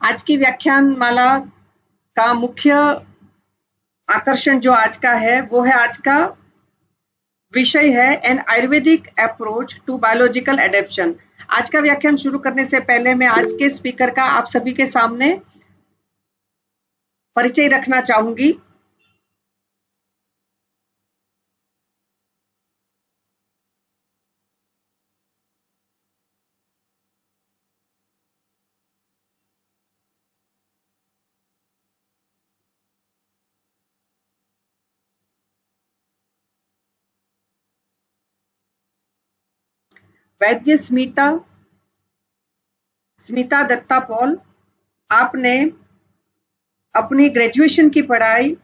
आज की व्याख्यान माला का मुख्य आकर्षण जो आज का है वो है, आज का विषय है an Ayurvedic approach to biological adaption. आज का व्याख्यान शुरू करने से पहले मैं आज के स्पीकर का आप सभी के सामने परिचय रखना चाहूंगी। वैद्य स्मिता दत्ता पॉल, आपने अपनी ग्रेजुएशन की पढ़ाई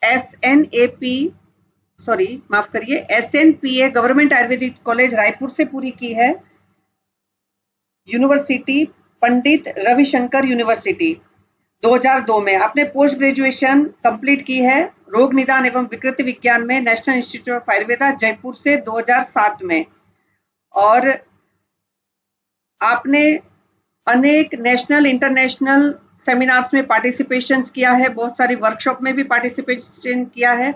SNPA government Ayurvedic college Raipur से पूरी की है। यूनिवर्सिटी पंडित रविशंकर यूनिवर्सिटी 2002 में आपने पोस्ट ग्रेजुएशन कंप्लीट की है रोग निदान एवं विकृति विज्ञान में national institute of Ayurveda Jaipur से 2007 में। और आपने अनेक नेशनल इंटरनेशनल सेमिनार्स में पार्टिसिपेशन किया है, बहुत सारी वर्कशॉप में भी पार्टिसिपेशन किया है।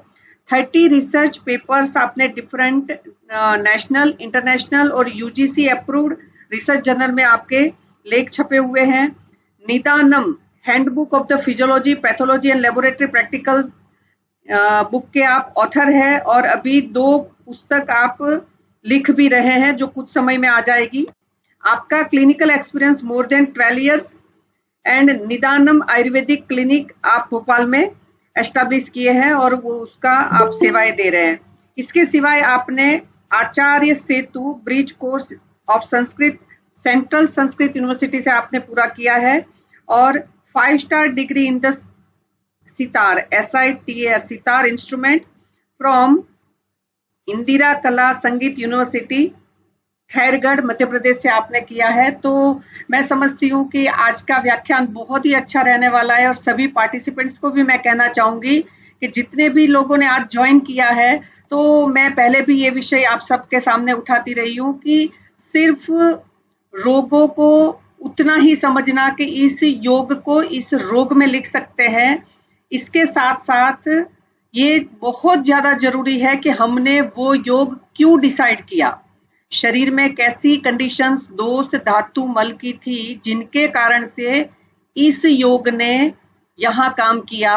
30 रिसर्च पेपर्स आपने डिफरेंट नेशनल, इंटरनेशनल और UGC अप्रूव्ड रिसर्च जर्नल में आपके लेख छपे हुए हैं। Nidanam handbook of the physiology, pathology and laboratory practical book के आप ऑथर हैं और अभी 2 पुस्तक आप लिख भी रहे हैं जो कुछ समय में आ जाएगी। आपका clinical experience more than 12 years and Nidanam Ayurvedic clinic आप भोपाल में एस्टैब्लिश किए हैं और वो उसका आप सेवाएं दे रहे हैं। इसके सिवाय आपने Acharya Setu bridge course of Sanskrit central Sanskrit university से आपने पूरा किया है और 5 star degree in the sitar SITAR sitar instrument from Indira Kala Sangeet university Khairagarh Madhya Pradesh से आपने किया है। तो मैं समझती हूँ कि आज का व्याख्यान बहुत ही अच्छा रहने वाला है और सभी पार्टिसिपेंट्स को भी मैं कहना चाहूंगी कि जितने भी लोगों ने आज ज्वाइन किया है, तो मैं पहले भी ये विषय आप सबके सामने उठाती रही हूँ कि सिर्फ रोगों को उतना ही समझना कि इस योग को इस रोग में लिख सकते हैं, इसके साथ साथ ये बहुत ज्यादा जरूरी है कि हमने वो योग क्यों डिसाइड किया, शरीर में कैसी कंडीशंस दोष धातु मल की थी जिनके कारण से इस योग ने यहाँ काम किया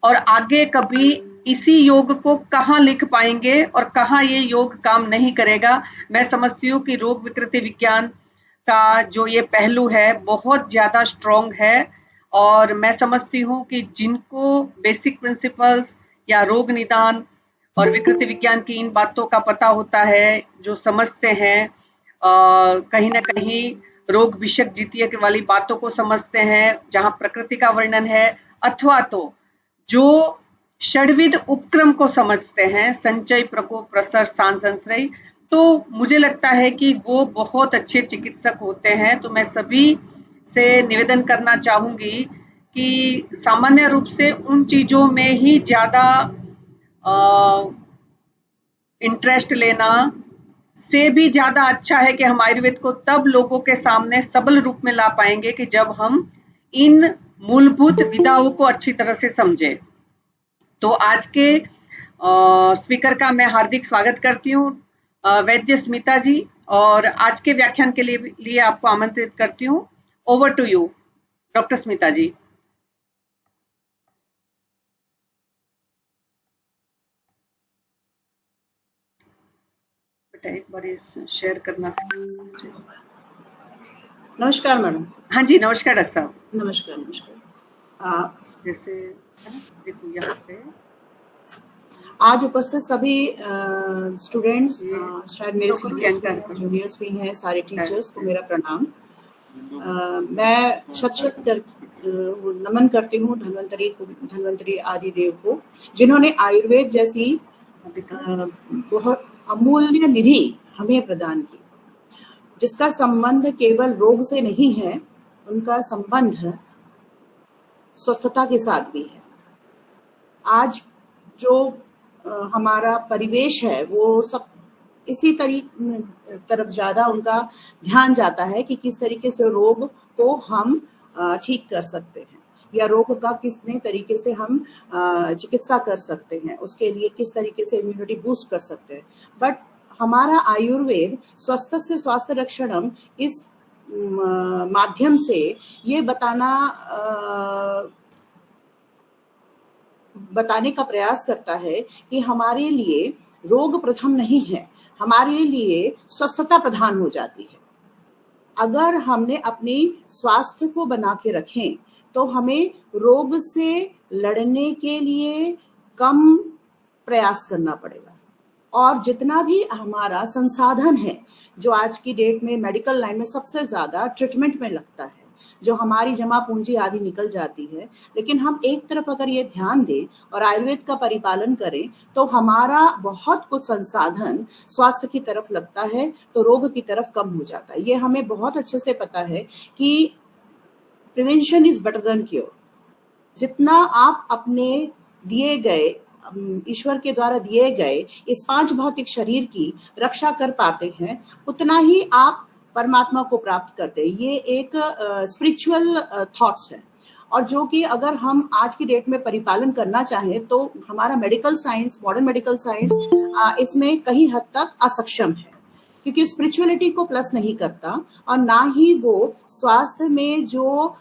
और आगे कभी इसी योग को कहाँ लिख पाएंगे और कहाँ ये योग काम नहीं करेगा। मैं समझती हूँ कि रोग विकृति विज्ञान का जो ये पहलू है बहुत ज्यादा स्ट्रॉन्ग है और मैं समझती हूँ कि जिनको बेसिक प्रिंसिपल्स या रोग निदान और विकृति विज्ञान की इन बातों का पता होता है, जो समझते हैं, कहीं ना कहीं रोग विषयक जितिय वाली बातों को समझते हैं जहां प्रकृति का वर्णन है, अथवा तो जो षड्विध उपक्रम को समझते हैं, संचय प्रकोप प्रसर स्थान संश्रय, तो मुझे लगता है कि वो बहुत अच्छे चिकित्सक होते हैं। तो मैं सभी से निवेदन करना चाहूंगी कि सामान्य रूप से उन चीजों में ही ज्यादा इंटरेस्ट लेना से भी ज्यादा अच्छा है कि हम आयुर्वेद को तब लोगों के सामने सबल रूप में ला पाएंगे कि जब हम इन मूलभूत विधाओं को अच्छी तरह से समझे। तो आज के स्पीकर का मैं हार्दिक स्वागत करती हूँ वैद्य स्मिता जी, और आज के व्याख्यान के लिए आपको आमंत्रित करती हूँ। Over to you doctor Smita ji. एक बार शेयर करना। नमस्कार मैडम। हाँ जी, नमस्कार डॉक्टर साहब। नमस्कार। जैसे देखो यहाँ पे आज उपस्थित सभी स्टूडेंट्स, शायद मेरे सीनियर्स भी हैं, जूनियर्स भी हैं, सारे टीचर्स को मेरा प्रणाम। मैं शत नमन करती हूँ धन्वंतरी आदि देव को, जिन्होंने आयुर्वेद जैसी बहुत अमूल्य निधि हमें प्रदान की, जिसका संबंध केवल रोग से नहीं है, उनका संबंध स्वस्थता के साथ भी है। आज जो हमारा परिवेश है वो सब इसी तरफ ज्यादा उनका ध्यान जाता है कि किस तरीके से रोग को हम ठीक कर सकते हैं, या रोग का कितने तरीके से हम चिकित्सा कर सकते हैं, उसके लिए किस तरीके से इम्यूनिटी बूस्ट कर सकते हैं। बट हमारा आयुर्वेद स्वस्थ से स्वास्थ्य रक्षणम इस माध्यम से ये बताने का प्रयास करता है कि हमारे लिए रोग प्रथम नहीं है, हमारे लिए स्वस्थता प्रधान हो जाती है। अगर हमने अपनी स्वास्थ्य को बना के रखें तो हमें रोग से लड़ने के लिए कम प्रयास करना पड़ेगा, और जितना भी हमारा संसाधन है जो आज की डेट में मेडिकल लाइन में सबसे ज्यादा ट्रीटमेंट में लगता है, जो हमारी जमा पूंजी आदि निकल जाती है, लेकिन हम एक तरफ अगर ये ध्यान दें और आयुर्वेद का परिपालन करें तो हमारा बहुत कुछ संसाधन स्वास्थ्य की तरफ लगता है, तो रोग की तरफ कम हो जाता है। ये हमें बहुत अच्छे से पता है कि prevention is better than cure. जितना आप अपने दिए गए ईश्वर के द्वारा दिए गए इस 5 भौतिक शरीर की रक्षा कर पाते हैं, उतना ही आप परमात्मा को प्राप्त करते हैं। ये एक स्पिरिचुअल थॉट्स है, और जो कि अगर हम आज की डेट में परिपालन करना चाहें तो हमारा medical science, modern medical science इसमें कहीं हद तक असक्षम है, क्योंकि स्पिरिचुअलिटी को प्लस नहीं करता, और ना ही वो स्वास्थ्य में जो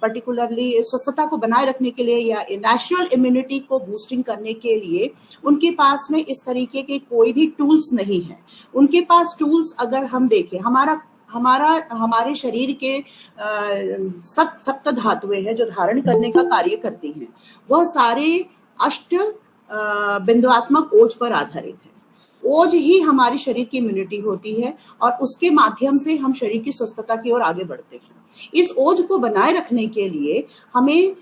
पर्टिकुलरली स्वस्थता को बनाए रखने के लिए या नेचुरल इम्यूनिटी को बूस्टिंग करने के लिए उनके पास में इस तरीके के कोई भी टूल्स नहीं है। उनके पास टूल्स अगर हम देखें, हमारे शरीर के सप्त धातुएं हैं जो धारण करने का कार्य करती हैं, वह सारे अष्ट बिंदुआत्मक ओज पर आधारित है। ओज ही हमारी शरीर की इम्यूनिटी होती है, और उसके माध्यम से हम शरीर की स्वस्थता की ओर आगे बढ़ते हैं। इस ओज को बनाए रखने के लिए हमें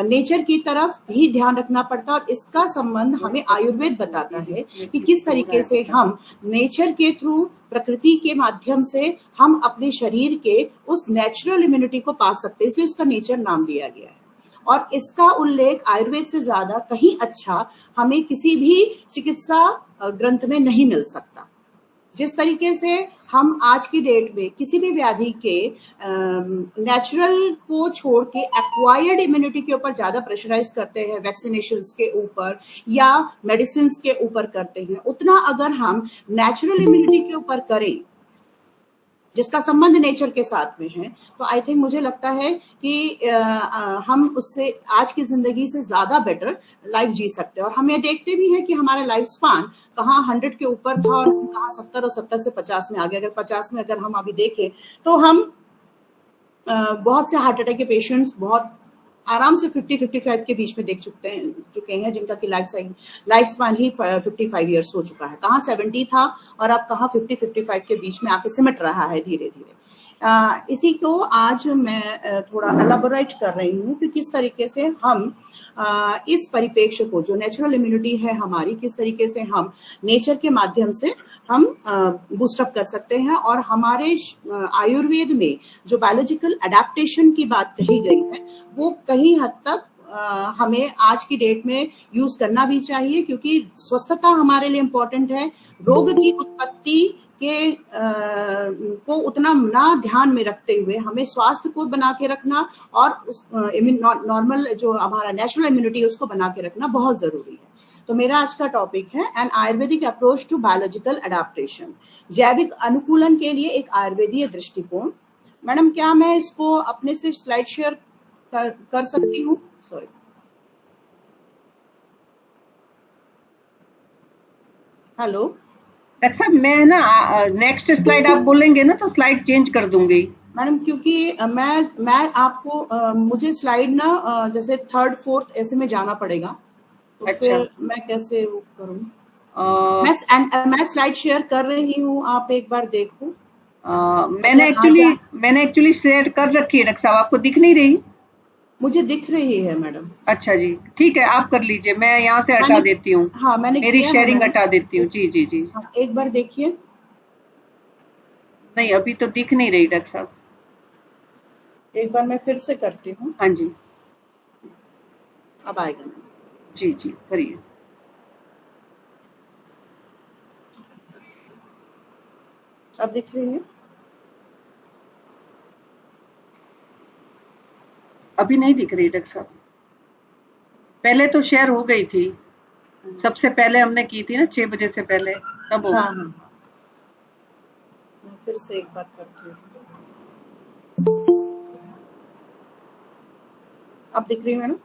नेचर की तरफ भी ध्यान रखना पड़ता है, और इसका संबंध हमें आयुर्वेद बताता है कि किस तरीके से हम नेचर के थ्रू, प्रकृति के माध्यम से हम अपने शरीर के उस नेचुरल इम्यूनिटी को पा सकते हैं, इसलिए उसका नेचर नाम दिया गया है। और इसका उल्लेख आयुर्वेद से ज्यादा कहीं अच्छा हमें किसी भी चिकित्सा ग्रंथ में नहीं मिल सकता। जिस तरीके से हम आज की डेट में किसी भी व्याधि के नेचुरल को छोड़ के एक्वायर्ड इम्यूनिटी के ऊपर ज्यादा प्रेशराइज करते हैं, वैक्सीनेशंस के ऊपर या मेडिसिन के ऊपर करते हैं, उतना अगर हम नेचुरल इम्यूनिटी के ऊपर करें जिसका संबंध नेचर के साथ में है, तो आई थिंक मुझे लगता है कि हम उससे आज की जिंदगी से ज्यादा बेटर लाइफ जी सकते हैं। और हम ये देखते भी हैं कि हमारा लाइफ स्पान कहाँ 100 के ऊपर था और कहाँ 70 और 70 से 50 में आ गया। अगर 50 में अगर हम अभी देखें तो हम बहुत से हार्ट अटैक के पेशेंट्स बहुत आराम से 50-55 के बीच में देख चुके हैं जिनका कि लाइफ स्पान ही 55 ईयर्स हो चुका है। कहाँ 70 था और अब कहाँ 50-55 के बीच में आके सिमट रहा है धीरे धीरे। इसी को आज मैं थोड़ा एलाबोरेट कर रही हूँ कि किस तरीके से हम इस परिप्रेक्ष्य को, जो नेचुरल इम्यूनिटी है हमारी, किस तरीके से हम नेचर के माध्यम से हम बूस्टअप कर सकते हैं। और हमारे आयुर्वेद में जो बायोलॉजिकल अडेप्टेशन की बात कही गई है वो कहीं हद तक हमें आज की डेट में यूज करना भी चाहिए, क्योंकि स्वस्थता हमारे लिए इम्पोर्टेंट है। रोग की उत्पत्ति के को उतना ना ध्यान में रखते हुए हमें स्वास्थ्य को बना के रखना और उस नॉर्मल जो हमारा नेचुरल इम्यूनिटी है उसको बना के रखना बहुत जरूरी है। तो मेरा आज का टॉपिक है an Ayurvedic approach to biological adaptation, जैविक अनुकूलन के लिए एक आयुर्वेदीय दृष्टिकोण। मैडम, क्या मैं इसको अपने से स्लाइड शेयर कर सकती हूँ? सॉरी, हेलो डॉक्टर साहब, मैं ना नेक्स्ट स्लाइड आप बोलेंगे ना तो स्लाइड चेंज कर दूंगी मैडम, क्योंकि मैं आपको मुझे स्लाइड ना जैसे 3rd 4th ऐसे में जाना पड़ेगा, तो अच्छा। फिर मैं कैसे वो करूँ? मैं स्लाइड शेयर कर रही हूँ, आप एक बार देखो। मैंने एक्चुअली शेयर कर रखी है डॉक्टर साहब, आपको दिख नहीं रही? मुझे दिख रही है मैडम। अच्छा जी, ठीक है, आप कर लीजिए, मैं यहाँ से हटा देती हूँ। हाँ, मैंने मेरी शेयरिंग हटा देती हूँ। जी जी जी। हाँ, एक बार देखिए। नहीं, अभी तो दिख नहीं रही डॉक्टर साहब। एक बार मैं फिर से करती हूँ। हाँ जी, अब आएगा मैम। जी जी, करिए। अब दिख रही है? अभी नहीं दिख रही डॉक्टर साहब। पहले तो शेयर हो गई थी, सबसे पहले हमने की थी ना 6 बजे से पहले, तब हो हाँ गई। हाँ, मैं फिर से एक बार करती हूँ। अब दिख रही है मैडम?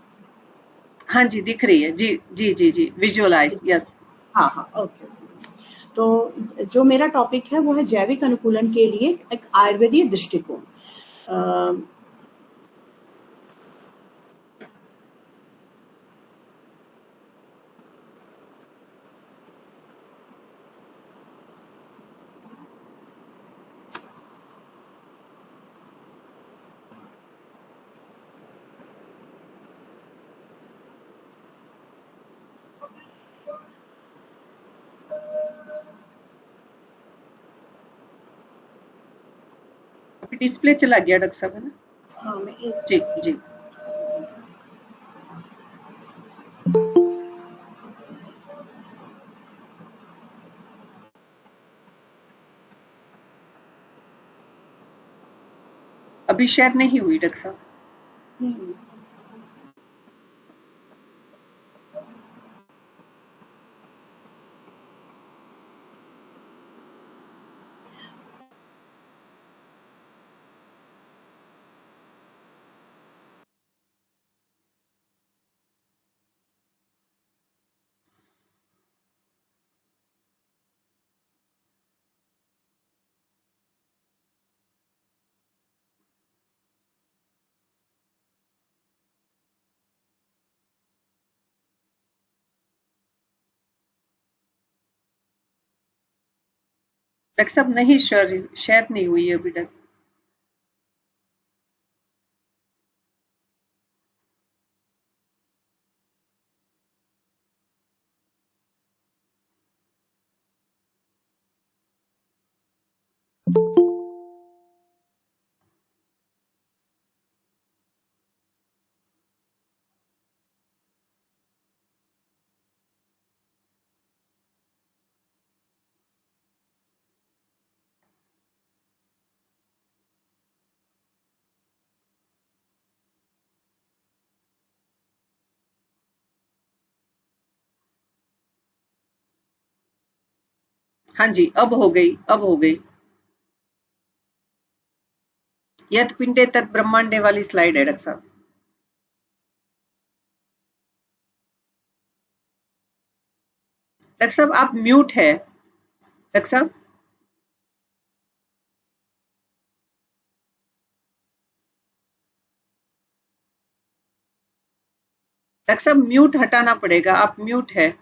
हाँ जी दिख रही है जी जी जी जी, विजुअलाइज, यस। हाँ हाँ, ओके ओके। तो जो मेरा टॉपिक है वो है जैविक अनुकूलन के लिए एक आयुर्वेदीय दृष्टिकोण। अभी डिस्प्ले चला गया डॉक्टर साहब, है ना? हाँ, मैं एक जी जी। अभी शेयर नहीं हुई डॉक्टर साहब। हम्म, डॉक्टर साहब नहीं, शेयर नहीं हुई है अभी तक। हाँ जी, अब हो गई, अब हो गई। यत पिंडे तत् ब्रह्मांडे वाली स्लाइड है डॉक्टर साहब। डॉक्टर साहब आप म्यूट है डॉक्टर साहब। डॉक्टर साहब म्यूट हटाना पड़ेगा, आप म्यूट है।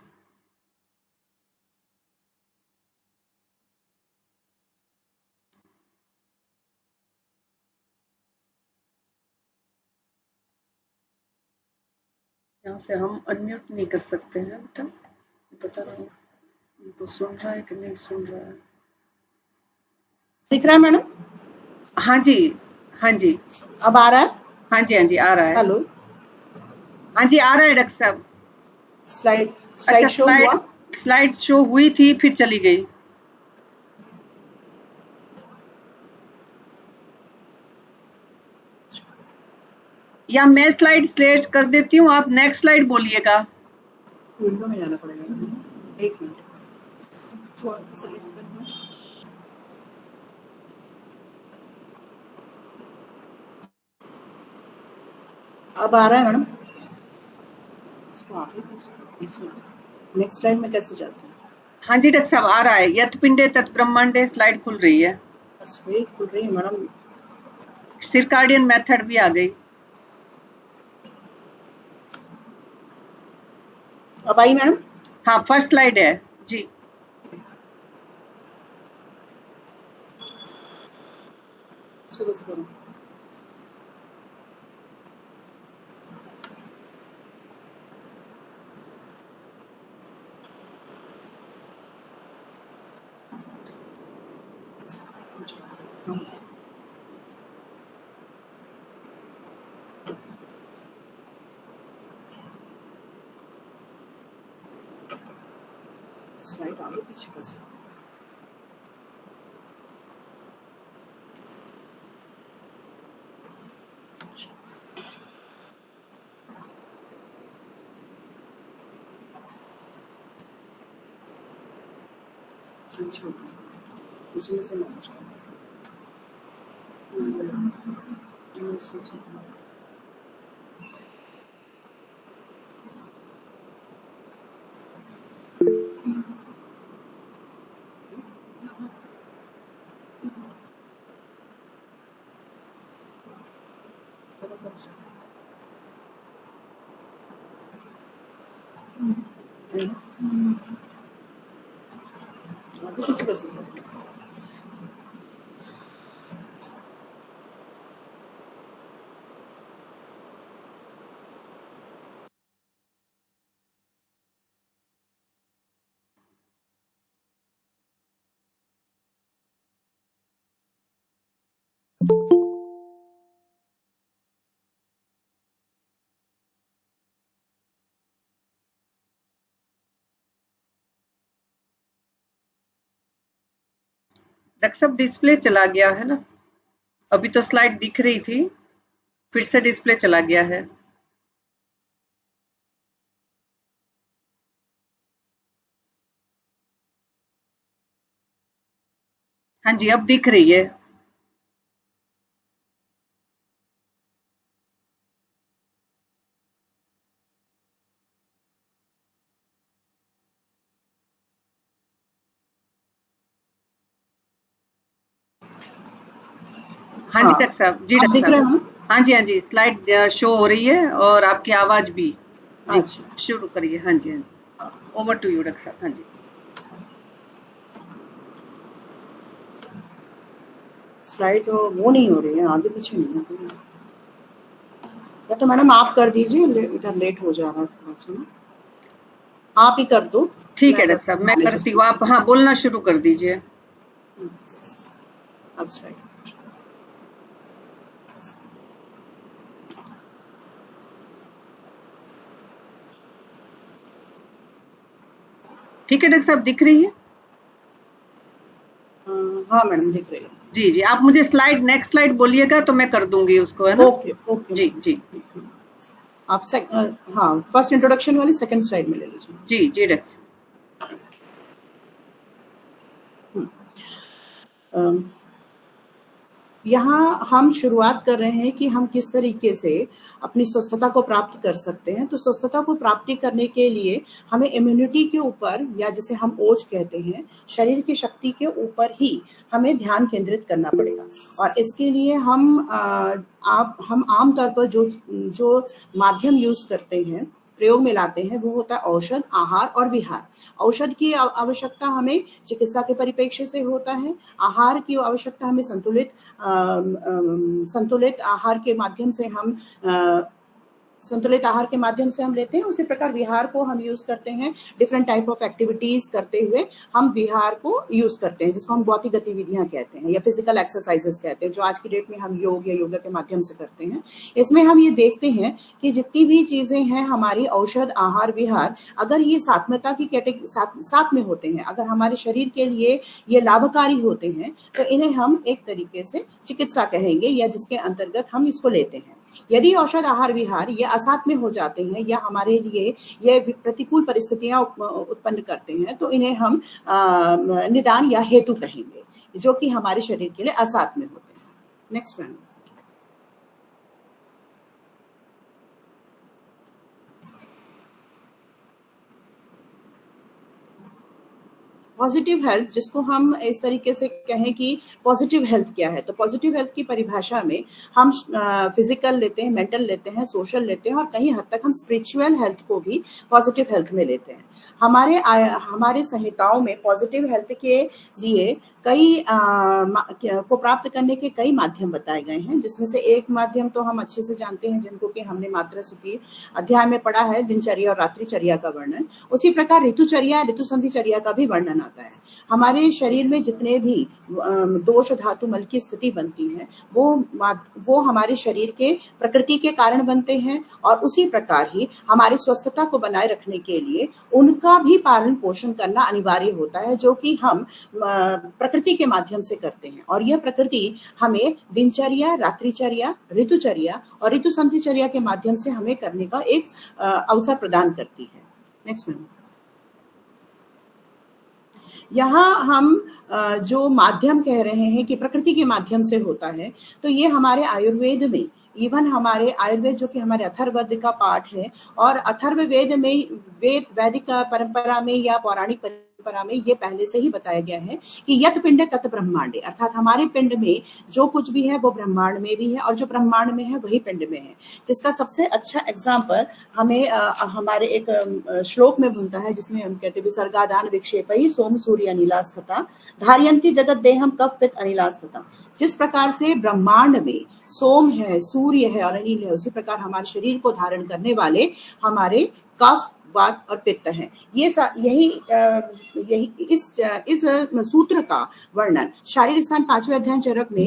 यहाँ से हम अनम्यूट नहीं कर सकते हैं बेटा, पता नहीं उनको सुन रहा है कि नहीं सुन रहा है। दिख रहा है मैडम? हाँ जी, हाँ जी, अब आ रहा है? हाँ जी, हाँ जी आ रहा है। हेलो, हाँ जी आ रहा है डॉक्टर साहब। स्लाइड अच्छा, स्लाइड शो हुआ? स्लाइड शो हुई थी फिर चली गई। या मैं स्लाइड सिलेक्ट कर देती हूँ, आप नेक्स्ट स्लाइड बोलिएगा। विंडो में जाना पड़ेगा, एक मिनट। थोड़ा सा सेलेक्ट करना। अब आ रहा है मैडम? इसको आगे इसमें नेक्स्ट स्लाइड में कैसे जाते हैं? हाँ जी डॉक्टर साहब आ रहा है, यत पिंडे तत् ब्रह्मांडे स्लाइड खुल रही है। बस वही खुल रही है मैडम। सिरकार्डियन मेथड भी आ गई। अब आई मैडम? हाँ फर्स्ट स्लाइड है जी। शुरू से करो। स्लाइड आगे पीछे कैसे? अच्छा, उसमें से मैनेज करना। अभी किसी बस डॉक्टर साहब डिस्प्ले चला गया है ना, अभी तो स्लाइड दिख रही थी, फिर से डिस्प्ले चला गया है। हाँ जी, अब दिख रही है। हाँ जी डॉक्टर साहब, जी आप डॉक्टर दिख रहे साहब। हैं? हाँ जी, हाँ जी, स्लाइड शो हो रही है और आपकी आवाज भी। जी, अच्छा, शुरू करिए। हाँ जी, हाँ जी, ओवर टू यू डॉक्टर साहब। हाँ जी। स्लाइड वो नहीं हो रही है, आगे पीछे नहीं है। या तो मैडम आप कर दीजिए, इधर लेट हो जा रहा है थोड़ा सा ना, आप ही कर दो। ठीक है मैं डॉक्टर साहब, मैं मैनेज करती हूँ, आप हाँ बोलना शुरू कर दीजिए। अब स्लाइड। ठीक है डॉक्टर साहब, दिख रही है? हाँ मैडम दिख रही है। जी जी, आप मुझे स्लाइड नेक्स्ट स्लाइड बोलिएगा तो मैं कर दूंगी उसको, है ना? ओके ओके जी जी आप हाँ फर्स्ट इंट्रोडक्शन वाली सेकंड स्लाइड में ले लीजिए। जी जी डॉक्टर साहब। यहाँ हम शुरुआत कर रहे हैं कि हम किस तरीके से अपनी स्वस्थता को प्राप्त कर सकते हैं। तो स्वस्थता को प्राप्ति करने के लिए हमें इम्यूनिटी के ऊपर, या जिसे हम ओज कहते हैं, शरीर की शक्ति के ऊपर ही हमें ध्यान केंद्रित करना पड़ेगा। और इसके लिए हम आमतौर पर जो माध्यम यूज करते हैं, प्रयोग में लाते हैं, वो होता है औषध, आहार और विहार। औषध की आवश्यकता हमें चिकित्सा के परिप्रेक्ष्य से होता है। आहार की आवश्यकता हमें संतुलित आहार के माध्यम से हम संतुलित आहार के माध्यम से हम लेते हैं। उसी प्रकार विहार को हम यूज करते हैं, डिफरेंट टाइप ऑफ एक्टिविटीज करते हुए हम विहार को यूज करते हैं, जिसको हम भौतिक गतिविधियां कहते हैं या फिजिकल एक्सरसाइजेस कहते हैं, जो आज की डेट में हम योग या योगा के माध्यम से करते हैं। इसमें हम ये देखते हैं कि जितनी भी चीजें हैं हमारी औषध, आहार, विहार, अगर ये सात्मता की कैटेगरी साथ में होते हैं, अगर हमारे शरीर के लिए ये लाभकारी होते हैं, तो इन्हें हम एक तरीके से चिकित्सा कहेंगे, या जिसके अंतर्गत हम इसको लेते हैं। यदि औषध, आहार, विहार ये असाथ में हो जाते हैं या हमारे लिए ये प्रतिकूल परिस्थितियां उत्पन्न करते हैं, तो इन्हें हम निदान या हेतु कहेंगे, जो कि हमारे शरीर के लिए असाथ में होते हैं। Next ma'am. पॉजिटिव हेल्थ, जिसको हम इस तरीके से कहें कि पॉजिटिव हेल्थ क्या है, तो पॉजिटिव हेल्थ की परिभाषा में हम फिजिकल लेते हैं, मेंटल लेते हैं, सोशल लेते हैं, और कहीं हद तक हम स्पिरिचुअल हेल्थ को भी पॉजिटिव हेल्थ में लेते हैं। हमारे संहिताओं में पॉजिटिव हेल्थ के लिए कई को प्राप्त करने के कई माध्यम बताए गए हैं, जिसमें से एक माध्यम तो हम अच्छे से जानते हैं, जिनको कि हमने मात्रा स्थिति अध्याय में पढ़ा है, दिनचर्या और रात्रिचर्या का वर्णन। उसी प्रकार ऋतुचर्या, ऋतु संधिचर्या का भी वर्णन आता है। हमारे शरीर में जितने भी दोष, धातु, मल की स्थिति बनती है, वो हमारे शरीर के प्रकृति के कारण बनते हैं, और उसी प्रकार ही हमारी स्वस्थता को बनाए रखने के लिए उनका भी पालन पोषण करना अनिवार्य होता है, जो कि हम प्रकृति के माध्यम से करते हैं। और यह प्रकृति हमें दिनचर्या, रात्रिचर्या, ऋतुचर्या और ऋतु संधिचर्या के माध्यम से हमें करने का एक अवसर प्रदान करती है। Next ma'am. यहाँ हम जो माध्यम कह रहे हैं कि प्रकृति के माध्यम से होता है, तो ये हमारे आयुर्वेद में, इवन हमारे आयुर्वेद जो कि हमारे अथर्ववेद का पाठ है, और अथर्ववेद में वैदिक परंपरा में या पौराणिक परंपरा में ये पहले से ही बताया गया है कि यत पिंड तत् ब्रह्मांडे, अर्थात हमारे पिंड में जो कुछ भी है वो ब्रह्मांड में भी है, और जो ब्रह्मांड में है वही पिंड में है। जिसका सबसे अच्छा एग्जाम्पल हमें हमारे एक श्लोक में बनता है, जिसमें हम कहते हैं विसर्गादान विक्षेपई सोम सूर्य अनिलास्थता धारयंती जगत देहम कफ पित्त अनिलास्थता। जिस प्रकार से ब्रह्मांड में सोम है, सूर्य है और अनिल है, उसी प्रकार हमारे शरीर को धारण करने वाले हमारे कफ, वात और पित्त है। यही इस सूत्र का वर्णन शारीर स्थान 5वें अध्ययन चरक में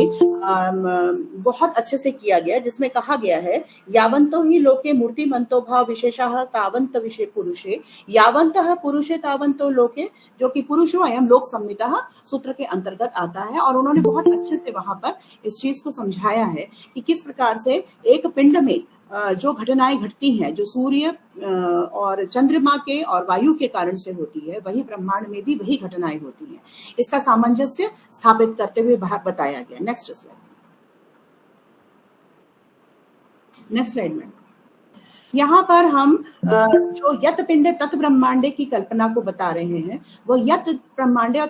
बहुत अच्छे से किया गया, जिसमें कहा गया है यावंतो ही लोके मूर्तिमंतो भाव विशेषः तावंत विषय पुरुषे यावंतः पुरुषे तावंतो लोके, जो कि पुरुषो अयम लोक संहिता सूत्र के अंतर्गत आता है। और उन्होंने बहुत अच्छे से वहां पर इस चीज को समझाया है कि किस प्रकार से एक पिंड में जो घटनाएं घटती हैं, जो सूर्य और चंद्रमा के और वायु के कारण से होती है, वही ब्रह्मांड में भी वही घटनाएं होती हैं। इसका सामंजस्य स्थापित करते हुए बताया गया। नेक्स्ट स्लाइड में यहाँ पर हम जो यत पिंडे तत् ब्रह्मांडे की कल्पना को बता रहे हैं, वो यत ब्रह्मांडे और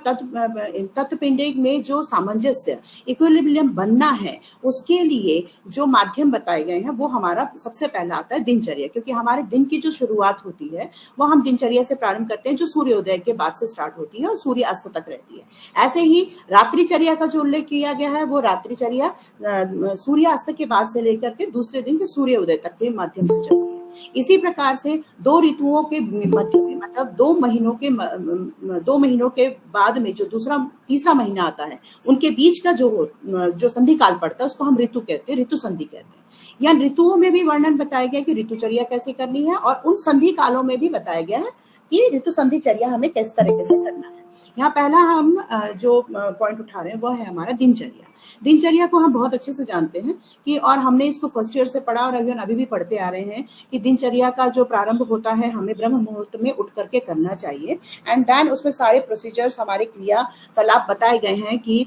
तत् पिंडे में जो सामंजस्य, इक्विलिब्रियम बनना है, उसके लिए जो माध्यम बताए गए हैं वो हमारा सबसे पहला आता है दिनचर्या। क्योंकि हमारे दिन की जो शुरुआत होती है वो हम दिनचर्या से प्रारंभ करते हैं, जो सूर्योदय के बाद से स्टार्ट होती है और सूर्य अस्त तक रहती है। ऐसे ही रात्रिचर्या का जो उल्लेख किया गया है, वो रात्रिचर्या सूर्य अस्त के बाद से लेकर के दूसरे दिन के सूर्योदय तक के माध्यम से चलती है। इसी प्रकार से 2 ऋतुओं के मध्य में, मतलब 2 महीनों के बाद में जो तीसरा महीना आता है, उनके बीच का जो संधि काल पड़ता है, उसको हम ऋतु कहते हैं, ऋतु संधि कहते हैं। यहाँ ऋतुओं में भी वर्णन बताया गया कि ऋतुचर्या कैसे करनी है, और उन संधि कालों में भी बताया गया है कि ऋतु संधि चर्या हमें किस तरीके से करना है। यहाँ पहला हम जो पॉइंट उठा रहे हैं वो है हमारा दिनचर्या। दिनचर्या को हम बहुत अच्छे से जानते हैं कि, और हमने इसको फर्स्ट ईयर से पढ़ा और अभी भी पढ़ते आ रहे हैं कि दिनचर्या का जो प्रारंभ होता है हमें ब्रह्म मुहूर्त में उठ करके करना चाहिए। एंड देन उसमें सारे प्रोसीजर्स, हमारे क्रियाकलाप बताए गए हैं कि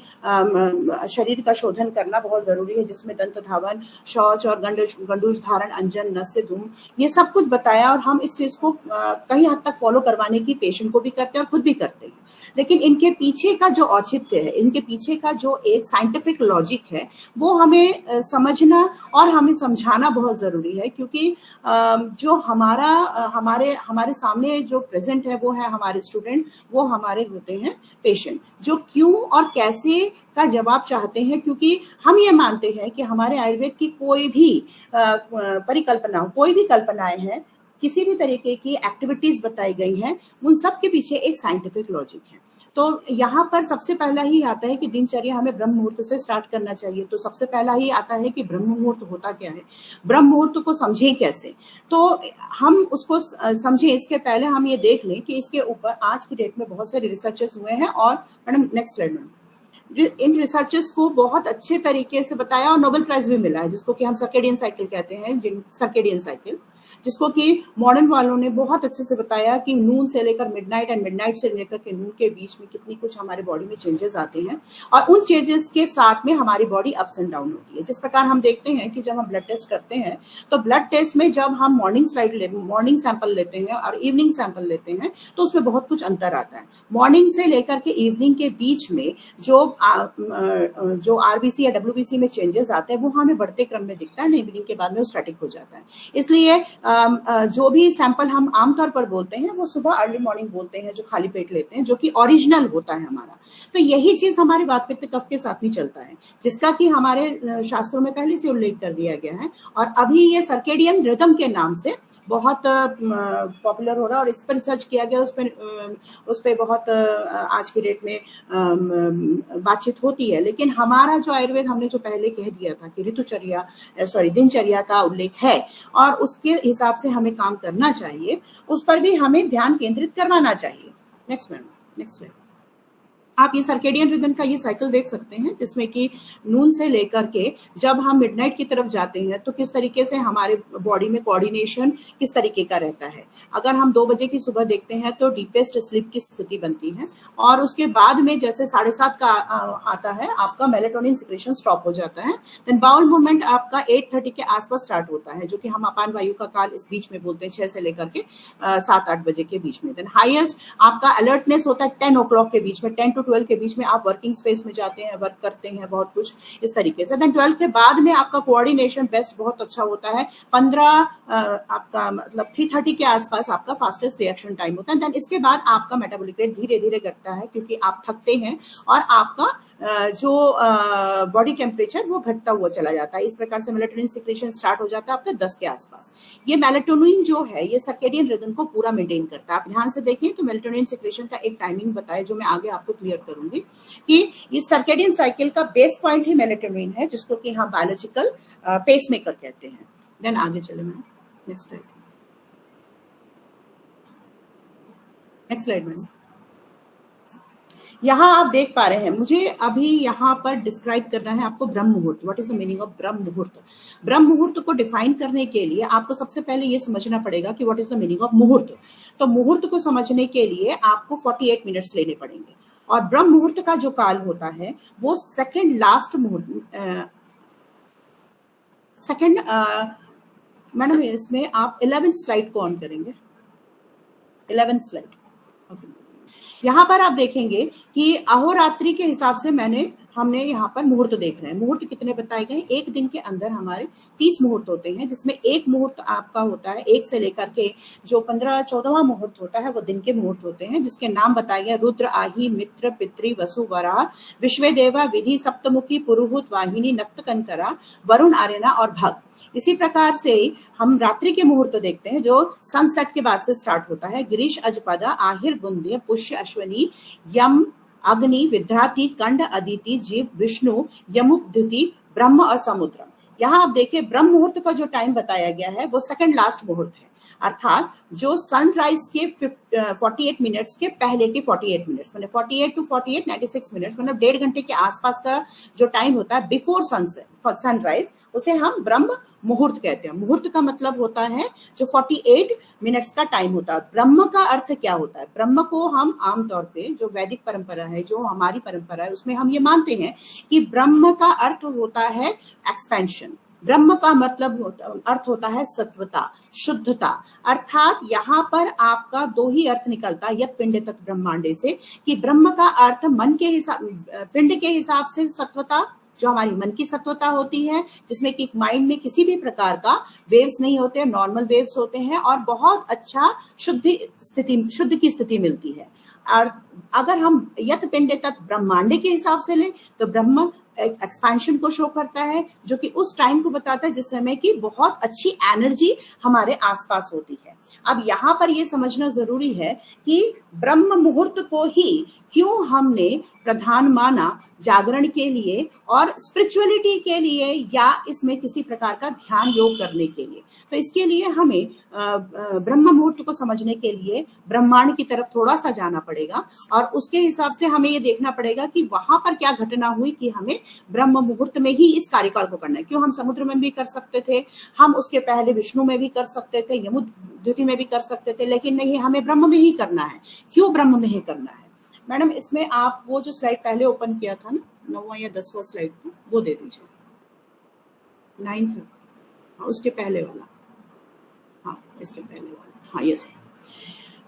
शरीर का शोधन करना बहुत जरूरी है, जिसमें दंत धावन, शौच और गंडूज धारण, अंजन, नस्य, धूम, ये सब कुछ बताया। और हम इस चीज को कई हद तक फॉलो करवाने की पेशेंट को भी करते हैं और खुद भी करते हैं। लेकिन इनके पीछे का जो औचित्य है, इनके पीछे का जो एक साइंटिफिक लॉजिक है, वो हमें समझना और हमें समझाना बहुत जरूरी है। क्योंकि जो हमारे सामने जो प्रेजेंट है वो है हमारे स्टूडेंट, वो हमारे होते हैं पेशेंट, जो क्यों और कैसे का जवाब चाहते हैं। क्योंकि हम ये मानते हैं कि हमारे आयुर्वेद की कोई भी परिकल्पना, कोई भी कल्पनाएं हैं, किसी भी तरीके की एक्टिविटीज बताई गई हैं, उन सब के पीछे एक साइंटिफिक लॉजिक है। तो यहाँ पर सबसे पहला ही आता है कि दिनचर्या हमें ब्रह्म मुहूर्त से स्टार्ट करना चाहिए। तो सबसे पहला ही आता है कि ब्रह्म मुहूर्त होता क्या है, ब्रह्म मुहूर्त को समझें कैसे। तो हम उसको समझें, इसके पहले हम ये देख लें कि इसके ऊपर आज की डेट में बहुत सारे रिसर्चेस हुए हैं। और मैडम नेक्स्ट स्लाइड में इन रिसर्चेस को बहुत अच्छे तरीके से बताया और नोबेल प्राइज भी मिला है, जिसको कि हम सर्केडियन साइकिल कहते हैं, सर्केडियन साइकिल, जिसको कि मॉडर्न वालों ने बहुत अच्छे से बताया कि नून से लेकर मिडनाइट एंड मिडनाइट से लेकर के नून के बीच में कितनी कुछ हमारे बॉडी में चेंजेस आते हैं, और उन चेंजेस के साथ में हमारी बॉडी अप्स एंड डाउन होती है। जिस प्रकार हम देखते हैं कि जब हम ब्लड टेस्ट करते हैं, तो ब्लड टेस्ट में जब हम मॉर्निंग सैंपल लेते हैं और इवनिंग सैंपल लेते हैं, तो उसमें बहुत कुछ अंतर आता है। मॉर्निंग से लेकर के इवनिंग के बीच में जो आरबीसी या डब्ल्यूबीसी में चेंजेस आते हैं, वो हमें बढ़ते क्रम में दिखता है, इवनिंग के बाद में वो स्टैटिक हो जाता है। इसलिए जो भी सैंपल हम आमतौर पर बोलते हैं, वो सुबह अर्ली मॉर्निंग बोलते हैं, जो खाली पेट लेते हैं, जो कि ओरिजिनल होता है हमारा। तो यही चीज हमारे वात पित्त कफ के साथ भी चलता है, जिसका कि हमारे शास्त्रों में पहले से उल्लेख कर दिया गया है। और अभी ये सर्केडियन रिदम के नाम से बहुत पॉपुलर हो रहा है, और इस पर रिसर्च किया गया, उस पर बहुत आज की डेट में बातचीत होती है। लेकिन हमारा जो आयुर्वेद, हमने जो पहले कह दिया था कि दिनचर्या का उल्लेख है और उसके हिसाब से हमें काम करना चाहिए, उस पर भी हमें ध्यान केंद्रित करवाना चाहिए। Next madam, next slide. आप ये सर्केडियन रिदम का ये साइकिल देख सकते हैं, जिसमें कि नून से लेकर के जब हम मिडनाइट की तरफ जाते हैं तो किस तरीके से हमारे बॉडी में कोऑर्डिनेशन किस तरीके का रहता है। अगर हम 2 बजे की सुबह देखते हैं तो डीपेस्ट स्लीप की स्थिति बनती है, और उसके बाद में जैसे 7:30 का आता है आपका मेलेटोनिन सिक्रेशन स्टॉप हो जाता है। देन बाउल मूवमेंट आपका 8:30 के आसपास स्टार्ट होता है, जो कि हम अपान वायु का काल इस बीच में बोलते हैं, 6 से लेकर के 7-8 बजे के बीच में। देन हाईएस्ट आपका अलर्टनेस होता है 10 o'clock के बीच में, 10 to 12 के बीच में आप वर्किंग स्पेस में जाते हैं, वर्क करते हैं, बहुत कुछ इस तरीके से। देन 12 के बाद में आपका कोऑर्डिनेशन बेस्ट बहुत अच्छा होता है, 15 आपका मतलब 3:30 के आसपास आपका फास्टेस्ट रिएक्शन टाइम होता है। देन इसके बाद आपका मेटाबॉलिक रेट धीरे धीरे घटता है, क्योंकि आप थकते हैं और आपका जो बॉडी टेम्परेचर वो घटता हुआ चला जाता है। इस प्रकार से मेलेटोनिन सिक्रेशन स्टार्ट हो जाता है आपका 10 के आसपास। ये मेलेटोनिन जो है ये सर्केडियन रिदम को पूरा मेंटेन करता है। आप ध्यान से देखिए तो मेलेटोनिन सिक्रेशन का एक टाइमिंग बताया, जो मैं आगे आपको क्लियर करूंगी, कि इस सर्केडियन साइकिल का बेस पॉइंट ही मेलेटोनिन है, जिसको कि हम बायोलॉजिकल पेस मेकर कहते हैं। देन आगे चले ma'am, next slide, next slide ma'am. यहाँ आप देख पा रहे हैं, मुझे अभी यहाँ पर डिस्क्राइब करना है आपको ब्रह्म मुहूर्त। What is the meaning of ब्रह्म मुहूर्त? ब्रह्म मुहूर्त को डिफाइन करने के लिए आपको सबसे पहले ये समझना पड़ेगा कि what is the meaning of मुहूर्त। तो मुहूर्त को समझने के लिए आपको 48 मिनट्स लेने पड़ेंगे, और ब्रह्म मुहूर्त का जो काल होता है वो सेकेंड लास्ट मुहूर्त, सेकेंड मैडम इसमें आप 11th स्लाइड को ऑन करेंगे, 11th स्लाइड। ओके, यहाँ पर आप देखेंगे कि अहोरात्रि के हिसाब से हमने यहाँ पर मुहूर्त देख रहे हैं। मुहूर्त कितने बताए गए? एक दिन के अंदर हमारे 30 मुहूर्त होते हैं, जिसमें एक मुहूर्त आपका होता है 1 से लेकर के जो 15-14वां मुहूर्त होता है वो दिन के मुहूर्त होते हैं, जिसके नाम बताए गए रुद्र, आही, मित्र, पितृ, वसु, वराह, विश्वदेवा, विधि, सप्तमुखी, पुरुहूत, वाहिनी, नक्तकंकरा, वरुण, आर्यना और भग। इसी प्रकार से हम रात्रि के मुहूर्त देखते हैं, जो सनसेट के बाद से स्टार्ट होता है। गिरीश, अजपदा, आहिर, बुंदे, पुष्य, अश्वनी, यम, अग्नि, विद्राति, कंड, अदिति, जीव, विष्णु, यमुक, द्युति, ब्रह्म और समुद्रम। यहाँ आप देखिए ब्रह्म मुहूर्त का जो टाइम बताया गया है वो सेकंड लास्ट मुहूर्त है, अर्थात जो सनराइज के 48 मिनट्स के पहले के 48 मिनट्स, मतलब 48 to 48 96 मिनट्स, मतलब 1.5 घंटे के आसपास का जो टाइम होता है बिफोर सनराइज, उसे हम ब्रह्म मुहूर्त कहते हैं। मुहूर्त का मतलब होता है जो 48 मिनट्स का टाइम होता है। ब्रह्म का अर्थ क्या होता है? ब्रह्म को हम आमतौर पे जो वैदिक परंपरा है, जो हमारी परंपरा है, उसमें हम ये मानते हैं कि ब्रह्म का अर्थ होता है एक्सपेंशन। ब्रह्म का मतलब अर्थ होता है सत्वता, शुद्धता, अर्थात यहाँ पर आपका 2 ही अर्थ निकलता है, यत पिंड तत् ब्रह्मांडे से, कि ब्रह्म का अर्थ मन के हिसाब, पिंड के हिसाब से सत्वता, जो हमारी मन की सत्वता होती है, जिसमें कि माइंड में किसी भी प्रकार का वेव्स नहीं होते, नॉर्मल वेव्स होते हैं, और बहुत अच्छा शुद्ध की स्थिति मिलती है। और अगर हम यत पिंड तत् ब्रह्मांडे के हिसाब से लें तो ब्रह्म एक्सपेंशन को शो करता है, जो कि उस टाइम को बताता है जिस समय की बहुत अच्छी एनर्जी हमारे आसपास होती है। अब यहाँ पर ये समझना जरूरी है कि ब्रह्म मुहूर्त को ही क्यों हमने प्रधान माना जागरण के लिए और स्पिरिचुअलिटी के लिए, या इसमें किसी प्रकार का ध्यान योग करने के लिए। तो इसके लिए हमें ब्रह्म मुहूर्त को समझने के लिए ब्रह्मांड की तरफ थोड़ा सा जाना पड़ेगा, और उसके हिसाब से हमें ये देखना पड़ेगा कि वहां पर क्या घटना हुई कि हमें ब्रह्म मुहूर्त में ही इस कार्यकाल को करना है। क्यों हम समुद्र में भी कर सकते थे, हम उसके पहले विष्णु में भी कर सकते थे, यमुक द्युति में भी कर सकते थे, लेकिन नहीं, हमें ब्रह्म में ही करना है। क्यों ब्रह्म में ही करना है? मैडम इसमें आप वो जो स्लाइड पहले ओपन किया था ना, 9वां या 10वां स्लाइड था, वो दे दीजिए, 9th, उसके पहले वाला, हाँ इसके पहले वाला, हाँ ये सर।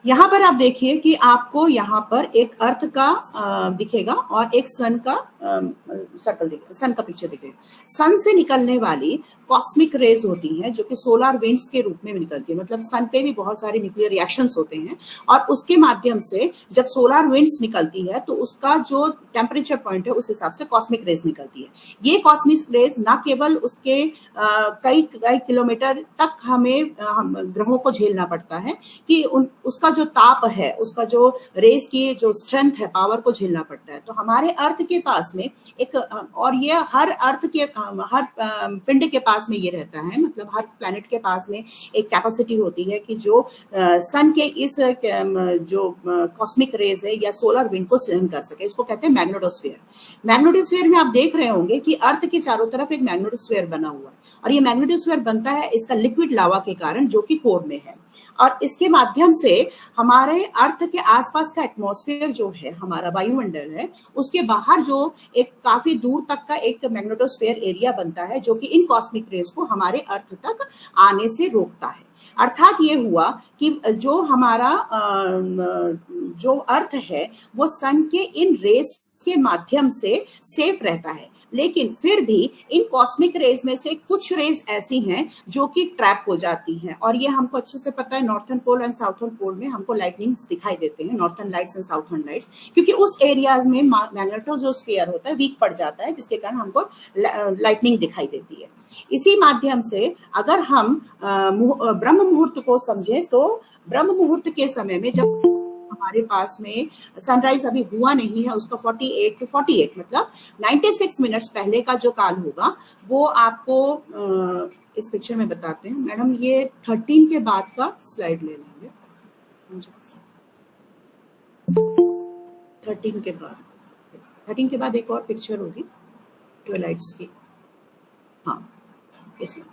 यहाँ पर आप देखिए कि आपको यहाँ पर एक अर्थ का दिखेगा और एक सन का सर्कल दिखेगा, सन का पिक्चर दिखेगा। सन से निकलने वाली कॉस्मिक रेज होती हैं, जो कि सोलर विंड्स के रूप में निकलती है। मतलब सन पे भी बहुत सारे न्यूक्लियर रिएक्शंस होते हैं, और उसके माध्यम से जब सोलर विंड्स निकलती है तो उसका जो टेम्परेचर पॉइंट है उस हिसाब से कॉस्मिक रेज निकलती है। ये कॉस्मिक रेज ना केवल उसके कई किलोमीटर तक हमें ग्रहों को झेलना पड़ता है, कि उसका जो ताप है, उसका जो रेज की जो स्ट्रेंथ है, पावर को झेलना पड़ता है। तो हमारे अर्थ के पास में एक, और ये हर अर्थ के, हर पिंड के पास पास में ये रहता है, मतलब हर प्लैनेट के पास में एक कैपेसिटी होती है कि जो सन के इस जो कॉस्मिक रेज है या सोलर विंड को सहन कर सके, इसको कहते हैं मैग्नेटोस्फीयर। मैग्नेटोस्फीयर में आप देख रहे होंगे कि अर्थ के चारों तरफ एक मैग्नेटोस्फीयर बना हुआ है, और ये मैग्नेटोस्फीयर बनता है इसका लिक्विड लावा के कारण, जो कि कोर में है, और इसके माध्यम से हमारे अर्थ के आसपास का एटमॉस्फेयर जो है, हमारा वायुमंडल है, उसके बाहर जो एक काफी दूर तक का एक मैग्नेटोस्फीयर एरिया बनता है, जो कि इन कॉस्मिक रेज को हमारे अर्थ तक आने से रोकता है। अर्थात ये हुआ कि जो हमारा जो अर्थ है वो सन के इन रेस के माध्यम से सेफ रहता है, लेकिन फिर भी इन कॉस्मिक रेज में से कुछ रेज ऐसी हैं जो कि ट्रैप हो जाती हैं, और ये हमको अच्छे से पता है। नॉर्थर्न पोल एंड साउथर्न पोल में हमको लाइटनिंग्स दिखाई देते हैं, northern lights and southern lights, क्योंकि उस एरियाज में मैग्नेटोस्फीयर होता है, वीक पड़ जाता है, जिसके कारण हमको लाइटनिंग दिखाई देती है। इसी माध्यम से अगर हम ब्रह्म मुहूर्त को समझें, तो ब्रह्म मुहूर्त के समय में जब हमारे पास में सनराइज अभी हुआ नहीं है, उसका 48 to 48 मतलब 96 मिनट्स पहले का जो काल होगा, वो आपको इस पिक्चर में बताते हैं। मैडम ये 13 के बाद का स्लाइड ले लेंगे, 13 के बाद एक और पिक्चर होगी ट्विलाइट्स की। हाँ, इसमें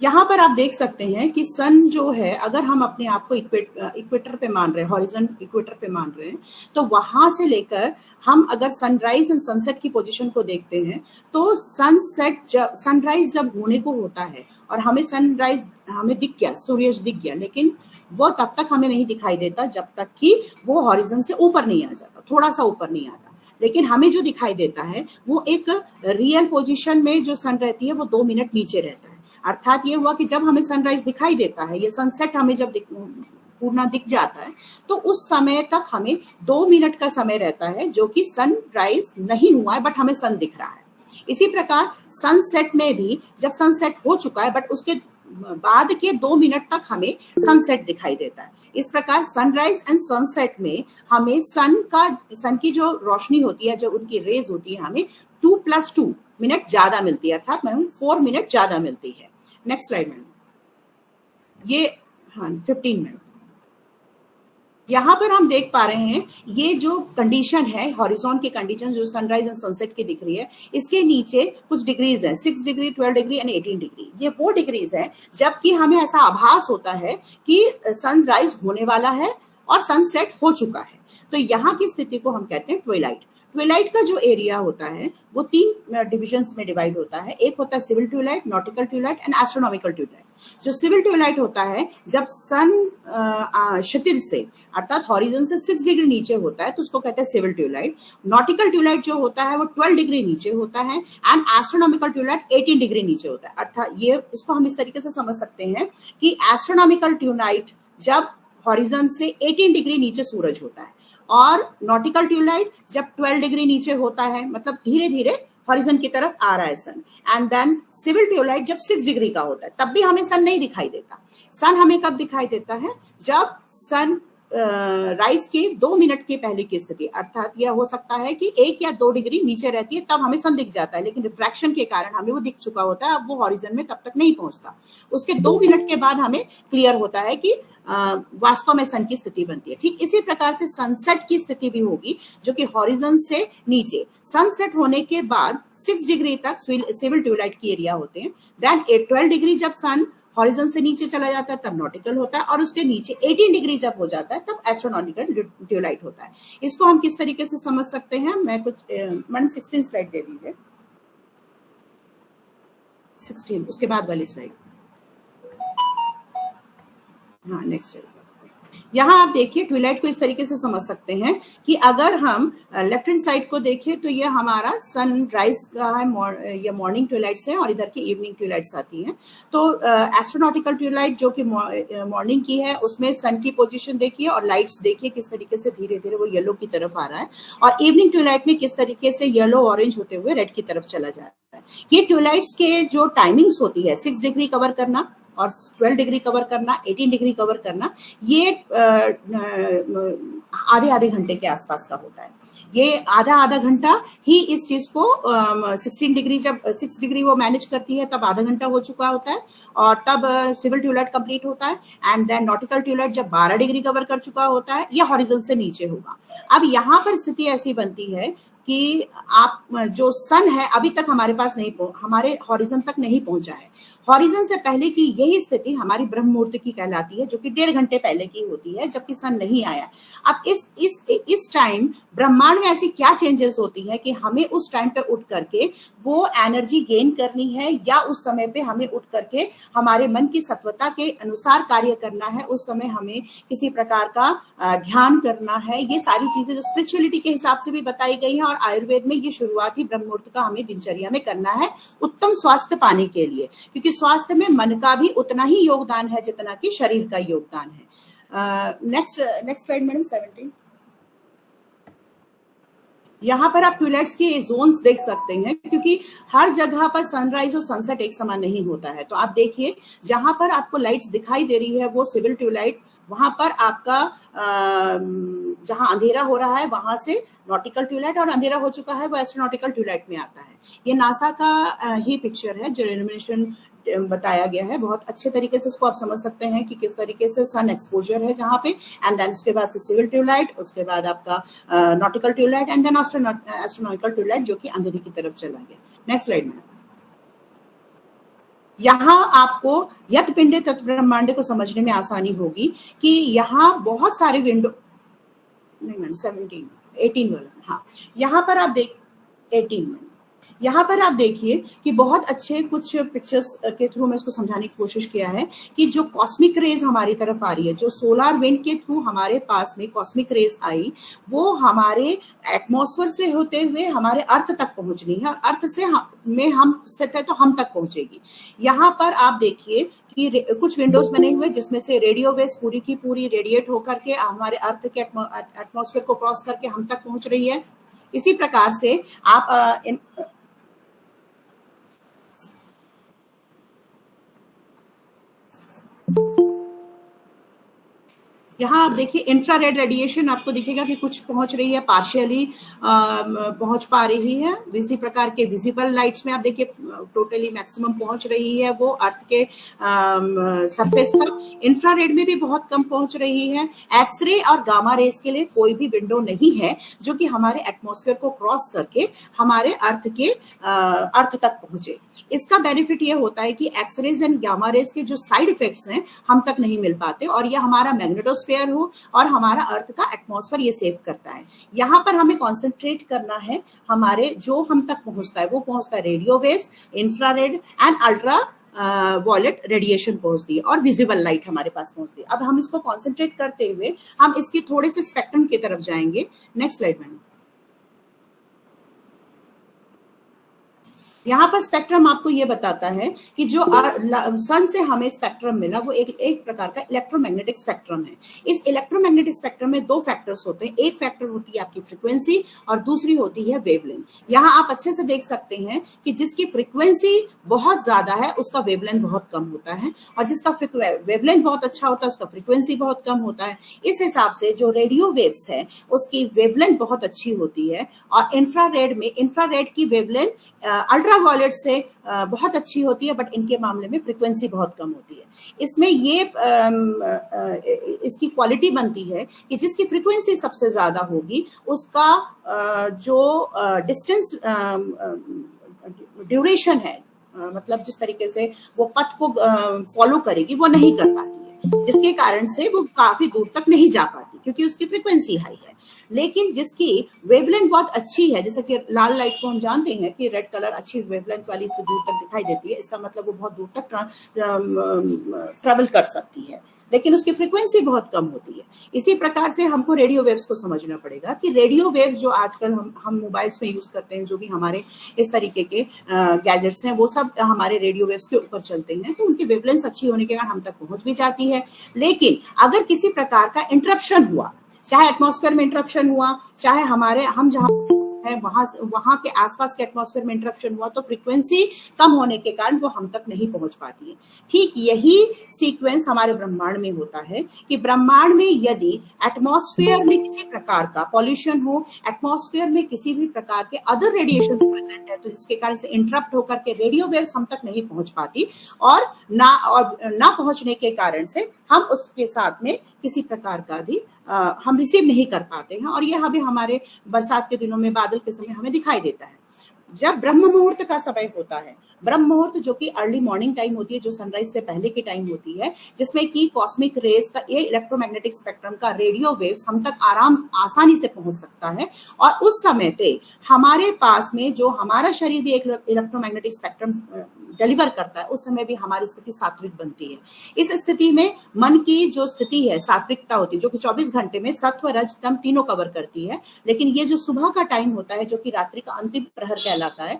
यहाँ पर आप देख सकते हैं कि सन जो है, अगर हम अपने आप को इक्वेटर पे मान रहे हैं, हॉरिजन इक्वेटर पे मान रहे हैं, तो वहां से लेकर हम अगर सनराइज एंड सनसेट की पोजीशन को देखते हैं, तो सनराइज जब होने को होता है और हमें सनराइज हमें दिख गया, सूर्य दिख गया, लेकिन वो तब तक हमें नहीं दिखाई देता जब तक कि वो हॉरिजन से ऊपर नहीं आ जाता, थोड़ा सा ऊपर नहीं आता। लेकिन हमें जो दिखाई देता है वो एक रियल पोजीशन में जो सन रहती है वो 2 मिनट नीचे रहता है। अर्थात ये हुआ कि जब हमें सनराइज दिखाई देता है, ये सनसेट हमें जब पूर्ण दिख जाता है, तो उस समय तक हमें 2 मिनट का समय रहता है जो कि सनराइज नहीं हुआ है, बट हमें सन दिख रहा है। इसी प्रकार सनसेट में भी जब सनसेट हो चुका है, बट उसके बाद के 2 मिनट तक हमें सनसेट दिखाई देता है। इस प्रकार सनराइज एंड सनसेट में हमें सन की जो रोशनी होती है, जो उनकी रेज होती है, हमें 2+2 मिनट ज्यादा मिलती है, अर्थात मैडम 4 मिनट ज्यादा मिलती है। नेक्स्ट स्लाइड मैडम, ये हाँ 15 मिनट। यहाँ पर हम देख पा रहे हैं ये जो कंडीशन है, हॉरिजॉन की कंडीशन जो सनराइज एंड सनसेट की दिख रही है, इसके नीचे कुछ डिग्रीज है, 6 डिग्री, 12 डिग्री एंड 18 डिग्री। ये वो डिग्रीज है जबकि हमें ऐसा आभास होता है कि सनराइज होने वाला है और सनसेट हो चुका है। तो यहाँ की स्थिति को हम कहते हैं ट्विलाइट। ट्विलाइट का जो एरिया होता है वो 3 डिविजन्स में डिवाइड होता है। एक होता है civil twilight, nautical twilight and astronomical twilight. जो सिविल ट्विलाइट होता है जब सन क्षितिज से अर्थात हॉरिजन से 6 डिग्री नीचे होता है, तो उसको कहते हैं सिविल ट्विलाइट। नॉटिकल ट्विलाइट जो होता है वो 12 डिग्री नीचे होता है, एंड एस्ट्रोनॉमिकल ट्विलाइट 18 डिग्री नीचे होता है। अर्थात ये इसको हम इस तरीके से समझ सकते हैं कि एस्ट्रोनॉमिकल ट्विलाइट जब हॉरिजन से 18 डिग्री नीचे सूरज होता है, और नॉटिकल ट्विलाइट जब 12 डिग्री नीचे होता है, मतलब धीरे धीरे हॉरिजन की तरफ आ रहा है सन। एंड देन सिविल ट्विलाइट जब 6 डिग्री का होता है, तब भी हमें सन नहीं दिखाई देता। सन हमें कब दिखाई देता है? जब सन राइज के 2 मिनट के पहले की स्थिति, अर्थात यह हो सकता है कि 1 या 2 डिग्री नीचे रहती है, तब हमें सन दिख जाता है, लेकिन रिफ्रैक्शन के कारण हमें वो दिख चुका होता है, अब वो हॉरिजन में तब तक नहीं पहुंचता। उसके 2 मिनट के बाद हमें क्लियर होता है कि वास्तव में सन की स्थिति बनती है। ठीक इसी प्रकार से सनसेट की स्थिति भी होगी, जो कि हॉरिजन से नीचे सनसेट होने के बाद 6 डिग्री तक सिविल ट्विलाइट की एरिया होते हैं। देन 12 डिग्री जब सन हॉरिजन से नीचे चला जाता है तब नॉटिकल होता है, और उसके नीचे 18 डिग्री जब हो जाता है तब एस्ट्रोनॉमिकल ट्विलाइट होता है। इसको हम किस तरीके से समझ सकते हैं? मैं कुछ मैडम 16 स्लाइड दे दीजिए, 16 उसके बाद वाली स्लाइड। हाँ नेक्स्ट स्लाइड। यहाँ आप देखिए ट्विलाइट को इस तरीके से समझ सकते हैं कि अगर हम लेफ्ट हैंड साइड को देखें तो ये हमारा सनराइज का है, ये मॉर्निंग ट्विलाइट्स है, और इधर की इवनिंग ट्विलाइट्स आती हैं। तो एस्ट्रोनॉटिकल ट्विलाइट जो कि मॉर्निंग की है, उसमें सन की पोजीशन देखिए और लाइट्स देखिए किस तरीके से धीरे धीरे वो येलो की तरफ आ रहा है, और इवनिंग ट्विलाइट में किस तरीके से येलो ऑरेंज होते हुए रेड की तरफ चला जा रहा है। ये ट्विलाइट्स के जो टाइमिंग्स होती है, 6 डिग्री कवर करना, और 12 डिग्री कवर करना, 18 डिग्री कवर करना, ये आधे आधे घंटे के आसपास का होता है। ये आधा आधा घंटा ही इस चीज को 16 डिग्री, जब 6 डिग्री वो मैनेज करती है तब आधा घंटा हो चुका होता है, और तब सिविल ट्यूलेट कंप्लीट होता है, एंड देन नॉटिकल ट्यूलेट जब 12 डिग्री कवर कर चुका होता है, ये हॉरिजॉन से नीचे होगा। अब यहाँ पर स्थिति ऐसी बनती है कि आप जो सन है अभी तक हमारे पास नहीं, हमारे हॉरिजन तक नहीं पहुंचा है। हॉरिजन से पहले की यही स्थिति हमारी ब्रह्म मुहूर्त की कहलाती है, जो कि 1.5 घंटे पहले की होती है, जबकि सन नहीं आया। अब इस टाइम ब्रह्मांड में ऐसी क्या चेंजेस होती है कि हमें उस टाइम पे उठ करके वो एनर्जी गेन करनी है, या उस समय पे हमें उठ करके हमारे मन की सत्वता के अनुसार कार्य करना है, उस समय हमें किसी प्रकार का ध्यान करना है। ये सारी चीजें जो स्पिरिचुअलिटी के हिसाब से भी बताई गई है, और आयुर्वेद में ये शुरुआत ही ब्रह्म मुहूर्त का हमें दिनचर्या में करना है उत्तम स्वास्थ्य पाने के लिए, क्योंकि स्वास्थ्य में मन का भी उतना ही योगदान है जितना कि शरीर का योगदान है। Next slide madam, 17। यहाँ पर आप ट्यूलेट्स के जोन्स देख सकते हैं, क्योंकि हर जगह पर सनराइज और सनसेट एक समान नहीं होता है। तो आप देखिए जहां पर आपको लाइट्स दिखाई दे रही है वो सिविल ट्यूलाइट, वहां पर आपका जहां अंधेरा हो रहा है वहां से नॉटिकल ट्यूलाइट, और अंधेरा हो चुका है वो एस्ट्रोनॉटिकल ट्यूलाइट में आता है। ये नासा का ही पिक्चर है जो इल्यूमिनेशन बताया गया है। बहुत अच्छे तरीके से इसको आप समझ सकते हैं कि किस तरीके से सन एक्सपोजर है जहां पे, एंड देन उसके बाद से सिविल ट्यूलाइट, उसके बाद आपका नॉटिकल ट्यूलाइट, एंड देन एस्ट्रोनॉटिकल ट्यूलाइट जो कि अंधेरे की तरफ चला गया। नेक्स्ट स्लाइड में यहाँ आपको यत पिंडे तत् ब्रह्मांडे को समझने में आसानी होगी कि यहाँ बहुत सारे विंडो, नहीं मैम 17 18 वाला, हाँ यहाँ पर आप 18 में यहाँ पर आप देखिए कि बहुत अच्छे कुछ पिक्चर्स के थ्रू मैं इसको समझाने की कोशिश किया है कि जो कॉस्मिक रेज हमारी तरफ आ रही है, जो सोलर विंड के थ्रू हमारे पास में कॉस्मिक रेज आई, वो हमारे एटमॉस्फेयर से होते हुए हमारे अर्थ तक पहुंचनी है, और अर्थ से में हम स्थित है तो हम तक पहुंचेगी। यहाँ पर आप देखिए कि कुछ विंडोज बने हुए जिसमें से रेडियो वेव्स पूरी की पूरी रेडिएट होकर के हमारे अर्थ के एटमॉस्फेयर को क्रॉस करके हम तक पहुंच रही है। इसी प्रकार से आप यहाँ आप देखिए इंफ्रारेड रेडिएशन आपको दिखेगा कि कुछ पहुंच रही है, पार्शियली पहुंच पा रही है। इसी प्रकार के विजिबल लाइट्स में आप देखिए टोटली मैक्सिमम पहुंच रही है वो अर्थ के सरफेस तक। इंफ्रारेड में भी बहुत कम पहुंच रही है। एक्सरे और गामा रेस के लिए कोई भी विंडो नहीं है जो कि हमारे एटमॉस्फेयर को क्रॉस करके हमारे अर्थ तक पहुंचे। इसका बेनिफिट ये होता है कि एक्सरेज एंड गामा रेस के जो साइड इफेक्ट्स हैं हम तक नहीं मिल पाते, और ये हमारा मैग्नेटोस्फीयर हो और हमारा अर्थ का एटमॉस्फेयर ये सेव करता है। यहाँ पर हमें कॉन्सेंट्रेट करना है, हमारे जो हम तक पहुंचता है वो पहुंचता है radio waves, infrared and ultraviolet radiation पहुंचती है, और विजिबल लाइट हमारे पास पहुंचती है। अब हम इसको कॉन्सेंट्रेट करते हुए हम इसके थोड़े से स्पेक्ट्रम की तरफ जाएंगे। Next slide madam. यहाँ पर स्पेक्ट्रम आपको ये बताता है कि जो सन से हमें स्पेक्ट्रम मिला वो एक प्रकार का इलेक्ट्रोमैग्नेटिक स्पेक्ट्रम है। इस इलेक्ट्रोमैग्नेटिक स्पेक्ट्रम में दो फैक्टर्स होते हैं। एक फैक्टर होती है आपकी फ्रीक्वेंसी और दूसरी होती है वेवलेंथ। यहाँ आप अच्छे से देख सकते हैं कि जिसकी फ्रीक्वेंसी बहुत ज्यादा है उसका वेवलेंथ बहुत कम होता है, और जिसका वेवलेंथ बहुत अच्छा होता है उसका फ्रीक्वेंसी बहुत कम होता है। इस हिसाब से जो रेडियो वेव्स है उसकी वेवलेंथ बहुत अच्छी होती है, और इंफ्रारेड की वेवलेंथ अल्ट्रा वॉयलेट से बहुत अच्छी होती है, बट इनके मामले में फ्रीक्वेंसी बहुत कम होती है। इसमें ये इसकी क्वालिटी बनती है कि जिसकी फ्रीक्वेंसी सबसे ज्यादा होगी उसका जो डिस्टेंस ड्यूरेशन है, मतलब जिस तरीके से वो पथ को फॉलो करेगी वो नहीं कर पाती है, जिसके कारण से वो काफी दूर तक नहीं जा पाती क्योंकि उसकी फ्रीक्वेंसी हाई है। लेकिन जिसकी वेवलेंथ बहुत अच्छी है, जैसे कि लाल लाइट को हम जानते हैं कि रेड कलर अच्छी वेवलेंथ वाली इसको दूर तक दिखाई देती है, इसका मतलब वो बहुत दूर तक ट्रेवल कर सकती है, लेकिन उसकी फ्रीक्वेंसी बहुत कम होती है। इसी प्रकार से हमको रेडियो वेव्स को समझना पड़ेगा कि रेडियो वेव्स जो आजकल हम मोबाइल्स में यूज करते हैं, जो भी हमारे इस तरीके के गैजेट्स हैं, वो सब हमारे रेडियो वेव्स के ऊपर चलते हैं, तो उनकी वेवलेंथ अच्छी होने के कारण हम तक पहुंच भी जाती है। लेकिन अगर किसी प्रकार का इंटरप्शन हुआ, चाहे एटमॉस्फेयर में इंटरप्शन हुआ, चाहे हम जहाँ है, वहां के आसपास के एटमॉस्फेयर में इंटरप्शन हुआ तो फ्रीक्वेंसी कम होने के कारण वो हम तक नहीं पहुंच पाती है। ठीक यही सीक्वेंस हमारे ब्रह्मांड में होता है कि ब्रह्मांड में यदि एटमॉस्फेयर में किसी प्रकार का पॉल्यूशन हो, एटमॉस्फेयर में किसी भी प्रकार के अदर रेडिएशन प्रेजेंट है, तो जिसके कारण से इंटरप्ट होकर के रेडियो वेव्स हम तक नहीं पहुंच पाती, और ना पहुंचने के कारण से हम उसके साथ में किसी प्रकार का भी हम रिसीव नहीं कर पाते हैं। और यह अभी हमारे बरसात के दिनों में बादल के समय हमें दिखाई देता है। जब ब्रह्म मुहूर्त का समय होता है, ब्रह्म मुहूर्त जो कि अर्ली मॉर्निंग टाइम होती है, जो सनराइज से पहले की टाइम होती है, जिसमें कि कॉस्मिक रेज का ये इलेक्ट्रोमैग्नेटिक स्पेक्ट्रम का रेडियो वेव्स हम तक आसानी से पहुंच सकता है। और उस समय पे हमारे पास में जो हमारा शरीर भी एक इलेक्ट्रोमैग्नेटिक स्पेक्ट्रम डिलीवर करता है, उस समय भी हमारी स्थिति सात्विक बनती है। इस स्थिति में मन की जो स्थिति है, सात्विकता होती है, जो कि 24 घंटे में सत्व रज तम तीनों कवर करती है। लेकिन ये जो सुबह का टाइम होता है, जो कि रात्रि का अंतिम प्रहर कहलाता है,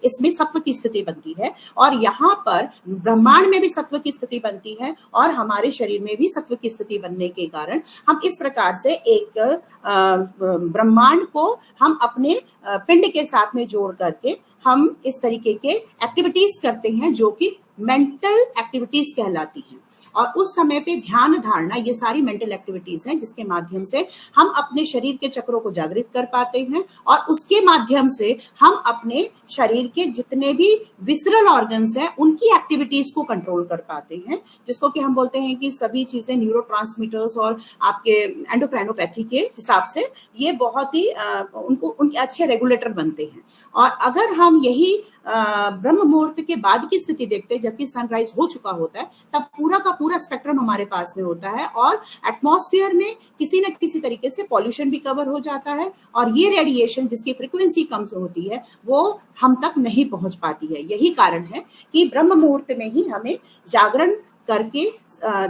इसमें सत्व की स्थिति बनती है। और यहाँ पर ब्रह्मांड में भी सत्व की स्थिति बनती है और हमारे शरीर में भी सत्व की स्थिति बनने के कारण हम इस प्रकार से एक ब्रह्मांड को हम अपने पिंड के साथ में जोड़ करके हम इस तरीके के एक्टिविटीज करते हैं, जो कि मेंटल एक्टिविटीज कहलाती हैं। और उस समय पे ध्यान धारणा, ये सारी मेंटल एक्टिविटीज हैं जिसके माध्यम से हम अपने शरीर के चक्रों को जागृत कर पाते हैं, और उसके माध्यम से हम अपने शरीर के जितने भी विसरल ऑर्गन्स हैं उनकी एक्टिविटीज को कंट्रोल कर पाते हैं, जिसको कि हम बोलते हैं कि सभी चीजें न्यूरोट्रांसमीटर्स और आपके एंडोक्राइनोपैथी के हिसाब से ये बहुत ही उनके अच्छे रेगुलेटर बनते हैं। और अगर हम यही ब्रह्म मुहूर्त के बाद की स्थिति देखते हैं, जबकि सनराइज हो चुका होता है, तब पूरा का पूरा स्पेक्ट्रम हमारे पास में होता है और एटमॉस्फेयर में किसी न किसी तरीके से पॉल्यूशन भी कवर हो जाता है, और ये रेडिएशन जिसकी फ्रीक्वेंसी कम होती है वो हम तक नहीं पहुंच पाती है। यही कारण है कि ब्रह्म मुहूर्त में ही हमें जागरण करके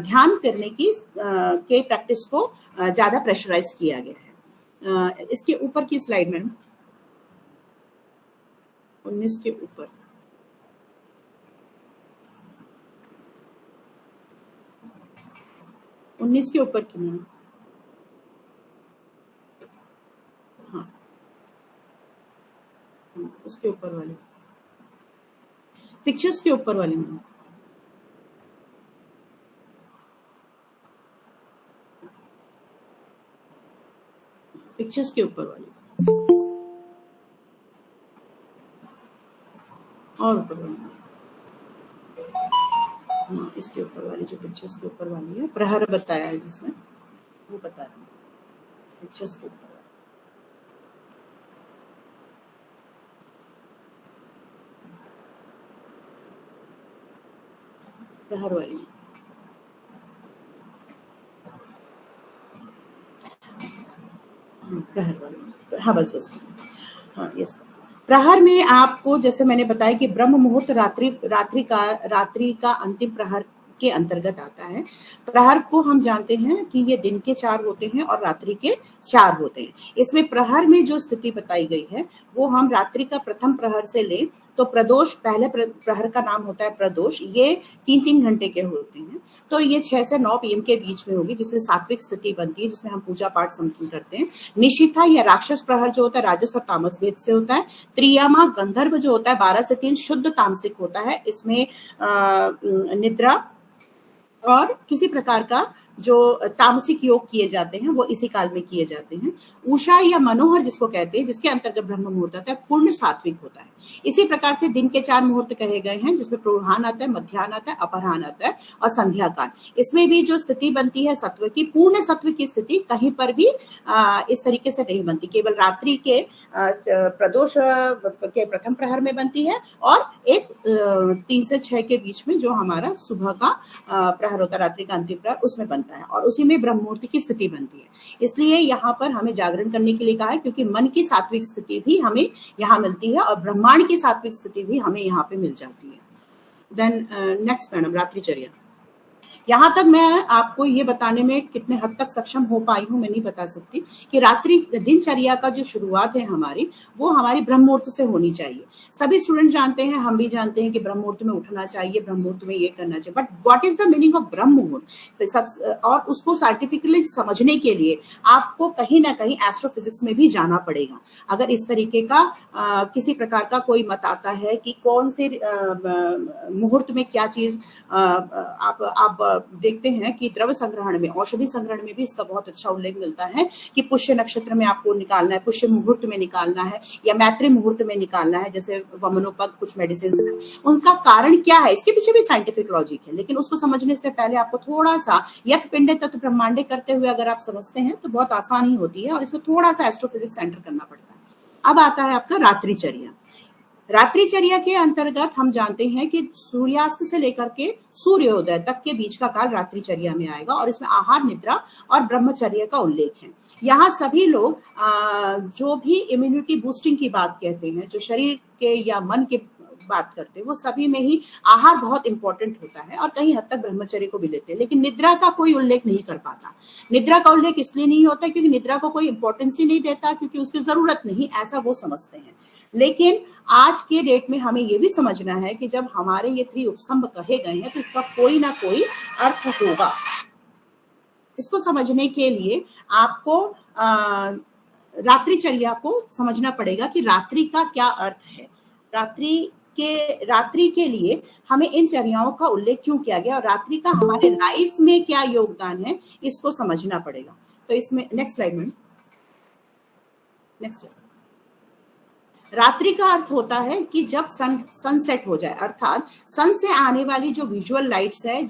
ध्यान करने की के प्रैक्टिस को ज्यादा प्रेशराइज किया गया है। इसके ऊपर की स्लाइड में 19 के ऊपर, उन्नीस के ऊपर की मैम, हाँ उसके ऊपर वाले पिक्चर्स के ऊपर वाले मैम, पिक्चर्स के ऊपर वाले और ऊपर वाली, हाँ इसके ऊपर वाली, जो पिक्चर्स के ऊपर वाली है, प्रहर बताया है जिसमें, वो बता रहे हैं पिक्चर्स के ऊपर वाली। प्रहर वाली, हाँ प्रहर वाली, हाँ बस बस, हाँ यस। प्रहर में आपको जैसे मैंने बताया कि ब्रह्म मुहूर्त रात्रि का अंतिम प्रहर के अंतर्गत आता है। प्रहर को हम जानते हैं कि ये दिन के 4 होते हैं और रात्रि के 4 होते हैं। इसमें प्रहर में जो स्थिति बताई गई है वो हम रात्रि का प्रथम प्रहर से ले तो प्रदोष, पहले प्रहर का नाम होता है प्रदोष, ये 3-3 घंटे के होते हैं। तो ये 6 से 9 PM के बीच में होगी, जिसमें सात्विक स्थिति बनती है, जिसमें हम पूजा पाठ संपन्न करते हैं। निशिथा या राक्षस प्रहर जो होता है राजस और तामस भेद से होता है। त्रियामा गंधर्व जो होता है 12 से 3 शुद्ध तामसिक होता है। इसमें निद्रा और किसी प्रकार का जो तामसिक योग किए जाते हैं वो इसी काल में किए जाते हैं। उषा या मनोहर जिसको कहते हैं, जिसके अंतर्गत ब्रह्म मुहूर्त आता है, पूर्ण सात्विक होता है। इसी प्रकार से दिन के 4 मुहूर्त कहे गए हैं, जिसमें पूर्वाह्न आता है, मध्याह्न आता है, अपराह्न आता है और संध्या काल। इसमें भी जो स्थिति बनती है सत्व की, पूर्ण सत्व की स्थिति कहीं पर भी इस तरीके से नहीं बनती, केवल रात्रि के प्रदोष के प्रथम प्रहर में बनती है और एक 3 से 6 के बीच में जो हमारा सुबह का प्रहर होता है, रात्रि का अंतिम प्रहर, उसमें बनता है और उसी में ब्रह्म मुहूर्त की स्थिति बनती है। इसलिए यहाँ पर हमें जागरण करने के लिए कहा है, क्योंकि मन की सात्विक स्थिति भी हमें यहाँ मिलती है और ब्रह्मांड की सात्विक स्थिति भी हमें यहाँ पे मिल जाती है। देन नेक्स्ट मैडम, रात्रिचर्या। यहाँ तक मैं आपको ये बताने में कितने हद तक सक्षम हो पाई हूँ मैं नहीं बता सकती कि रात्रि दिनचर्या का जो शुरुआत है हमारी, वो हमारी ब्रह्म मुहूर्त से होनी चाहिए। सभी स्टूडेंट जानते हैं, हम भी जानते हैं कि ब्रह्म मुहूर्त में उठना चाहिए, ब्रह्म मुहूर्त में ये करना चाहिए, but what is the meaning of ब्रह्म मुहूर्त, और उसको साइंटिफिकली समझने के लिए आपको कहीं ना कहीं एस्ट्रोफिजिक्स में भी जाना पड़ेगा। अगर इस तरीके का किसी प्रकार का कोई मत आता है कि कौन से मुहूर्त में क्या चीज, आप देखते हैं कि द्रव्य संग्रहण में, औषधि संग्रहण में भी इसका बहुत अच्छा उल्लेख मिलता है कि पुष्य नक्षत्र में आपको निकालना है, पुष्य मुहूर्त में निकालना है या मैत्री मुहूर्त में निकालना है। जैसे वमनोपग कुछ मेडिसिन है, उनका कारण क्या है, इसके पीछे भी साइंटिफिक लॉजिक है, लेकिन उसको समझने से पहले आपको थोड़ा सा यत पिंडे तत्व ब्रह्मांडे करते हुए अगर आप समझते हैं तो बहुत आसानी होती है और इसमें थोड़ा सा एस्ट्रोफिजिक्स एंटर करना पड़ता है। अब आता है आपका रात्रिचर्या। रात्रिचर्या के अंतर्गत हम जानते हैं कि सूर्यास्त से लेकर के सूर्योदय तक के बीच का काल रात्रिचर्या में आएगा और इसमें आहार, निद्रा और ब्रह्मचर्य का उल्लेख है। यहाँ सभी लोग जो भी इम्यूनिटी बूस्टिंग की बात कहते हैं, जो शरीर के या मन के बात करते हैं, वो सभी में ही आहार बहुत इंपॉर्टेंट होता है और कहीं हद तक ब्रह्मचर्य को भी लेते हैं, लेकिन निद्रा का कोई उल्लेख नहीं कर पाता। निद्रा का उल्लेख इसलिए नहीं होता क्योंकि निद्रा को कोई इंपॉर्टेंस ही नहीं देता, क्योंकि उसकी जरूरत नहीं, ऐसा वो समझते हैं। लेकिन आज के डेट में हमें ये भी समझना है कि जब हमारे ये 3 उपस्तंभ कहे गए हैं तो इसका कोई ना कोई अर्थ होगा। इसको समझने के लिए आपको रात्रिचर्या को समझना पड़ेगा कि रात्रि का क्या अर्थ है, रात्रि के लिए हमें इन चर्याओं का उल्लेख क्यों किया गया और रात्रि का हमारे लाइफ में क्या योगदान है, इसको समझना पड़ेगा। तो इसमें नेक्स्ट स्लाइड में, नेक्स्ट स्लाइड। रात्रि का अर्थ होता है कि जब सनसेट हो जाए, अर्थात सन से आने वाली जो विजुअल लाइट्स है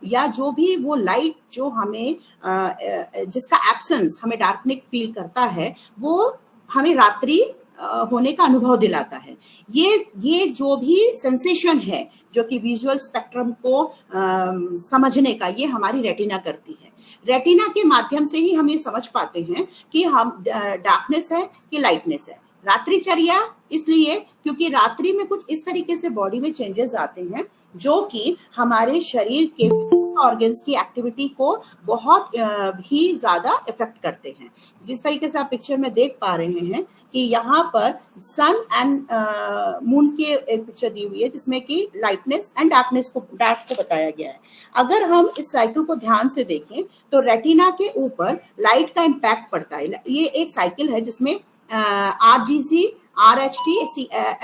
या जो भी वो लाइट जो हमें जिसका एब्सेंस हमें डार्कनेस फील करता है, वो हमें रात्रि होने का अनुभव दिलाता है। ये जो भी सेंसेशन है जो कि विजुअल स्पेक्ट्रम को समझने का, ये हमारी रेटिना करती है। रेटिना के माध्यम से ही हम ये समझ पाते हैं कि हम डार्कनेस है कि लाइटनेस है। रात्रिचर्या इसलिए क्योंकि रात्रि में कुछ इस तरीके से बॉडी में चेंजेस आते हैं जो कि हमारे शरीर के ऑर्गन्स की एक्टिविटी को बहुत ही ज्यादा इफेक्ट करते हैं। जिस तरीके से आप पिक्चर में देख पा रहे हैं कि यहाँ पर सन एंड मून की एक पिक्चर दी हुई है जिसमें कि लाइटनेस एंड डार्कनेस को बताया गया है। अगर हम इस साइकिल को ध्यान से देखें तो रेटिना के ऊपर लाइट का इम्पैक्ट पड़ता है। ये एक साइकिल है जिसमें RGC, RHT,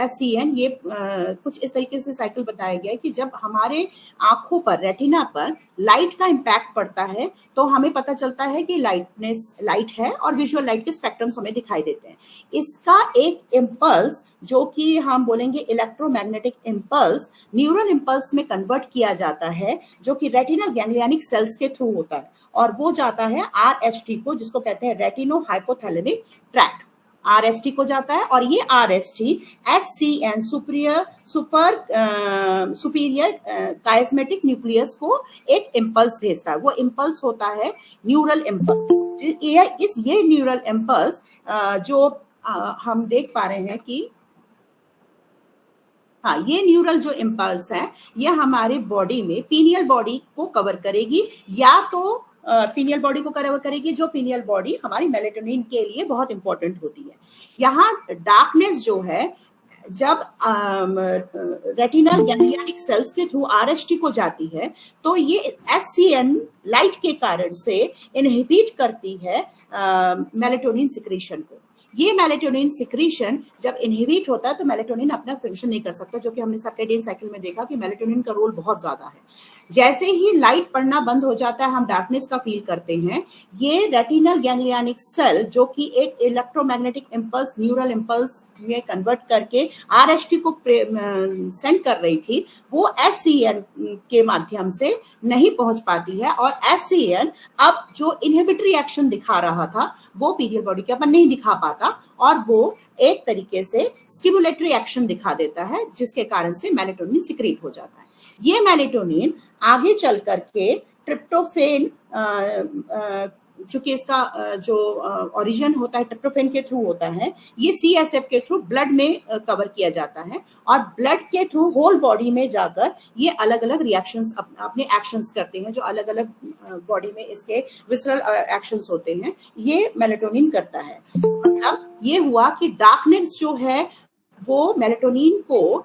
SCN, ये कुछ इस तरीके से साइकिल बताया गया है कि जब हमारे आंखों पर, रेटिना पर लाइट का इम्पैक्ट पड़ता है तो हमें पता चलता है कि लाइट है और विजुअल लाइट के स्पेक्ट्रम्स हमें दिखाई देते हैं। इसका एक इम्पल्स जो कि हम बोलेंगे इलेक्ट्रोमैग्नेटिक इम्पल्स, न्यूरल इम्पल्स में कन्वर्ट किया जाता है जो कि रेटिनल गैंग्लियनिक सेल्स के थ्रू होता है और वो जाता है RHT को, जिसको कहते हैं रेटिनो हाइपोथैलेमिक ट्रैक्ट, RST को जाता है और ये RST SCN सुपीरियर काइस्मेटिक न्यूक्लियस को एक इम्पल्स भेजता है। वो इम्पल्स होता है न्यूरल इम्पल्स। ये न्यूरल इम्पल्स जो हम देख पा रहे हैं कि हाँ, ये न्यूरल जो इम्पल्स है ये हमारे बॉडी में पीनियल बॉडी को कवर करेगी, या तो पीनियल बॉडी को कवर करेगी, जो पीनियल बॉडी हमारी मेलेटोनिन के लिए बहुत इंपॉर्टेंट होती है। यहाँ डार्कनेस जो है जब रेटिनल गैंग्लियनिक सेल्स के थ्रू RST को जाती है तो ये SCN लाइट के कारण से इनहिबिट करती है मेलेटोनिन सिक्रीशन को। ये मेलेटोनिन सिक्रीशन जब इनहिबिट होता है तो मेलेटोनिन अपना फंक्शन नहीं कर सकता, जो कि हमने सर्केडियन साइकिल में देखा कि मेलेटोनिन का रोल बहुत ज्यादा है। जैसे ही लाइट पड़ना बंद हो जाता है हम डार्कनेस का फील करते हैं। ये रेटिनल गैंग्लियनिक सेल जो कि एक इलेक्ट्रोमैग्नेटिक इम्पल्स न्यूरल इम्पल्स में कन्वर्ट करके RST को सेंड कर रही थी, वो SCN के माध्यम से नहीं पहुंच पाती है और SCN अब जो इनहिबिटरी एक्शन दिखा रहा था वो पीनियल बॉडी के ऊपर नहीं दिखा पाता और वो एक तरीके से स्टिमुलेटरी एक्शन दिखा देता है जिसके कारण से मेलेटोनिन सिक्रीट हो जाता है। ये मेलेटोनिन आगे चल करके ट्रिप्टोफेन चूंकि इसका जो ओरिजिन होता है ट्रिप्टोफैन के थ्रू होता है, ये CSF के थ्रू ब्लड में कवर किया जाता है और ब्लड के थ्रू होल बॉडी में जाकर ये अलग अलग रिएक्शंस अपने एक्शंस करते हैं, जो अलग अलग बॉडी में इसके विसरल एक्शंस होते हैं, ये मेलेटोनिन करता है। मतलब ये हुआ कि डार्कनेस जो है वो मेलेटोनिन को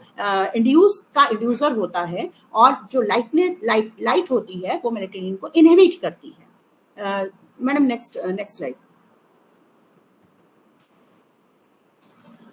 इंड्यूसर होता है और जो लाइट होती है वो मेलेटोनिन को इनहिबिट करती है। Madam next slide.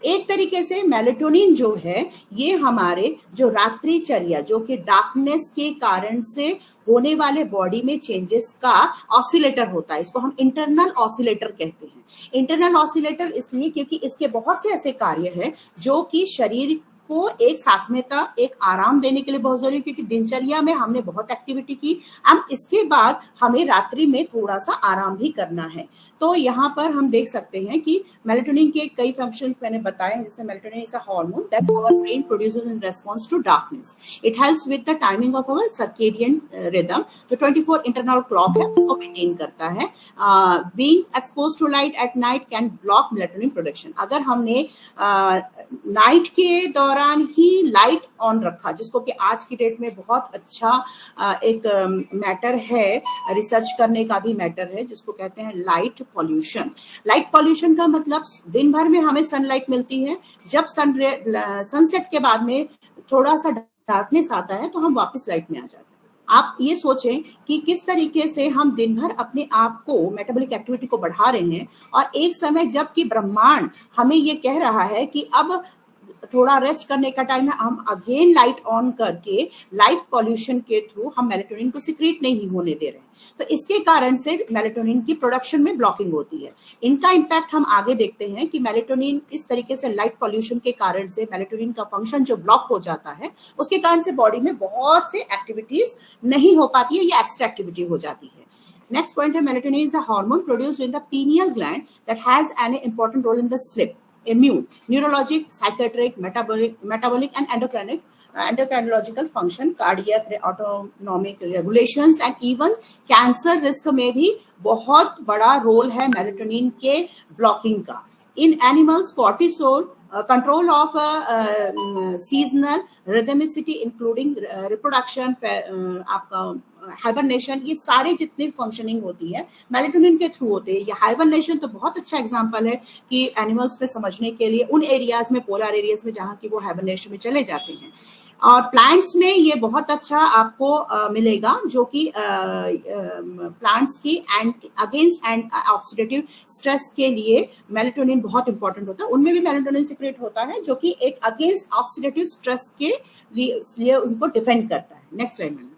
एक तरीके से मेलेटोनिन जो है ये हमारे जो रात्रिचर्या, जो कि डार्कनेस के कारण से होने वाले बॉडी में चेंजेस का ऑसिलेटर होता है। इसको हम इंटरनल ऑसिलेटर कहते हैं। इंटरनल ऑसिलेटर इसलिए क्योंकि इसके बहुत से ऐसे कार्य हैं जो कि शरीर को एक सात्म्यता, एक आराम देने के लिए बहुत जरूरी है, क्योंकि दिनचर्या में हमने बहुत एक्टिविटी की, अब इसके बाद हमें रात्रि में थोड़ा सा आराम भी करना है। तो यहाँ पर हम देख सकते हैं कि मेलेटोनिन के कई फंक्शंस मैंने बताए हैं, जिसमें melatonin is a hormone that our brain produces in response to darkness. It helps with the timing of our circadian rhythm, जो 24 इंटरनल क्लॉक है उसको मेंटेन करता है। Being exposed to light at night can block melatonin production. अगर हमने night के दौरान ही light on रखा, जिसको कि आज की डेट में बहुत अच्छा एक मैटर है, रिसर्च करने का भी मैटर है, जिसको कहते हैं लाइट पॉल्यूशन। लाइट पॉल्यूशन का मतलब दिन भर में हमें सनलाइट मिलती है, जब सनसेट के बाद में थोड़ा सा डार्कनेस आता है तो हम वापस लाइट में आ जाते हैं। आप ये सोचें कि किस तरीके से हम दिन भर अपने आप को मेटाबॉलिक एक्टिविटी को बढ़ा रहे हैं और एक समय जबकि ब्रह्मांड हमें ये कह रहा है कि अब थोड़ा रेस्ट करने का टाइम है, हम अगेन लाइट ऑन करके लाइट पॉल्यूशन के थ्रू हम मेलेटोनिन को सिक्रीट नहीं होने दे रहे हैं। तो इसके कारण से मेलेटोनिन की प्रोडक्शन में ब्लॉकिंग होती है। इनका इम्पैक्ट हम आगे देखते हैं कि मेलेटोनिन इस तरीके से लाइट पॉल्यूशन के कारण से मेलेटोनिन का फंक्शन जो ब्लॉक हो जाता है, उसके कारण से बॉडी में बहुत से एक्टिविटीज नहीं हो पाती है या एक्स्ट्रा एक्टिविटी हो जाती है। नेक्स्ट पॉइंट है, melatonin is a hormone produced in the pineal gland that has an important role in the sleep, immune, neurologic, psychiatric, metabolic and endocrinological function, cardiac, autonomic regulations and even cancer risk में भी बहुत बड़ा role है melatonin के blocking का। In animals, cortisol, control of seasonal rhythmicity including reproduction, आपका hibernation, ये सारे जितने फंक्शनिंग होती है मेलेटोनिन के थ्रू होते हैं। ये हाइबरनेशन तो बहुत अच्छा एग्जांपल है कि एनिमल्स में समझने के लिए, उन एरियाज में, पोलर एरियाज में जहाँ की वो हाइबरनेशन में चले जाते हैं। और प्लांट्स में ये बहुत अच्छा आपको मिलेगा, जो कि प्लांट्स की अगेंस्ट एंड ऑक्सीडेटिव स्ट्रेस के लिए मेलेटोनिन बहुत इंपॉर्टेंट होता है। उनमें भी मेलेटोनिन सिक्रेट होता है जो कि एक अगेंस्ट ऑक्सीडेटिव स्ट्रेस के लिए उनको डिफेंड करता है। नेक्स्ट स्लाइड में।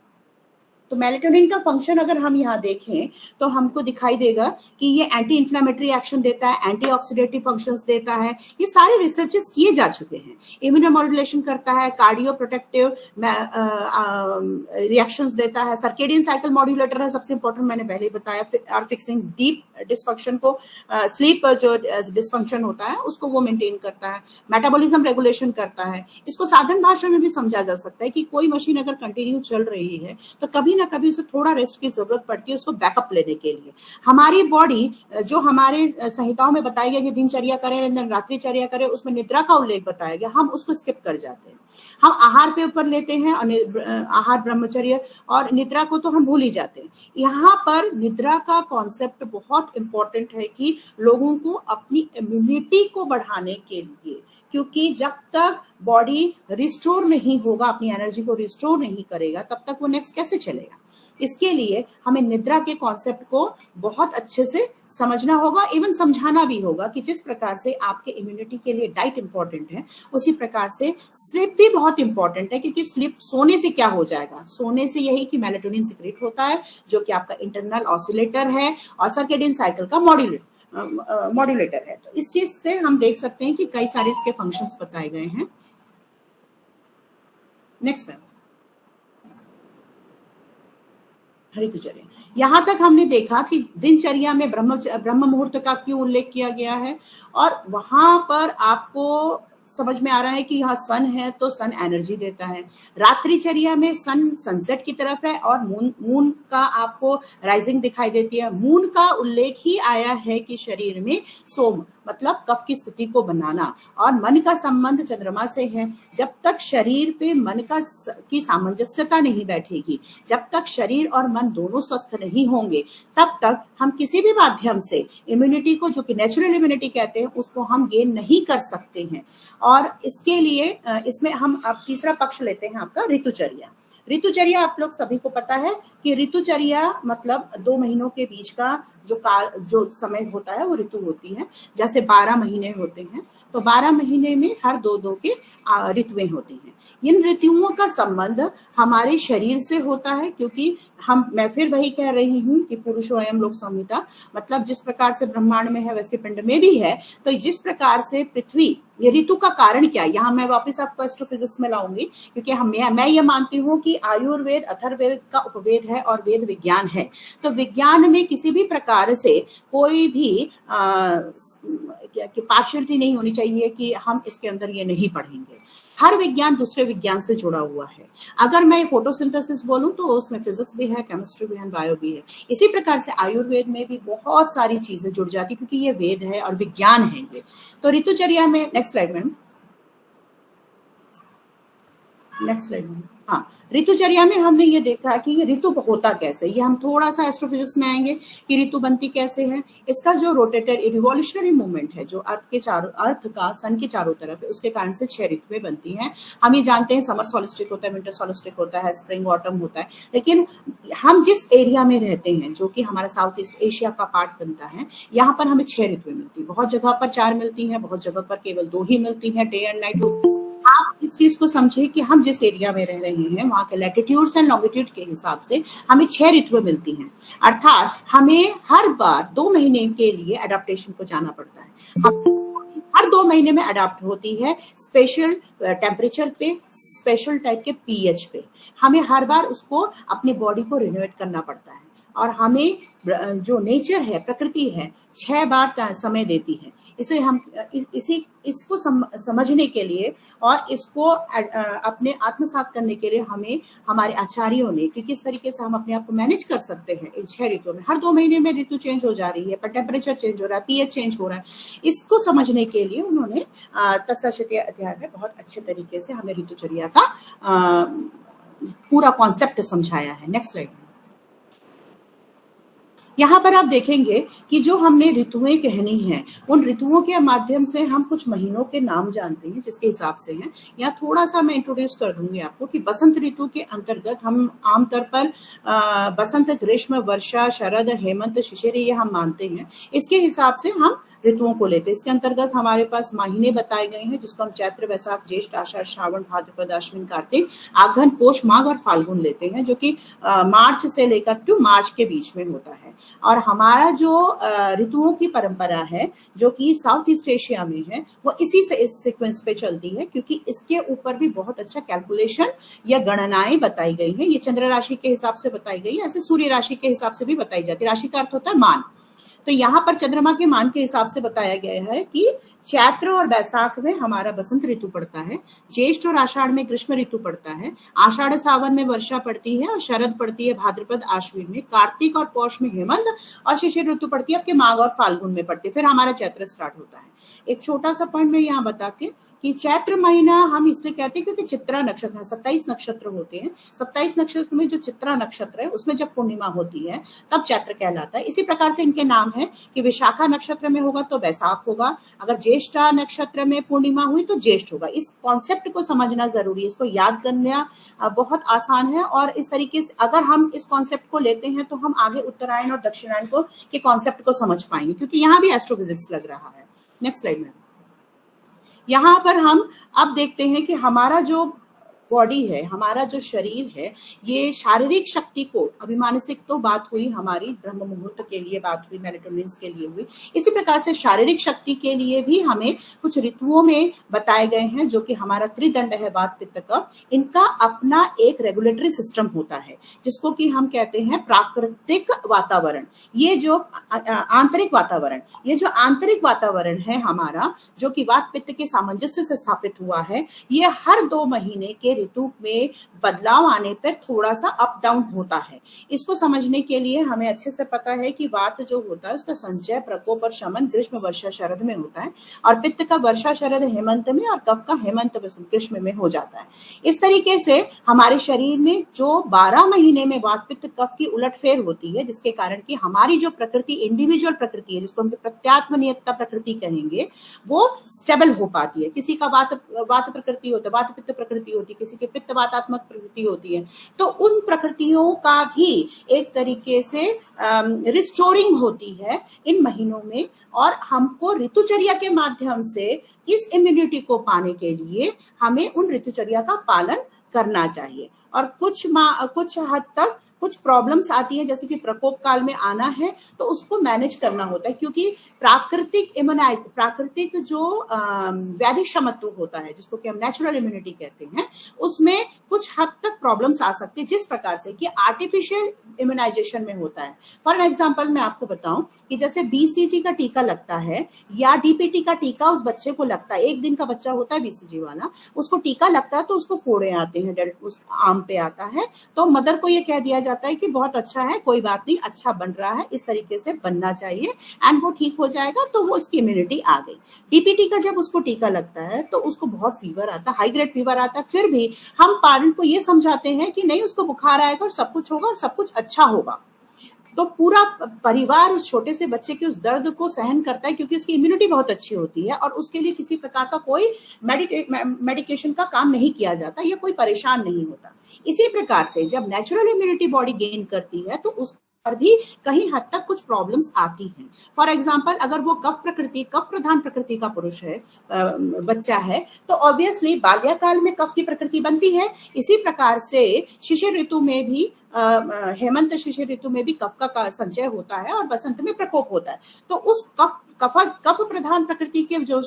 तो मेलेटोनिन का फंक्शन अगर हम यहाँ देखें तो हमको दिखाई देगा कि ये एंटी इंफ्लेमेटरी एक्शन देता है, एंटी ऑक्सीडेटिव फंक्शंस देता है। ये सारे रिसर्चेस किए जा चुके हैं। इम्यूनोमॉड्यूलेशन करता है, कार्डियो प्रोटेक्टिव रिएक्शंस देता है, सर्केडियन साइकिल मॉड्यूलेटर है, सबसे इंपॉर्टेंट मैंने पहले ही बताया, और फिक्सिंग डीप डिसफंक्शन को, स्लीप जो डिसफंक्शन होता है उसको वो मेंटेन करता है, मेटाबॉलिज्म रेगुलेशन करता है। इसको साधारण भाषा में भी समझा जा सकता है कि कोई मशीन अगर कंटिन्यू चल रही है तो कभी ना कभी उसे थोड़ा रेस्ट की जरूरत पड़ती है उसको बैकअप लेने के लिए। हमारी बॉडी जो हमारे संहिताओं में बताया गया कि दिनचर्या करें, रात्रिचर्या करें, उसमें निद्रा का उल्लेख बताया गया, हम उसको स्किप कर जाते हैं। हम आहार पे ऊपर लेते हैं, आहार, ब्रह्मचर्य और निद्रा को तो हम भूल ही जाते हैं। यहाँ पर निद्रा का कॉन्सेप्ट बहुत इंपॉर्टेंट है कि लोगों को अपनी इम्यूनिटी को बढ़ाने के लिए, क्योंकि जब तक बॉडी रिस्टोर नहीं होगा, अपनी एनर्जी को रिस्टोर नहीं करेगा, तब तक वो नेक्स्ट कैसे चलेगा। इसके लिए हमें निद्रा के कॉन्सेप्ट को बहुत अच्छे से समझना होगा, इवन समझाना भी होगा कि जिस प्रकार से आपके इम्यूनिटी के लिए डाइट इंपॉर्टेंट है, उसी प्रकार से स्लीप भी बहुत इंपॉर्टेंट है। क्योंकि स्लीप, सोने से क्या हो जाएगा, सोने से यही कि मेलेटोनिन सिक्रेट होता है जो कि आपका इंटरनल ऑसिलेटर है और सर्केडियन साइकिल का मॉड्यूलेटर है। तो इस चीज से हम देख सकते हैं कि कई सारे इसके फंक्शंस बताए गए हैं। नेक्स्ट मैम, ऋतुचर्या। यहां तक हमने देखा कि दिनचर्या में ब्रह्म मुहूर्त का क्यों उल्लेख किया गया है, और वहां पर आपको समझ में आ रहा है कि यहाँ सन है तो सन एनर्जी देता है। रात्रिचर्या में सन सनसेट की तरफ है और मून का आपको राइजिंग दिखाई देती है। मून का उल्लेख ही आया है कि शरीर में सोम मतलब कफ की स्थिति को बनाना, और मन का संबंध चंद्रमा से है। जब तक शरीर पे मन की सामंजस्यता नहीं बैठेगी, जब तक शरीर और मन दोनों स्वस्थ नहीं होंगे, तब तक हम किसी भी माध्यम से इम्यूनिटी को, जो कि नेचुरल इम्यूनिटी कहते हैं, उसको हम गेन नहीं कर सकते हैं। और इसके लिए इसमें हम अब तीसरा पक्ष लेते हैं आपका ऋतुचर्या। ऋतुचर्या आप लोग सभी को पता है कि ऋतुचर्या मतलब 2 महीनों के बीच का जो समय होता है वो ऋतु होती है। जैसे 12 महीने होते हैं तो 12 महीने में हर 2 के ऋतुएं होती हैं। इन ऋतुओं का संबंध हमारे शरीर से होता है, क्योंकि मैं फिर वही कह रही हूँ कि पुरुषो अयम लोक संहिता, मतलब जिस प्रकार से ब्रह्मांड में है वैसे पिंड में भी है। तो जिस प्रकार से पृथ्वी, ये ऋतु का कारण क्या है, यहाँ मैं वापस आपको एस्ट्रोफिजिक्स में लाऊंगी, क्योंकि मैं ये मानती हूँ कि आयुर्वेद अथर्ववेद का उपवेद है और वेद विज्ञान है। तो विज्ञान में किसी भी प्रकार से कोई भी पार्शियलिटी नहीं होनी चाहिए कि हम इसके अंदर ये नहीं पढ़ेंगे। हर विज्ञान दूसरे विज्ञान से जुड़ा हुआ है। अगर मैं फोटोसिंथेसिस बोलूं तो उसमें फिजिक्स भी है, केमिस्ट्री भी है, बायो भी है। इसी प्रकार से आयुर्वेद में भी बहुत सारी चीजें जुड़ जाती, क्योंकि ये वेद है और विज्ञान है ये। तो ऋतुचर्या में, नेक्स्ट स्लाइड में, हाँ, ऋतुचर्या में हमने ये देखा कि ऋतु होता कैसे। ये हम थोड़ा सा एस्ट्रोफिजिक्स में आएंगे कि ऋतु बनती कैसे है। इसका जो रोटेटर रिवॉल्यूशनरी मूवमेंट है, जो अर्थ का सन के चारों तरफ है, उसके कारण से 6 ऋतुएं बनती हैं। हम ये जानते हैं समर सॉलिस्टिक होता है, विंटर सॉलिस्टिक होता है, स्प्रिंग ऑटम होता है। लेकिन हम जिस एरिया में रहते हैं, जो कि हमारा साउथ ईस्ट एशिया का पार्ट बनता है, यहाँ पर हमें 6 ऋतुएं मिलती है। बहुत जगह पर 4 मिलती है, बहुत जगह पर केवल 2 ही मिलती है, डे एंड नाइट। आप इस चीज को समझे कि हम जिस एरिया में रह रहे हैं वहां के लैटिट्यूड्स एंड लॉन्गिट्यूड के हिसाब से हमें 6 ऋतुएं मिलती हैं। अर्थात हमें हर बार 2 महीने के लिए अडेप्टेशन को जाना पड़ता है। हर 2 महीने में अडेप्ट होती है स्पेशल टेम्परेचर पे, स्पेशल टाइप के पीएच पे। हमें हर बार उसको अपनी बॉडी को रिनोवेट करना पड़ता है। और हमें जो नेचर है, प्रकृति है, 6 बार समय देती है। इसे हम इसको समझने के लिए और इसको अपने आत्मसात करने के लिए हमें हमारे आचार्यों ने कि किस तरीके से हम अपने आप को मैनेज कर सकते हैं इन 6 ऋतुओं में। हर 2 महीने में ऋतु चेंज हो जा रही है, पर टेम्परेचर चेंज हो रहा है, पीएच चेंज हो रहा है। इसको समझने के लिए उन्होंने तत्सम अध्याय में बहुत अच्छे तरीके से हमें ऋतुचर्या का पूरा कॉन्सेप्ट समझाया है। Next slide. यहाँ पर आप देखेंगे कि जो हमने ऋतुएं कहनी है, उन ऋतुओं के माध्यम से हम कुछ महीनों के नाम जानते हैं जिसके हिसाब से हैं। यहाँ थोड़ा सा मैं इंट्रोड्यूस कर दूंगी आपको कि बसंत ऋतु के अंतर्गत हम आमतौर पर बसंत, ग्रीष्म, वर्षा, शरद, हेमंत, शिशिर ये हम मानते हैं। इसके हिसाब से हम ऋतुओं को लेते हैं। इसके अंतर्गत हमारे पास महीने बताए गए हैं, जिसको हम चैत्र, वैशाख, ज्येष्ठ, आषाढ़, श्रावण, भाद्रपद, आश्विन, कार्तिक, आघन, पोष, माघ और फाल्गुन लेते हैं, जो कि मार्च से लेकर टू मार्च के बीच में होता है। और हमारा जो ऋतुओं की परंपरा है, जो कि साउथ ईस्ट एशिया में है, वो इसी से इस सीक्वेंस पे चलती है, क्योंकि इसके ऊपर भी बहुत अच्छा कैलकुलेशन या गणनाएं बताई गई हैं। ये चंद्र राशि के हिसाब से बताई गई है, ऐसे सूर्य राशि के हिसाब से भी बताई जाती है। राशि का अर्थ होता है मान। तो यहाँ पर चंद्रमा के मान के हिसाब से बताया गया है कि चैत्र और वैशाख में हमारा बसंत ऋतु पड़ता है, ज्येष्ठ और आषाढ़ में ग्रीष्म ऋतु पड़ता है, आषाढ़ सावन में वर्षा पड़ती है और शरद पड़ती है भाद्रपद आश्विन में, कार्तिक और पौष में हेमंत और शिशिर ऋतु पड़ती है आपके माघ और फाल्गुन में पड़ती है। फिर हमारा चैत्र स्टार्ट होता है। एक छोटा सा पॉइंट में यहाँ बता के कि चैत्र महीना हम इसलिए कहते हैं क्योंकि चित्रा नक्षत्र है, 27 नक्षत्र होते हैं। 27 नक्षत्र में जो चित्रा नक्षत्र है उसमें जब पूर्णिमा होती है तब चैत्र कहलाता है। इसी प्रकार से इनके नाम है कि विशाखा नक्षत्र में होगा तो वैशाख होगा, अगर ज्येष्ठा नक्षत्र में पूर्णिमा हुई तो ज्येष्ठ होगा। इस कॉन्सेप्ट को समझना जरूरी है, इसको याद करना बहुत आसान है। और इस तरीके से अगर हम इस कॉन्सेप्ट को लेते हैं तो हम आगे उत्तरायण और दक्षिणायन को के कॉन्सेप्ट को समझ पाएंगे, क्योंकि यहाँ भी एस्ट्रोफिजिक्स लग रहा है। नेक्स्ट स्लाइड में यहाँ पर हम अब देखते हैं कि हमारा जो बॉडी है, हमारा जो शरीर है, ये शारीरिक शक्ति को, अभी मानसिक तो बात हुई हमारी, ब्रह्म मुहूर्त के लिए बात हुई, मेलाटोनिन के लिए हुई, इसी प्रकार से शारीरिक शक्ति के लिए भी हमें कुछ ऋतुओं में बताए गए हैं, जो कि हमारा त्रिदंड है वात पित्त कफ, इनका अपना एक रेगुलेटरी सिस्टम होता है, जिसको कि हम कहते हैं प्राकृतिक वातावरण। ये जो आंतरिक वातावरण, ये जो आंतरिक वातावरण है हमारा, जो कि वात पित्त के सामंजस्य से स्थापित हुआ है, ये हर 2 महीने के ऋतु में बदलाव आने पर थोड़ा सा अप डाउन होता है। इसको समझने के लिए हमें अच्छे से पता है कि वात जो होता है उसका संचय, प्रकोप और शमन ग्रीष्म वर्षा शरद में होता है, और पित्त का वर्षा शरद हेमंत में, और कफ का हेमंत ग्रीष्म में हो जाता है। इस तरीके से हमारे शरीर में जो 12 महीने में वात पित्त कफ की उलटफेर होती है, जिसके कारण कि हमारी जो प्रकृति, इंडिविजुअल प्रकृति है, जिसको हम प्रत्यात्म नियतता प्रकृति कहेंगे, वो स्टेबल हो पाती है। किसी का वात प्रकृति होता है, वात पित्त प्रकृति होती है, किसी के पित्त वातात्मक प्रकृति होती है, तो उन प्रकृतियों का भी एक तरीके से रिस्टोरिंग होती है इन महीनों में, और हमको ऋतुचर्या के माध्यम से इस इम्यूनिटी को पाने के लिए हमें उन ऋतुचर्या का पालन करना चाहिए। और कुछ हद तक कुछ प्रॉब्लम्स आती है, जैसे कि प्रकोप काल में आना है तो उसको मैनेज करना होता है, क्योंकि प्राकृतिक जो व्याधि क्षमत्व होता है, जिसको कि हम नेचुरल इम्यूनिटी कहते हैं, उसमें कुछ हद तक प्रॉब्लम्स आ सकती है, जिस प्रकार से कि आर्टिफिशियल इम्यूनाइजेशन में होता है। फॉर एग्जाम्पल मैं आपको बताऊं कि जैसे BCG का टीका लगता है या DPT का टीका उस बच्चे को लगता है, 1 दिन का बच्चा होता है BCG वाला, उसको टीका लगता है तो उसको फोड़े आते हैं, उस आम पे आता है, तो मदर को ये कह दिया जाता है कि बहुत अच्छा है, कोई बात नहीं, अच्छा बन रहा है, इस तरीके से बनना चाहिए, एंड वो ठीक हो जाएगा, तो वो उसकी इम्यूनिटी आ गई। DPT का जब उसको टीका लगता है तो उसको बहुत फीवर आता है, हाई ग्रेड फीवर आता है, फिर भी हम पेरेंट को ये समझाते हैं कि नहीं, उसको बुखार आएगा और सब कुछ होगा और सब कुछ अच्छा होगा। तो पूरा परिवार उस छोटे से बच्चे के उस दर्द को सहन करता है, क्योंकि उसकी इम्यूनिटी बहुत अच्छी होती है और उसके लिए किसी प्रकार का कोई मेडिकेशन का काम नहीं किया जाता, या कोई परेशान नहीं होता। इसी प्रकार से जब नेचुरल इम्यूनिटी बॉडी गेन करती है तो उस पर भी कहीं हद तक कुछ प्रॉब्लम्स आती हैं। फॉर एग्जाम्पल, अगर वो कफ प्रधान प्रकृति का पुरुष है, बच्चा है, तो ऑब्वियसली बाल्यकाल में कफ की प्रकृति बनती है। इसी प्रकार से शिशिर ऋतु में भी, हेमंत शिशिर ऋतु में भी कफ का संचय होता है और बसंत में प्रकोप होता है। तो उस कफ प्रधान प्रकृति के जो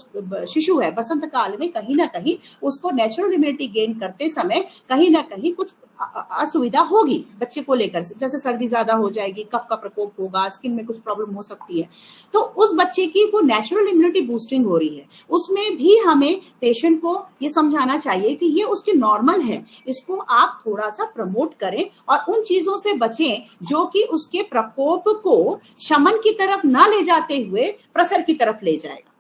शिशु है, बसंत काल में कहीं ना कहीं उसको नेचुरल इम्यूनिटी गेन करते समय कहीं ना कहीं कुछ असुविधा होगी बच्चे को लेकर, जैसे सर्दी ज्यादा हो जाएगी, कफ का प्रकोप होगा, स्किन में कुछ प्रॉब्लम हो सकती है। तो उस बच्चे की वो नेचुरल इम्यूनिटी बूस्टिंग हो रही है, उसमें भी हमें पेशेंट को ये समझाना चाहिए कि ये उसकी नॉर्मल है, इसको आप थोड़ा सा प्रमोट करें और उन चीजों से बचें जो कि उसके प्रकोप को शमन की तरफ ना ले जाते हुए प्रसर की तरफ ले जाएगा,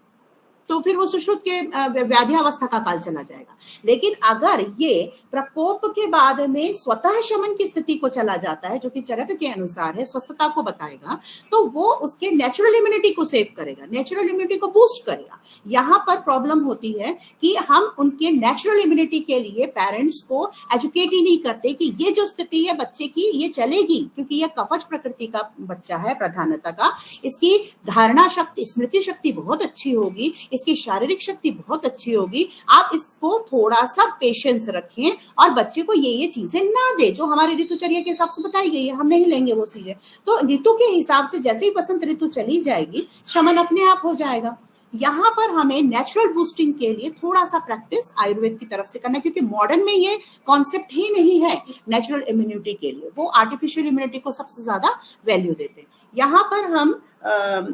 तो फिर वो सुश्रुत के व्याधियावस्था का काल चला जाएगा। लेकिन अगर ये प्रकोप के बाद में स्वतः शमन की स्थिति को चला जाता है, जो कि चरक के अनुसार है, स्वस्थता को बताएगा, तो वो उसके नेचुरल इम्यूनिटी को सेव करेगा, नेचुरल इम्यूनिटी को बूस्ट करेगा। यहाँ पर प्रॉब्लम होती है कि हम उनके नेचुरल इम्यूनिटी के लिए पेरेंट्स को एजुकेट ही नहीं करते कि ये जो स्थिति है बच्चे की, ये चलेगी, क्योंकि ये कवच प्रकृति का बच्चा है प्रधानता का, इसकी धारणा शक्ति, स्मृति शक्ति बहुत अच्छी होगी, इसकी शारीरिक शक्ति बहुत अच्छी होगी। आप इसको थोड़ा सा पेशेंस रखें और बच्चे को ये चीजें ना दे जो हमारी ऋतुचर्या के हिसाब से बताई गई है, हम नहीं लेंगे वो चीजें। तो ऋतु के हिसाब से जैसे ही बसंत ऋतु चली जाएगी, शमन अपने आप हो जाएगा। यहाँ पर हमें नेचुरल बूस्टिंग के लिए थोड़ा सा प्रैक्टिस आयुर्वेद की तरफ से करना है, क्योंकि मॉडर्न में ये कॉन्सेप्ट ही नहीं है नेचुरल इम्यूनिटी के लिए, वो आर्टिफिशियल इम्यूनिटी को सबसे ज्यादा वैल्यू देते हैं। यहाँ पर हम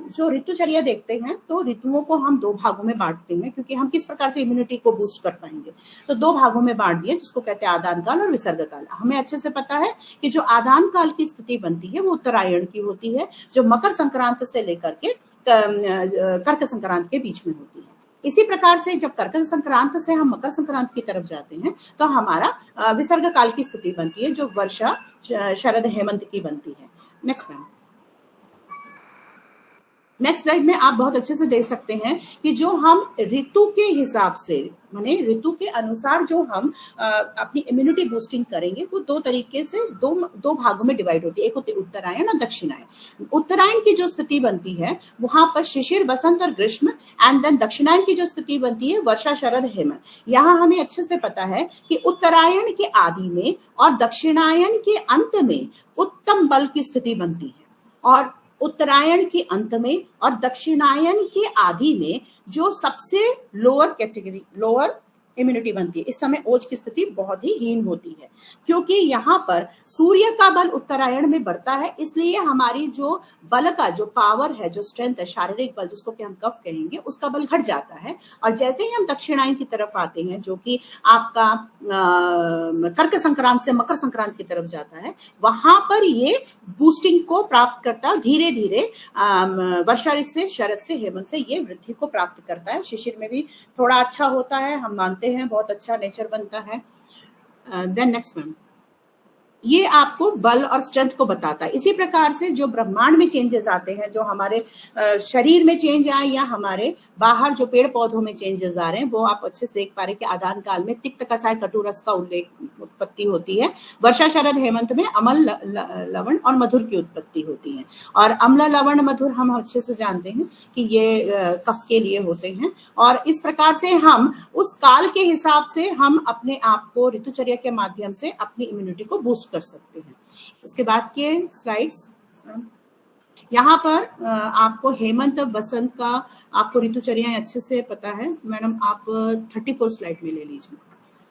जो ऋतुचर्या देखते हैं, तो ऋतुओं को हम 2 भागों में बांटते हैं, क्योंकि हम किस प्रकार से इम्यूनिटी को बूस्ट कर पाएंगे। तो 2 भागों में बांट दिए, जिसको कहते हैं आदान काल और विसर्ग काल। हमें अच्छे से पता है कि जो आदान काल की स्थिति बनती है वो उत्तरायण की होती है, जो मकर संक्रांत से लेकर के कर्क संक्रांत के बीच में होती है। इसी प्रकार से जब कर्क संक्रांत से हम मकर संक्रांत की तरफ जाते हैं तो हमारा विसर्ग काल की स्थिति बनती है, जो वर्षा शरद हेमंत की बनती है। Next ma'am. नेक्स्ट स्लाइड में आप बहुत अच्छे से देख सकते हैं कि जो हम ऋतु के हिसाब से, माने ऋतु के अनुसार जो हम अपनी इम्यूनिटी बूस्टिंग करेंगे, वो दो तरीके से दो भागों में डिवाइड होती है। एक होती है उत्तरायण और दक्षिणायन। उत्तरायण की जो स्थिति बनती है वहां पर शिशिर, बसंत और ग्रीष्म, एंड देन दक्षिणायन की जो स्थिति बनती है वर्षा, शरद, हेमंत। यहाँ हमें अच्छे से पता है कि उत्तरायण के आदि में और दक्षिणायन के अंत में उत्तम बल की स्थिति बनती है, और उत्तरायण के अंत में और दक्षिणायन के आदि में जो सबसे लोअर कैटेगरी, लोअर इम्यूनिटी बनती है। इस समय ओज की स्थिति बहुत ही हीन होती है, क्योंकि यहाँ पर सूर्य का बल उत्तरायण में बढ़ता है, इसलिए हमारी जो बल का जो पावर है, जो स्ट्रेंथ है, शारीरिक बल जिसको कि हम कफ कहेंगे, उसका बल घट जाता है। और जैसे ही हम दक्षिणायन की तरफ आते हैं, जो कि आपका कर्क संक्रांत से मकर संक्रांत की तरफ जाता है, वहां पर ये बूस्टिंग को प्राप्त करता है। धीरे धीरे वर्षा ऋतु से, शरद से, हेमंत से ये वृद्धि को प्राप्त करता है। शिशिर में भी थोड़ा अच्छा होता है, हम मानते हैं बहुत अच्छा नेचर बनता है। देन नेक्स्ट मैम, ये आपको बल और स्ट्रेंथ को बताता है। इसी प्रकार से जो ब्रह्मांड में चेंजेस आते हैं, जो हमारे शरीर में चेंज आए या हमारे बाहर जो पेड़ पौधों में चेंजेस आ रहे हैं, वो आप अच्छे से देख पा रहे हैं कि आदान काल में तिक्त, कसाय, कटुरस का उल्लेख उत्पत्ति होती है। वर्षा, शरद, हेमंत में अम्ल, लवण और मधुर की उत्पत्ति होती है। और अम्ल, लवण, मधुर हम अच्छे से जानते हैं कि ये कफ के लिए होते हैं। और इस प्रकार से हम उस काल के हिसाब से हम अपने आप को ऋतुचर्या के माध्यम से अपनी इम्यूनिटी को बूस्ट कर सकते हैं। इसके बाद के स्लाइड्स, यहाँ पर आपको हेमंत, बसंत का आपको ऋतुचर्या अच्छे से पता है। मैडम आप 34 स्लाइड में ले लीजिए।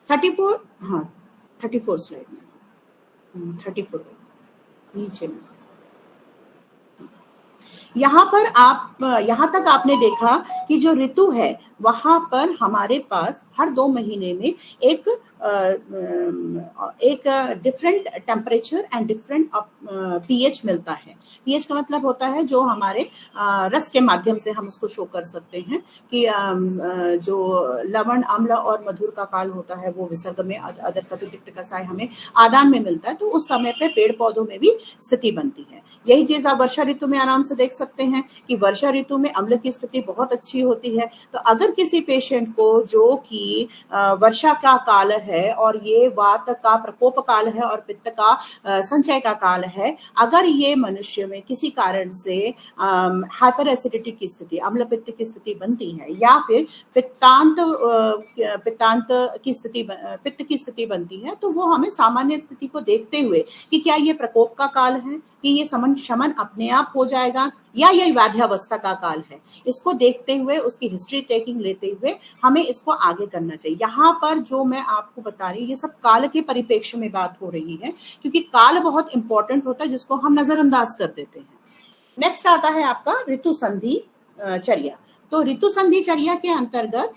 34, हाँ 34 स्लाइड में, 34 नीचे में। यहाँ पर आप, यहाँ तक आपने देखा कि जो ऋतु है वहां पर हमारे पास हर 2 महीने में एक different temperature and different pH मिलता है। पीएच का मतलब होता है जो हमारे रस के माध्यम से हम उसको शो कर सकते हैं कि जो लवण, अम्ल और मधुर का काल होता है वो विसर्ग में, अदर का तिक्त, कसाय हमें आदान में मिलता है। तो उस समय पे पेड़ पौधों में भी स्थिति बनती है। यही चीज आप वर्षा ऋतु में आराम से देख सकते हैं कि वर्षा ऋतु में अम्ल की स्थिति बहुत अच्छी होती है। तो अगर किसी पेशेंट को जो कि वर्षा का काल है और ये वात का प्रकोप काल है और पित्त का संचय का काल है, अगर ये मनुष्य में किसी कारण से हाइपर एसिडिटी की स्थिति, अम्ल पित्त की स्थिति बनती है, या फिर पित्तांत की स्थिति, पित्त की स्थिति बनती है, तो वो हमें सामान्य स्थिति को देखते हुए कि क्या ये प्रकोप का काल है, कि ये शमन अपने आप हो जाएगा, या ये व्याध्यावस्था का काल है, इसको देखते हुए, उसकी हिस्ट्री टेकिंग लेते हुए हमें इसको आगे करना चाहिए। यहाँ पर जो मैं आपको बता रही हूँ ये सब काल के परिप्रेक्ष्य में बात हो रही है, क्योंकि काल बहुत इंपॉर्टेंट होता है जिसको हम नजरअंदाज कर देते हैं। नेक्स्ट आता है आपका ऋतु संधि चर्या। तो ऋतु संधि चर्या के अंतर्गत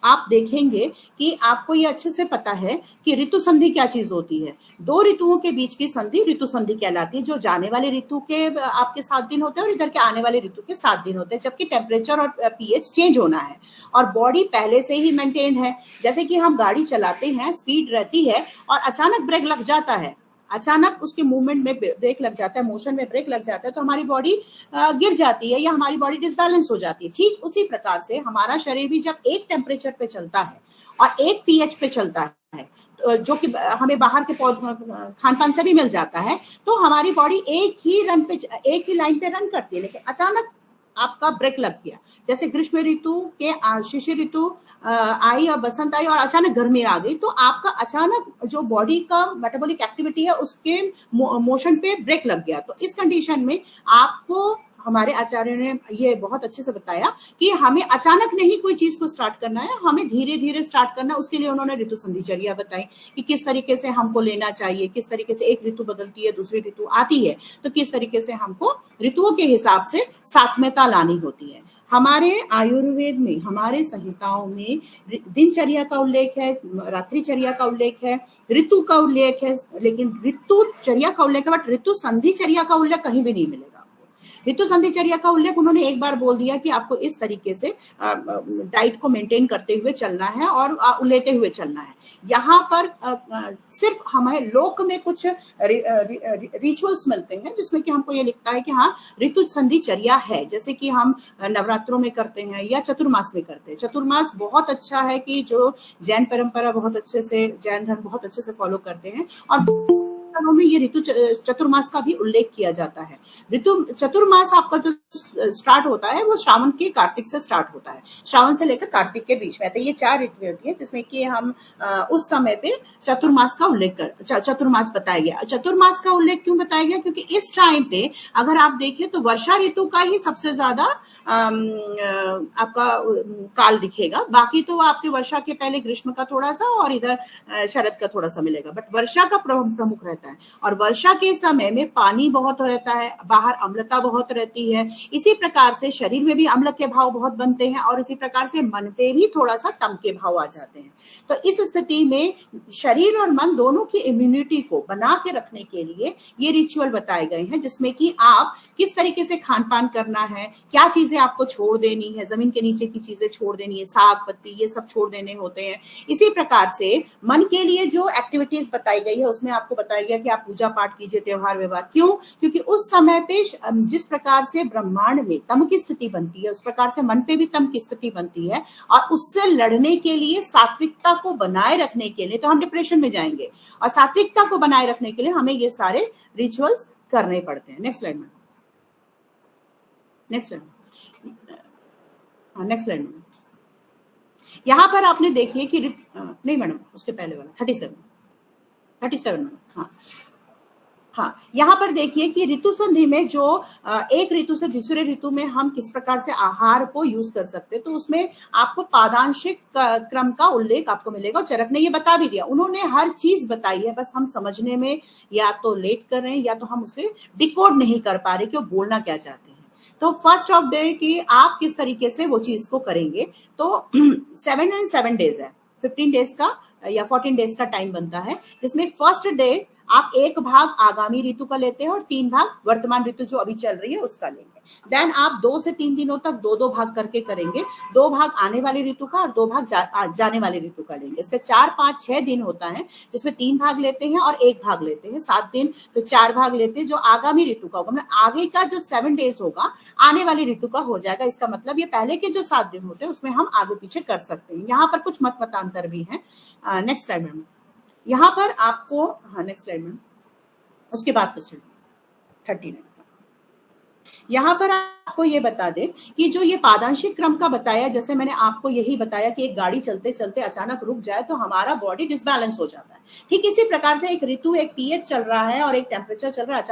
आप देखेंगे कि आपको ये अच्छे से पता है कि ऋतु संधि क्या चीज होती है। 2 ऋतुओं के बीच की संधि ऋतु संधि कहलाती है। जो जाने वाले ऋतु के आपके 7 दिन होते हैं और इधर के आने वाले ऋतु के 7 दिन होते हैं, जबकि टेम्परेचर और पीएच चेंज होना है और बॉडी पहले से ही मेंटेन्ड है। जैसे कि हम गाड़ी चलाते हैं, स्पीड रहती है और अचानक ब्रेक लग जाता है, अचानक उसके मूवमेंट में ब्रेक लग जाता है, मोशन में ब्रेक लग जाता है, तो हमारी बॉडी गिर जाती है या हमारी बॉडी डिसबैलेंस हो जाती है। ठीक उसी प्रकार से हमारा शरीर भी जब एक टेम्परेचर पे चलता है और एक पीएच पे चलता है, जो कि हमें बाहर के खान पान से भी मिल जाता है, तो हमारी बॉडी एक ही लाइन पे रन करती है। लेकिन अचानक आपका ब्रेक लग गया, जैसे ग्रीष्म ऋतु के शिशिर ऋतु आई और बसंत आई और अचानक गर्मी आ गई, तो आपका अचानक जो बॉडी का मेटाबॉलिक एक्टिविटी है उसके मोशन पे ब्रेक लग गया। तो इस कंडीशन में आपको हमारे आचार्य ने ये बहुत अच्छे से बताया कि हमें अचानक नहीं कोई चीज को स्टार्ट करना है, हमें धीरे धीरे स्टार्ट करना है। उसके लिए उन्होंने ऋतु संधिचर्या बताई कि किस तरीके से हमको लेना चाहिए, किस तरीके से एक ऋतु बदलती है, दूसरी ऋतु आती है, तो किस तरीके से हमको ऋतुओं के हिसाब से सात्म्यता लानी होती है। हमारे आयुर्वेद में, हमारे संहिताओं में दिनचर्या का उल्लेख है, रात्रिचर्या का उल्लेख है, ऋतु का उल्लेख है, लेकिन ऋतुचर्या का उल्लेख है, बट ऋतु संधिचर्या का उल्लेख कहीं भी नहीं मिलेगा। ऋतु संधिचर्या का उल्लेख उन्होंने एक बार बोल दिया कि आपको इस तरीके से डाइट को मेंटेन करते हुए चलना है और लेते हुए चलना है। यहाँ पर सिर्फ हमें लोक में कुछ रिचुअल्स मिलते हैं जिसमें कि हमको ये लिखता है कि हाँ ऋतु संधिचर्या है, जैसे कि हम नवरात्रों में करते हैं या चतुर्मास में करते हैं। चतुर्मास बहुत अच्छा है कि जो जैन परंपरा बहुत अच्छे से, जैन धर्म बहुत अच्छे से फॉलो करते हैं, और में ये ऋतु चतुर्मास का भी उल्लेख किया जाता है। ऋतु चतुर्मास आपका जो स्टार्ट होता है वो श्रावण के कार्तिक से स्टार्ट होता है, श्रावण से लेकर कार्तिक के बीच में। तो ये 4 ऋतुएं होती है जिसमें कि हम उस समय पे चतुर्मास का उल्लेख चतुर्मास बताया गया। चतुर्मास का उल्लेख क्यों बताया गया? क्योंकि इस टाइम पे अगर आप देखें तो वर्षा ऋतु का ही सबसे ज्यादा आपका काल दिखेगा। बाकी तो आपके वर्षा के पहले ग्रीष्म का थोड़ा सा और इधर शरद का थोड़ा सा मिलेगा, बट वर्षा का प्रमुख रहता है। और वर्षा के समय में पानी बहुत रहता है, बाहर अम्लता बहुत रहती है, इसी प्रकार से शरीर में भी अम्ल के भाव बहुत बनते हैं और इसी प्रकार से मन पे भी थोड़ा सा तम के भाव आ जाते हैं। तो इस स्थिति में शरीर और मन दोनों की इम्यूनिटी को बना के रखने के लिए ये रिचुअल बताए गए हैं, जिसमें कि आप किस तरीके से खान पान करना है, क्या चीजें आपको छोड़ देनी है, जमीन के नीचे की चीजें छोड़ देनी है, साग पत्ती ये सब छोड़ देने होते हैं। इसी प्रकार से मन के लिए जो एक्टिविटीज बताई गई है उसमें आपको बताया गया कि आप पूजा पाठ कीजिए, त्योहार व्यवहार। क्यों? क्योंकि उस समय पे जिस प्रकार से ब्रह्मांड में तम की स्थिति बनती है उस प्रकार से मन पे भी तम की स्थिति बनती है, और उससे लड़ने के लिए, सात्विकता को बनाए रखने के लिए, तो हम डिप्रेशन में जाएंगे, और सात्विकता को बनाए रखने के लिए हमें ये सारे रिचुअल्स करने पड़ते हैं। नेक्स्ट स्लाइड में, नेक्स्ट स्लाइड, हाँ नेक्स्ट स्लाइड में। यहां पर आपने देखिए कि नहीं मैडम, उसके पहले वाला 37 में, हाँ यहाँ पर देखिए कि ऋतु संधि में जो एक ऋतु से दूसरे ऋतु में हम किस प्रकार से आहार को यूज कर सकते हैं, तो उसमें आपको पादांशिक क्रम का उल्लेख आपको मिलेगा। चरक ने ये बता भी दिया, उन्होंने हर चीज बताई है, बस हम समझने में या तो लेट कर रहे हैं या तो हम उसे डिकोड नहीं कर पा रहे कि वो बोलना क्या चाहते हैं। तो फर्स्ट ऑफ डे कि आप किस तरीके से वो चीज को करेंगे, तो 7 डेज है, 15 डेज का या 14 डेज का टाइम बनता है, जिसमें फर्स्ट डे आप 1 भाग आगामी ऋतु का लेते हैं और 3 भाग वर्तमान ऋतु जो अभी चल रही है उसका लेंगे। देन आप 2 से 3 दिनों तक 2-2 भाग करके करेंगे, 2 भाग आने वाली ऋतु का और 2 भाग जाने वाली ऋतु का लेंगे। इसका 4, 5, 6 दिन होता है जिसमें 3 भाग लेते हैं और 1 भाग लेते हैं, 7 दिन फिर 4 भाग लेते हैं जो आगामी ऋतु का होगा। मतलब आगे का जो 7 डेज होगा आने वाली ऋतु का हो जाएगा। इसका मतलब ये पहले के जो 7 दिन होते हैं उसमें हम आगे पीछे कर सकते हैं। यहाँ पर कुछ मतांतर भी है। नेक्स्ट स्लाइड में यहाँ पर आपको, हाँ नेक्स्ट स्लाइड में, उसके बाद 39 यहाँ पर आपको ये बता दे कि जो ये पादांशिक क्रम का बताया, जैसे मैंने आपको यही बताया कि एक गाड़ी चलते चलते अचानक रुक जाए तो हमारा बॉडी डिसबैलेंस हो जाता है। ठीक इसी प्रकार से एक ऋतु, एक पीएच चल रहा है और एक टेम्परेचर चल रहा है,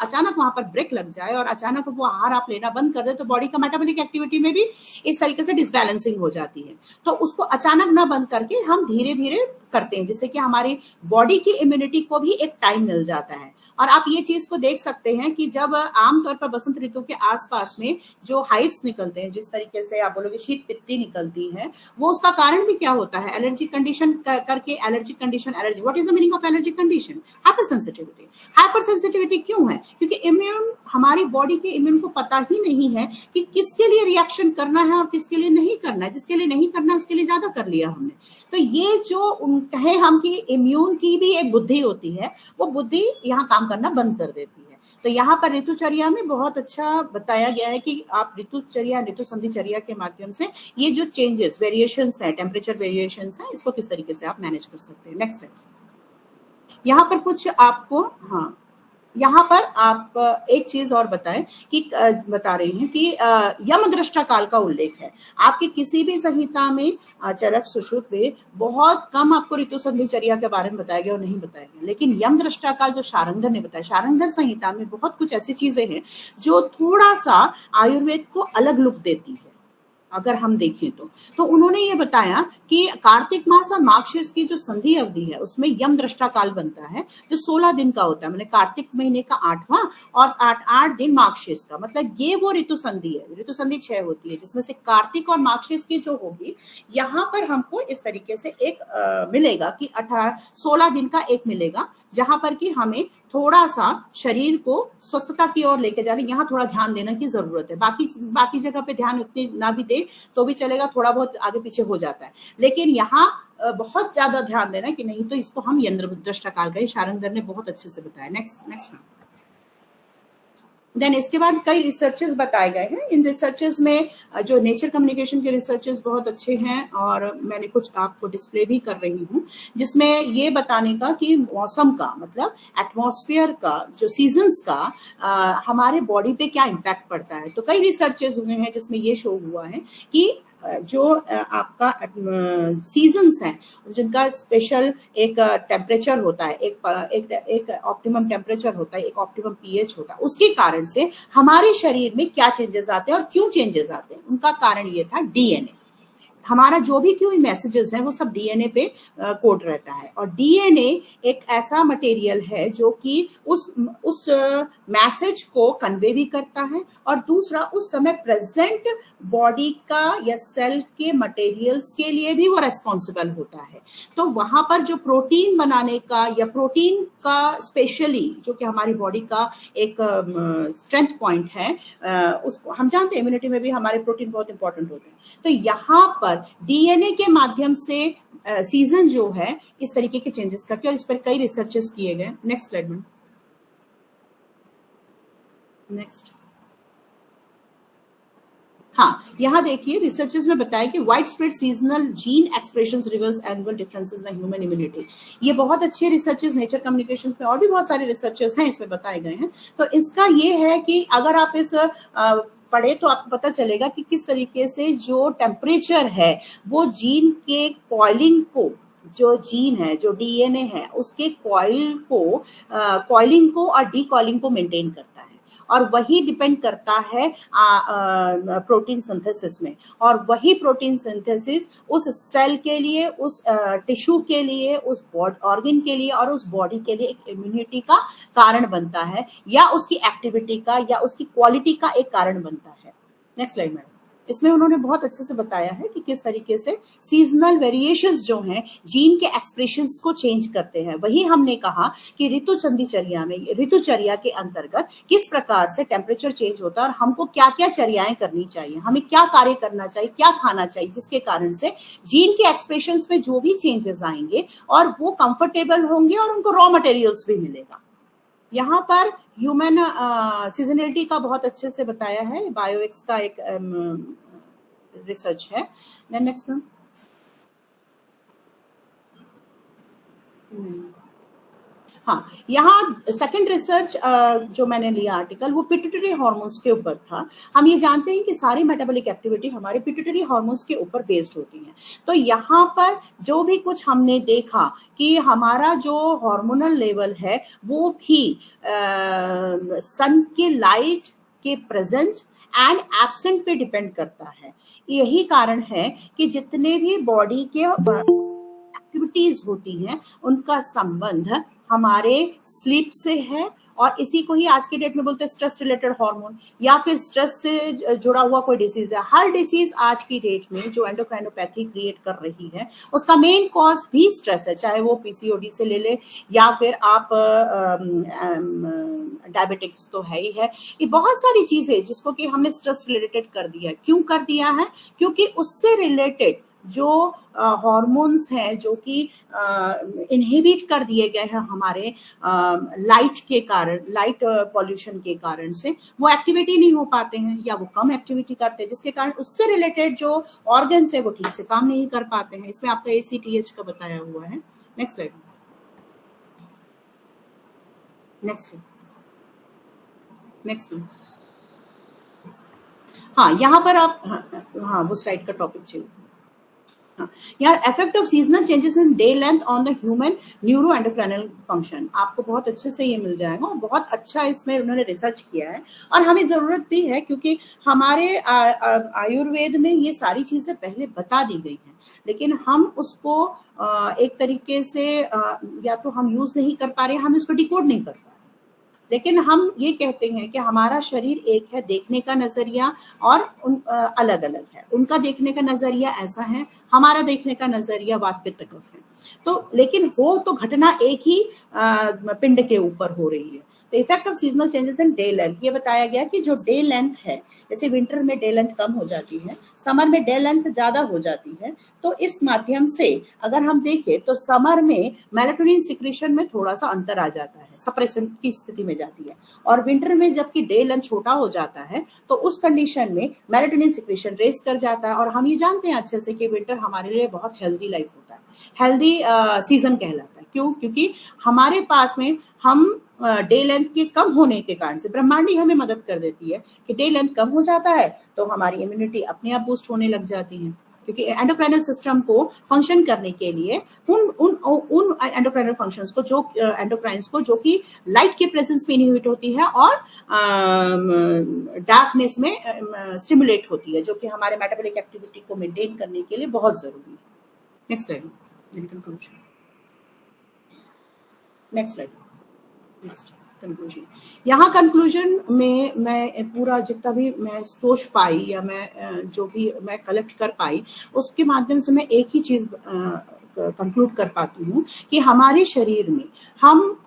अचानक वहां पर ब्रेक लग जाए और अचानक वो आहार आप लेना बंद कर दे तो बॉडी का मेटाबॉलिक एक्टिविटी में भी इस तरीके से डिसबैलेंसिंग हो जाती है। तो उसको अचानक ना बंद करके हम धीरे धीरे करते हैं, जिससे कि हमारी बॉडी की इम्यूनिटी को भी एक टाइम मिल जाता है। और आप ये चीज को देख सकते हैं कि जब आमतौर पर बसंत ऋतु के आसपास में जो हाइव्स निकलते हैं, जिस तरीके से आप बोलोगे शीत पित्ती निकलती है, वो उसका कारण भी क्या होता है, एलर्जी कंडीशन करके, allergy condition, allergy, what is the meaning of allergy condition? Hyper sensitivity. Hyper sensitivity क्यों है? क्योंकि इम्यून, हमारी बॉडी के इम्यून को पता ही नहीं है कि किसके लिए रिएक्शन करना है और किसके लिए नहीं करना है। जिसके लिए नहीं करना है उसके लिए ज्यादा कर लिया हमने। तो ये जो कहे हम कि इम्यून की भी एक बुद्धि होती है, वो बुद्धि यहाँ काम करना बंद कर देती है। तो यहाँ पर ऋतुचर्या में बहुत अच्छा बताया गया है कि आप ऋतुचर्या, ऋतु संधिचर्या के माध्यम से ये जो चेंजेस, वेरिएशंस है, टेम्परेचर वेरिएशंस है, इसको किस तरीके से आप मैनेज कर सकते हैं। Next slide. यहाँ पर कुछ आपको, हाँ यहाँ पर आप एक चीज और बताएं कि बता रहे हैं कि यम दृष्टा काल का उल्लेख है आपकी किसी भी संहिता में, चरक सुश्रुत में बहुत कम आपको ऋतु संधिचर्या के बारे में बताया गया और नहीं बताया गया। लेकिन यम दृष्टा काल जो शारंगर ने बताया, शारंगर संहिता में बहुत कुछ ऐसी चीजें हैं जो थोड़ा सा आयुर्वेद को अलग लुक देती है। अगर हम देखें तो उन्होंने ये बताया कि कार्तिक मास और माघ शेष की जो संधि अवधि है उसमें यम दृष्टा काल बनता है जो 16 दिन का होता है। मैंने कार्तिक महीने का 8वां और 8 दिन माघ शेष का, मतलब ये वो ऋतु संधि है। ऋतु संधि 6 होती है जिसमें से कार्तिक और माघ शेष की जो होगी, यहाँ पर हमको इस तरीके से एक मिलेगा कि 16 दिन का एक मिलेगा, जहां पर कि हमें थोड़ा सा शरीर को स्वस्थता की ओर लेके जा रहे हैं, यहाँ थोड़ा ध्यान देने की जरूरत है। बाकी जगह पे ध्यान उतनी ना भी दे तो भी चलेगा, थोड़ा बहुत आगे पीछे हो जाता है, लेकिन यहाँ बहुत ज्यादा ध्यान देना कि नहीं तो इसको हम यंत्र दृष्टा काल करें। शारंगधर ने बहुत अच्छे से बताया। नेक्स्ट। देन इसके बाद कई रिसर्चेस बताए गए हैं। इन रिसर्चेस में जो नेचर कम्युनिकेशन के रिसर्चेस बहुत अच्छे हैं, और मैंने कुछ आपको डिस्प्ले भी कर रही हूँ, जिसमें ये बताने का कि मौसम का मतलब एटमॉस्फेयर का, जो सीजन्स का हमारे बॉडी पे क्या इम्पैक्ट पड़ता है। तो कई रिसर्चेस हुए हैं जिसमें ये शो हुआ है कि जो आपका सीजन्स हैं जिनका स्पेशल एक टेम्परेचर होता है, एक ऑप्टिमम टेम्परेचर होता है, एक ऑप्टिमम पीएच होता है, उसके कारण से हमारे शरीर में क्या चेंजेस आते हैं और क्यों चेंजेस आते हैं। उनका कारण ये था डीएनए। हमारा जो भी क्यों मैसेजेस हैं वो सब डीएनए पे कोड रहता है, और डीएनए एक ऐसा मटेरियल है जो कि उस मैसेज को कन्वे भी करता है, और दूसरा उस समय प्रेजेंट बॉडी का या सेल के मटेरियल्स के लिए भी वो रेस्पॉन्सिबल होता है। तो वहां पर जो प्रोटीन बनाने का या प्रोटीन का स्पेशली जो कि हमारी बॉडी का एक स्ट्रेंथ पॉइंट है, उसको हम जानते हैं इम्यूनिटी में भी हमारे प्रोटीन बहुत इंपॉर्टेंट होते हैं। तो यहाँ पर डीएनए के माध्यम से सीजन जो है इस तरीके के चेंजेस करते हैं, और इस पर कई रिसर्चेस किए गए। नेक्स्ट स्लाइड में। नेक्स्ट। हाँ, यहाँ देखिए रिसर्चेस में बताया कि wide spread seasonal gene expressions reverse annual differences in human immunity. ये बहुत अच्छे रिसर्चेस नेचर कम्युनिकेशंस में और भी बहुत सारे रिसर्चेस हैं इसमें बताए गए हैं। तो इसका ये है कि अगर आप इस पढ़े तो आपको पता चलेगा कि किस तरीके से जो टेम्परेचर है वो जीन के कॉइलिंग को, जो जीन है जो डीएनए है उसके कॉइलिंग को और डीकॉइलिंग को मेंटेन करता है, और वही डिपेंड करता है प्रोटीन सिंथेसिस में, और वही प्रोटीन सिंथेसिस उस सेल के लिए, उस टिश्यू के लिए, उस ऑर्गन के लिए और उस बॉडी के लिए एक इम्यूनिटी का कारण बनता है, या उसकी एक्टिविटी का या उसकी क्वालिटी का एक कारण बनता है। Next slide madam. इसमें उन्होंने बहुत अच्छे से बताया है कि किस तरीके से सीजनल वेरिएशंस जो हैं जीन के एक्सप्रेशंस को चेंज करते हैं। वही हमने कहा कि ऋतुचर्या के अंतर्गत किस प्रकार से टेम्परेचर चेंज होता है और हमको क्या क्या चर्याएं करनी चाहिए, हमें क्या कार्य करना चाहिए, क्या खाना चाहिए, जिसके कारण से जीन के एक्सप्रेशंस में जो भी चेंजेस आएंगे और वो कंफर्टेबल होंगे और उनको रॉ मटेरियल्स भी मिलेगा। यहाँ पर ह्यूमन सीजनलिटी का बहुत अच्छे से बताया है, बायोएक्स का एक रिसर्च है। Then next ma'am. हाँ, यहाँ सेकंड रिसर्च जो मैंने लिया आर्टिकल वो पिट्यूटरी हार्मोन्स के ऊपर था। हम ये जानते हैं कि सारी मेटाबॉलिक एक्टिविटी हमारे पिट्यूटरी हार्मोन्स के ऊपर बेस्ड होती है। तो यहाँ पर जो भी कुछ हमने देखा कि हमारा जो हार्मोनल लेवल है वो भी सन के लाइट के प्रेजेंट एंड एब्सेंट पे डिपेंड करता है। यही कारण है कि जितने भी बॉडी के एक्टिविटीज होती हैं उनका संबंध हमारे स्लीप से है, और इसी को ही आज के डेट में बोलते हैं स्ट्रेस रिलेटेड हार्मोन, या फिर स्ट्रेस से जुड़ा हुआ कोई डिसीज है। हर डिसीज आज की डेट में जो एंडोक्राइनोपैथी क्रिएट कर रही है उसका मेन कॉज भी स्ट्रेस है, चाहे वो पीसीओडी से ले ले या फिर आप डायबिटिक्स तो है ही है। ये बहुत सारी चीजें जिसको कि हमने स्ट्रेस रिलेटेड कर दिया है। क्यों कर दिया है? क्योंकि उससे रिलेटेड जो हार्मोन्स हैं जो कि इनहिबिट कर दिए गए हैं हमारे लाइट के कारण, लाइट पॉल्यूशन के कारण से वो एक्टिविटी नहीं हो पाते हैं या वो कम एक्टिविटी करते हैं, जिसके कारण उससे रिलेटेड जो ऑर्गन्स है वो ठीक से काम नहीं कर पाते हैं। इसमें आपका ACTH का बताया हुआ है। Next slide. नेक्स्ट। हाँ, यहाँ पर आप हाँ वो स्लाइड का टॉपिक चाहिए। यहाँ effect of seasonal changes in day length on the human neuro endocrinal function, आपको बहुत अच्छे से ये मिल जाएगा, और बहुत अच्छा इसमें उन्होंने रिसर्च किया है और हमें जरूरत भी है क्योंकि हमारे आयुर्वेद में ये सारी चीजें पहले बता दी गई हैं, लेकिन हम उसको एक तरीके से या तो हम यूज नहीं कर पा रहे, हम इसको डिकोड नहीं कर पा रहे। लेकिन हम ये कहते हैं कि हमारा शरीर एक है, देखने का नजरिया और अलग अलग है। उनका देखने का नजरिया ऐसा है, हमारा देखने का नजरिया वात पित्त कफ है। तो लेकिन वो तो घटना एक ही पिंड के ऊपर हो रही है। तो effect of seasonal changes in day length, ये बताया गया कि जो डे लेंथ है, जैसे विंटर में डे लेंथ कम हो जाती है, समर में डे लेंथ ज्यादा हो जाती है। तो इस माध्यम से अगर हम देखें तो समर में मेलाटोनिन सिक्रेशन में थोड़ा सा अंतर आ जाता है, सप्रेशन की स्थिति में जाती है, और विंटर में जबकि डे लेंथ छोटा हो जाता है तो उस कंडीशन में मेलाटोनिन सिक्रेशन रेस कर जाता है। और हम ये जानते हैं अच्छे से कि विंटर हमारे लिए बहुत हेल्दी लाइफ होता है, हेल्दी सीजन कहलाता है। क्यों? क्योंकि हमारे पास में हम डे लेंथ के कम होने के कारण से ब्रह्मांड ही हमें मदद कर देती है कि डे लेंथ कम हो जाता है तो हमारी इम्यूनिटी अपने आप बूस्ट होने लग जाती है। क्योंकि एंडोक्राइनल सिस्टम को फंक्शन करने के लिए उन एंडोक्राइनल फंक्शंस को, जो एंडोक्राइंस को जो कि लाइट के प्रेजेंस में इनहिबिट होती है और डार्कनेस में स्टिमुलेट होती है, जो कि हमारे मेटाबॉलिक एक्टिविटी को मेंटेन करने के लिए बहुत जरूरी है। Next slide, conclusion. Next slide, next conclusion. यहाँ कंक्लूजन में मैं पूरा जितना भी मैं सोच पाई या मैं जो भी मैं कलेक्ट कर पाई उसके माध्यम से मैं एक ही चीज कंक्लूड कर पाती हूँ कि हमारे शरीर में हम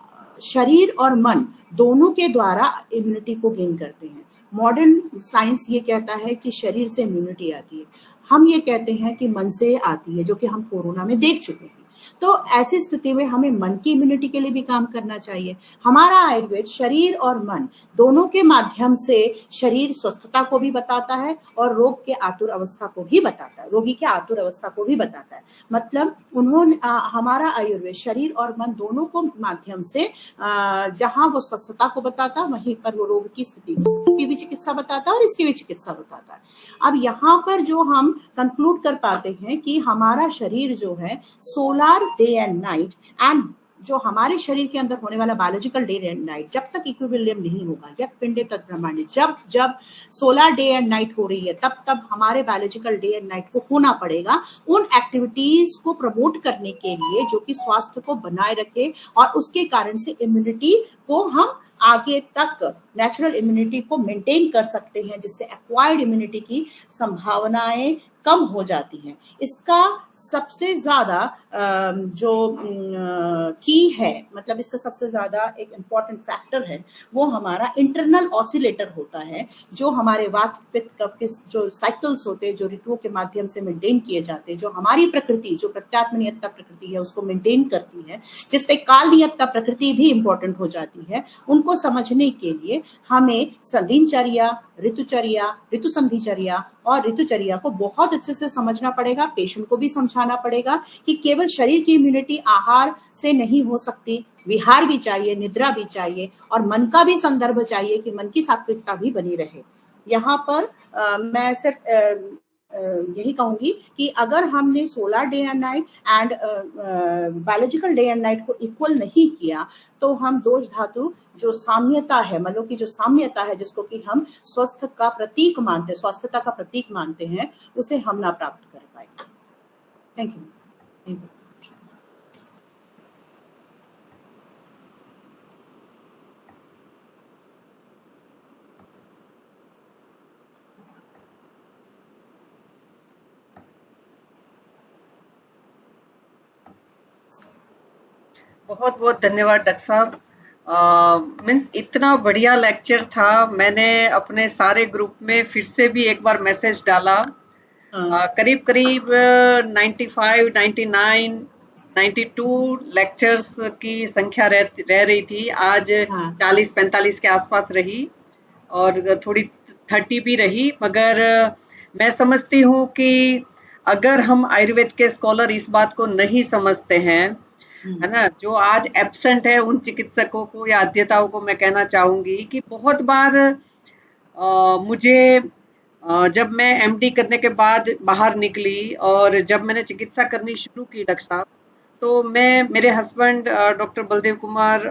शरीर और मन दोनों के द्वारा इम्यूनिटी को गेन करते हैं। मॉडर्न साइंस ये कहता है कि शरीर से इम्यूनिटी आती है, हम ये कहते हैं कि मन से आती है, जो कि हम कोरोना में देख चुके हैं। तो ऐसी स्थिति में हमें मन की इम्यूनिटी के लिए भी काम करना चाहिए। हमारा आयुर्वेद शरीर और मन दोनों के माध्यम से शरीर स्वस्थता को भी बताता है और रोग के आतुर अवस्था को भी बताता है, रोगी के आतुर अवस्था को भी बताता है। मतलब उन्होंने हमारा आयुर्वेद शरीर और मन दोनों को माध्यम से जहां वो स्वस्थता को बताता है वहीं पर वो रोग की स्थिति की भी चिकित्सा बताता है और इसकी भी चिकित्सा बताता है। अब यहाँ पर जो हम कंक्लूड कर पाते हैं कि हमारा शरीर जो है solar day and night, and जो हमारे शरीर के अंदर होने वाला बायोलॉजिकल डे एंड नाइट जब तक इक्विलिब्रियम नहीं होगा, यत पिंडे तत् ब्रह्मांडे, जब सोलर डे एंड नाइट हो रही है तब हमारे बायोलॉजिकल डे एंड नाइट को होना पड़ेगा उन एक्टिविटीज को प्रमोट करने के लिए जो कि स्वास्थ्य को बनाए रखे और उसके कारण से इम्यूनिटी को हम आगे तक नेचुरल इम्यूनिटी को मेंटेन कर सकते हैं, जिससे एक्वायर्ड इम्यूनिटी की संभावनाएं कम हो जाती हैं। इसका सबसे ज्यादा जो की है, मतलब इसका सबसे ज्यादा एक इम्पॉर्टेंट फैक्टर है वो हमारा इंटरनल ऑसिलेटर होता है, जो हमारे वात पित्त कफ के जो साइकिल्स होते हैं, जो ऋतुओं के माध्यम से मेंटेन किए जाते हैं, जो हमारी प्रकृति, जो प्रत्यात्म नियतता प्रकृति है उसको मेंटेन करती है, जिसपे काल नियतता प्रकृति भी इंपॉर्टेंट हो जाती है। उनको समझने के लिए हमें दिनचर्या, ऋतुचर्या, ऋतु संधिचर्या और ऋतुचर्या को बहुत अच्छे से समझना पड़ेगा। पेशेंट को भी समझाना पड़ेगा कि केवल शरीर की इम्यूनिटी आहार से नहीं हो सकती, विहार भी चाहिए, निद्रा भी चाहिए और मन का भी संदर्भ चाहिए कि मन की सात्विकता भी बनी रहे। यहाँ पर मैं सिर्फ यही कहूंगी कि अगर हमने solar day and night and biological day and night को इक्वल नहीं किया तो हम दोष धातु जो साम्यता है, मतलब की जो साम्यता है जिसको कि हम स्वस्थ का प्रतीक मानते हैं, स्वास्थ्यता का प्रतीक मानते हैं, उसे हम ना प्राप्त कर पाएंगे। Thank you. बहुत बहुत धन्यवाद डॉक्टर साहब। मीन्स इतना बढ़िया लेक्चर था, मैंने अपने सारे ग्रुप में फिर से भी एक बार मैसेज डाला। करीब करीब 95, 99, 92 लेक्चर्स की संख्या रह रही थी। आज 40-45 के आसपास रही और थोड़ी 30 भी रही, मगर मैं समझती हूँ कि अगर हम आयुर्वेद के स्कॉलर इस बात को नहीं समझते हैं, है ना, जो आज एब्सेंट है, उन चिकित्सकों को या अध्येताओं को मैं कहना चाहूंगी कि बहुत बार मुझे जब मैं एमडी करने के बाद बाहर निकली और जब मैंने चिकित्सा करनी शुरू की डॉक्टर साहब, तो मेरे husband doctor Baldev Kumar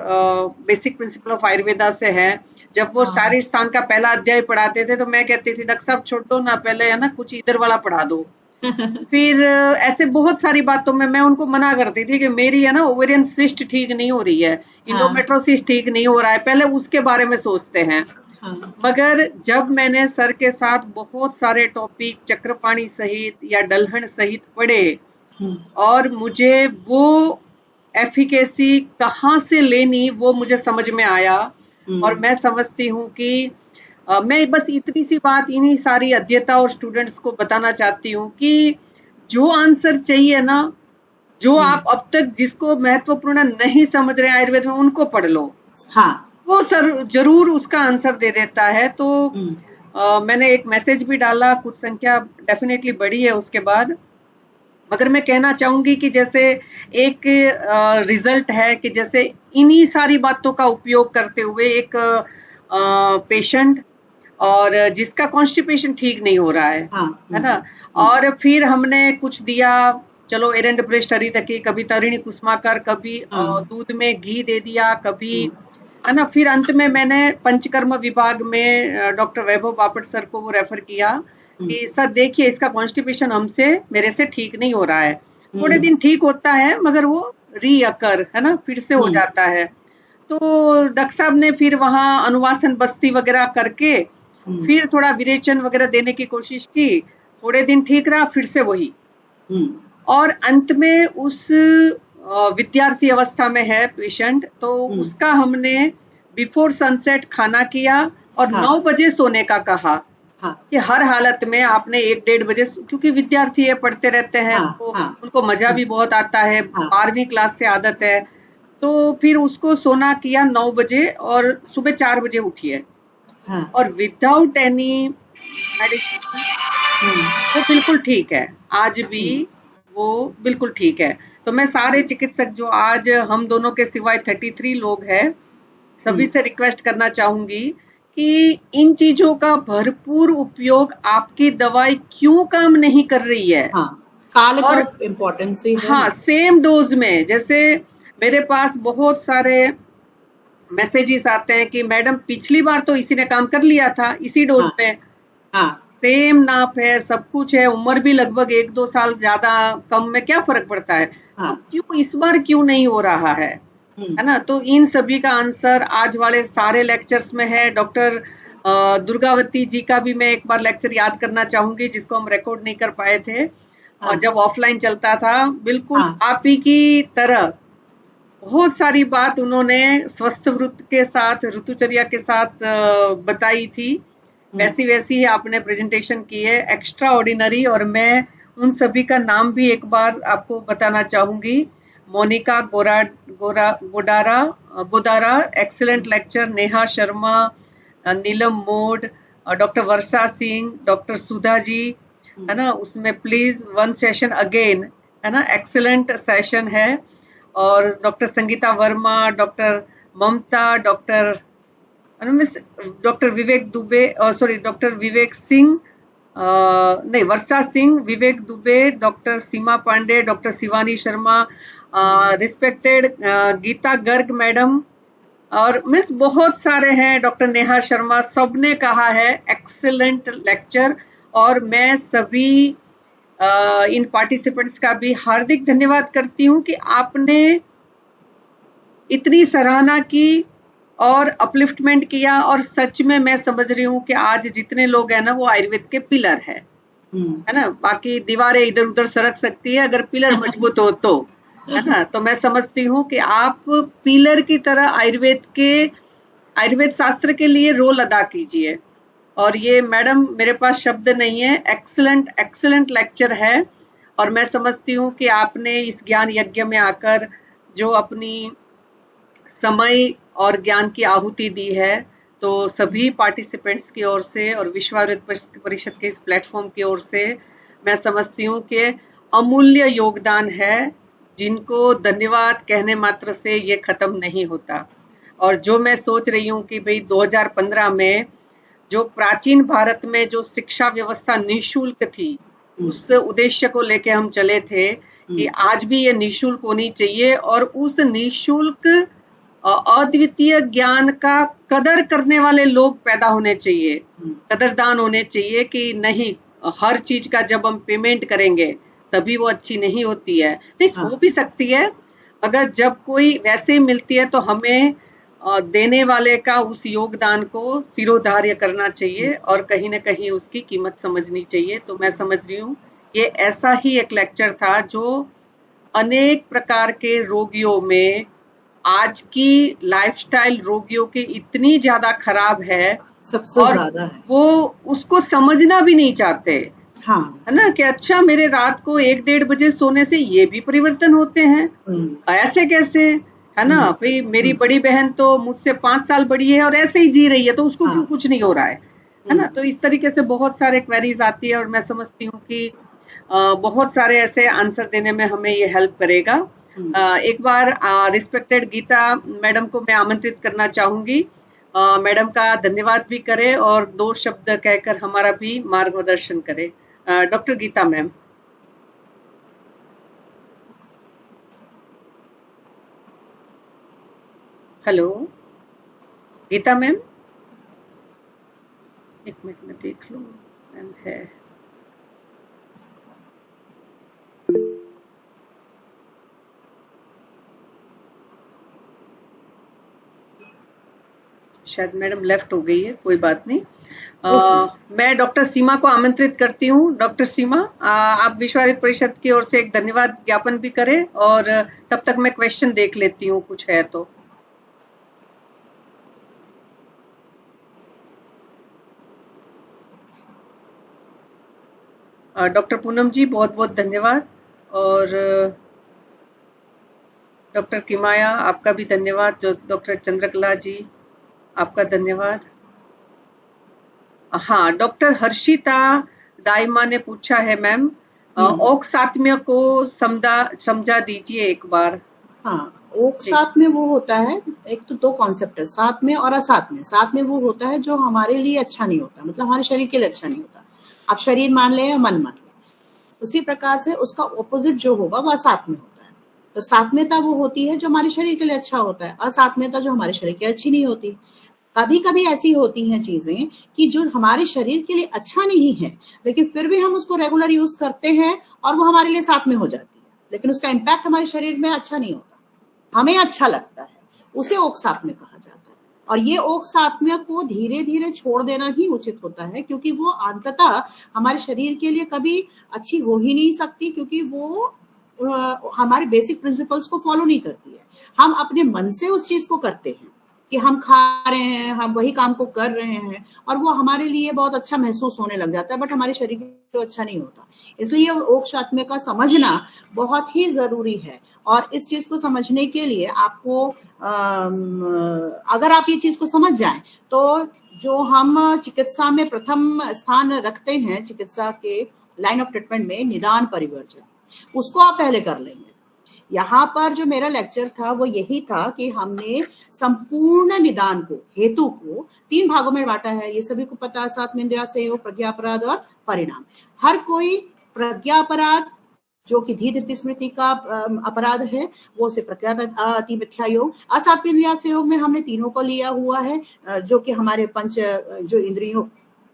basic principle of Ayurveda से हैं। जब वो शारीर स्थान का पहला अध्याय पढ़ाते थे तो मैं कहती थी डॉक्टर साहब छोड़ दो ना, पहले है ना कुछ इधर वाला पढ़ा दो, फिर ऐसे बहुत सारी बातों में मैं उनको मना करती थी कि मेरी है ना ओवेरियन सिस्ट ठीक नहीं हो रही है, इंडोमेट्रोसिस ठीक नहीं हो रहा है, पहले उसके बारे में सोचते हैं। हाँ, मगर जब मैंने सर के साथ बहुत सारे टॉपिक चक्रपाणी सहित या डलहन सहित पढ़े और मुझे वो एफिकेसी कहाँ से लेनी वो मुझे समझ में आया। और मैं समझती हूँ कि मैं बस इतनी सी बात इन्हीं सारी अध्येता और स्टूडेंट्स को बताना चाहती हूँ कि जो आंसर चाहिए ना, जो आप अब तक जिसको महत्वपूर्ण नहीं समझ रहे आयुर्वेद में, उनको पढ़ लो। हाँ, वो सर जरूर उसका आंसर दे देता है। तो मैंने एक मैसेज भी डाला, कुछ संख्या डेफिनेटली बढ़ी है उसके बाद। मगर मैं कहना चाहूंगी कि जैसे एक रिजल्ट है कि जैसे इन्हीं सारी बातों का उपयोग करते हुए एक पेशेंट और जिसका कॉन्स्टिपेशन ठीक नहीं हो रहा है ना, और फिर हमने कुछ दिया, चलो एरेंडब्रेस्ट हरितकी, कभी तरिणी कुसुमाकर, कभी दूध में घी दे दिया, कभी है ना। फिर अंत में मैंने पंचकर्म विभाग में डॉक्टर वैभव बापट सर को वो रेफर किया कि सर देखिए इसका कॉन्स्टिपेशन मेरे से ठीक नहीं हो रहा है। थोड़े दिन ठीक होता है मगर वो रीअकर है ना, फिर से हो जाता है। तो डॉक्टर साहब ने फिर वहां अनुवासन बस्ती वगैरह करके फिर थोड़ा विरेचन वगैरह देने की कोशिश की, थोड़े दिन ठीक रहा, फिर से वही। और अंत में उस विद्यार्थी अवस्था में है पेशेंट, तो उसका हमने बिफोर सनसेट खाना किया और 9 बजे सोने का कहा। कि हर हालत में आपने 1-1.5 बजे, क्योंकि विद्यार्थी है, पढ़ते रहते हैं, तो उनको मजा भी बहुत आता है, 12वीं क्लास से आदत है। तो फिर उसको सोना किया 9 बजे और सुबह 4 बजे उठिए और विदाउट एनी मेडिसिन वो बिल्कुल ठीक है, आज भी वो बिल्कुल ठीक है। तो मैं सारे चिकित्सक जो आज हम दोनों के सिवाय 33 लोग हैं, सभी से रिक्वेस्ट करना चाहूंगी कि इन चीजों का भरपूर उपयोग, आपकी दवाई क्यों काम नहीं कर रही है। काल का इम्पोर्टेंस है। हाँ, सेम डोज में। जैसे मेरे पास बहुत सारे मैसेजेस आते हैं कि मैडम पिछली बार तो इसी ने काम कर लिया था इसी डोज पे, सेम नाप है, सब कुछ है, उम्र भी लगभग 1-2 साल ज्यादा कम में क्या फर्क पड़ता है, तो क्यों इस बार क्यों नहीं हो रहा है ना। तो इन सभी का आंसर आज वाले सारे लेक्चर्स में है। डॉक्टर दुर्गावती जी का भी मैं एक बार लेक्चर याद करना चाहूंगी, जिसको हम रिकॉर्ड नहीं कर पाए थे और जब ऑफलाइन चलता था। बिल्कुल आप ही की तरह बहुत सारी बात उन्होंने स्वस्थ वृत्त के साथ, ऋतुचर्या के साथ बताई थी, वैसी वैसी आपने प्रेजेंटेशन की है, एक्स्ट्रा ऑर्डिनरी। और मैं उन सभी का नाम भी एक बार आपको बताना चाहूंगी। मोनिका गोदारा एक्सीलेंट लेक्चर, नेहा शर्मा, नीलम mode, doctor Varsha Singh, doctor Sudha ji, है ना। उसमें प्लीज 1 सेशन अगेन, है ना, एक्सीलेंट सेशन है। और doctor Sangeeta Verma, doctor Mamta, doctor Vivek Dubey, sorry doctor Vivek Singh, नहीं Varsha Singh, Vivek Dubey, doctor Seema Pandey, doctor Shivani Sharma, respected Geeta Garg madam, और मिस बहुत सारे हैं, डॉक्टर नेहा शर्मा, सबने कहा है एक्सीलेंट लेक्चर। और मैं सभी इन पार्टिसिपेंट्स का भी हार्दिक धन्यवाद करती हूँ कि आपने इतनी सराहना की और अपलिफ्टमेंट किया। और सच में मैं समझ रही हूँ कि आज जितने लोग हैं ना, वो आयुर्वेद के पिलर है ना। बाकी दीवारें इधर उधर सरक सकती है, अगर पिलर मजबूत हो तो, है ना। तो मैं समझती हूँ कि आप पिलर की तरह आयुर्वेद शास्त्र के लिए रोल अदा कीजिए। और ये मैडम, मेरे पास शब्द नहीं है, एक्सीलेंट लेक्चर है। और मैं समझती हूँ कि आपने इस ज्ञान यज्ञ में आकर जो अपनी समय और ज्ञान की आहुति दी है, तो सभी पार्टिसिपेंट्स की ओर से और विश्व आयुर्वेद परिषद के इस प्लेटफॉर्म की ओर से मैं समझती हूँ कि अमूल्य योगदान है, जिनको धन्यवाद कहने मात्र से ये खत्म नहीं होता। और जो मैं सोच रही हूँ कि भाई 2015 में जो प्राचीन भारत में जो शिक्षा व्यवस्था निःशुल्क थी, उस उद्देश्य को लेके हम चले थे कि आज भी ये निःशुल्क होनी चाहिए। और उस निःशुल्क अद्वितीय ज्ञान का कदर करने वाले लोग पैदा होने चाहिए, कदरदान होने चाहिए कि नहीं हर चीज का जब हम पेमेंट करेंगे तभी वो अच्छी नहीं होती है। नहीं, हाँ। हो भी सकती है, अगर जब कोई वैसे ही मिलती है तो हमें देने वाले का उस योगदान को सिरोधार्य करना चाहिए और कहीं ना कहीं उसकी कीमत समझनी चाहिए। तो मैं समझ रही हूँ ये ऐसा ही एक लेक्चर था जो अनेक प्रकार के रोगियों में, आज की लाइफस्टाइल रोगियों की इतनी ज्यादा खराब है सबसे और ज्यादा है। वो उसको समझना भी नहीं चाहते, हाँ। है ना, कि अच्छा मेरे रात को 1-1:30 बजे सोने से ये भी परिवर्तन होते हैं, ऐसे कैसे, है ना, भाई मेरी बड़ी बहन तो मुझसे 5 साल बड़ी है और ऐसे ही जी रही है तो उसको क्यों कुछ नहीं हो रहा है ना। तो इस तरीके से बहुत सारे क्वेरीज आती है और मैं समझती हूँ कि बहुत सारे ऐसे आंसर देने में हमें ये हेल्प करेगा। एक बार रिस्पेक्टेड गीता मैडम को मैं आमंत्रित करना चाहूंगी, मैडम का धन्यवाद भी करें और 2 शब्द कहकर हमारा भी मार्गदर्शन करें। Doctor Geeta ma'am. Hello Geeta ma'am, एक मिनट में देख लूं मैम है। शायद मैडम लेफ्ट हो गई है, कोई बात नहीं। मैं डॉक्टर सीमा को आमंत्रित करती हूँ। डॉक्टर सीमा, आप विश्व आयुर्वेद परिषद की ओर से एक धन्यवाद ज्ञापन भी करें और तब तक मैं क्वेश्चन देख लेती हूँ, कुछ है तो। डॉक्टर पूनम जी बहुत बहुत धन्यवाद और डॉक्टर किमाया आपका भी धन्यवाद, जो डॉक्टर चंद्रकला जी आपका धन्यवाद। हाँ, डॉक्टर हर्षिता दाइमा ने पूछा है मैम, ओकसात्म्य को समझा दीजिए एक बार। हाँ, ओकसात्म्य वो होता है, एक तो 2 कॉन्सेप्ट है, सात्म्य और असात्म्य। सात्म्य वो होता है जो हमारे लिए अच्छा नहीं होता, मतलब हमारे शरीर के लिए अच्छा नहीं होता। आप शरीर मान लें या मन मान लें, उसी प्रकार से उसका ऑपोजिट जो होगा वह असात्म्य होता है। तो सात्म्यता वो होती है जो हमारे शरीर के लिए अच्छा होता है, असात्म्यता जो हमारे शरीर के लिए अच्छी नहीं होती। कभी कभी ऐसी होती हैं चीजें कि जो हमारे शरीर के लिए अच्छा नहीं है, लेकिन फिर भी हम उसको रेगुलर यूज करते हैं और वो हमारे लिए साथ में हो जाती है, लेकिन उसका इम्पैक्ट हमारे शरीर में अच्छा नहीं होता, हमें अच्छा लगता है, उसे ओकसात्म्य कहा जाता है। और ये ओकसात्म्य को धीरे धीरे छोड़ देना ही उचित होता है, क्योंकि वो अंततः हमारे शरीर के लिए कभी अच्छी हो ही नहीं सकती, क्योंकि वो हमारे बेसिक प्रिंसिपल्स को फॉलो नहीं करती है। हम अपने मन से उस चीज को करते हैं कि हम खा रहे हैं, हम वही काम को कर रहे हैं और वो हमारे लिए बहुत अच्छा महसूस होने लग जाता है, बट हमारे शरीर के लिए अच्छा नहीं होता। इसलिए ओकसात्म्य का समझना बहुत ही जरूरी है। और इस चीज को समझने के लिए आपको अगर आप ये चीज को समझ जाएं तो जो हम चिकित्सा में प्रथम स्थान रखते हैं चिकित्सा के लाइन ऑफ ट्रीटमेंट में, निदान परिवर्जन, उसको आप पहले कर लेंगे। यहाँ पर जो मेरा लेक्चर था वो यही था कि हमने संपूर्ण निदान को, हेतु को 3 भागों में बांटा है। ये सभी को पता है, सात्म्य इंद्रिय संयोग, प्रज्ञापराध और परिणाम। हर कोई प्रज्ञापराध जो कि धीधृति स्मृति का अपराध है, वो से प्रज्ञापराध मिथ्या योग। असात्म्य इंद्रिय संयोग में हमने तीनों को लिया हुआ है, जो कि हमारे पंच जो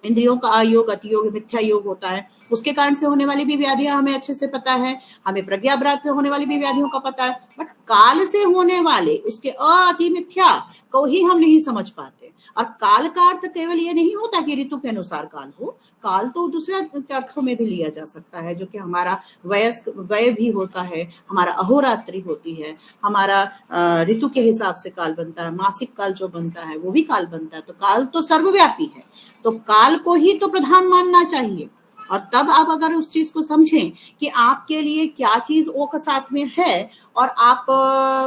इंद्रियों का अयोग, अतियोग, मिथ्या योग होता है, उसके कारण से होने वाली भी व्याधियां हमें अच्छे से पता है, हमें प्रज्ञापराध से होने वाली भी व्याधियों का पता है, बट काल से होने वाले उसके अति मिथ्या को ही हम नहीं समझ पाते। और काल का अर्थ केवल ये नहीं होता कि ऋतु के अनुसार काल हो, काल तो दूसरे अर्थों में भी लिया जा सकता है, जो कि हमारा वय भी होता है, हमारा अहोरात्रि होती है, हमारा ऋतु के हिसाब से काल बनता है, मासिक काल जो बनता है वो भी काल बनता है। तो काल तो सर्वव्यापी है, तो काल को ही तो प्रधान मानना चाहिए। और तब आप अगर उस चीज को समझें कि आपके लिए क्या चीज ओक साथ में है और आप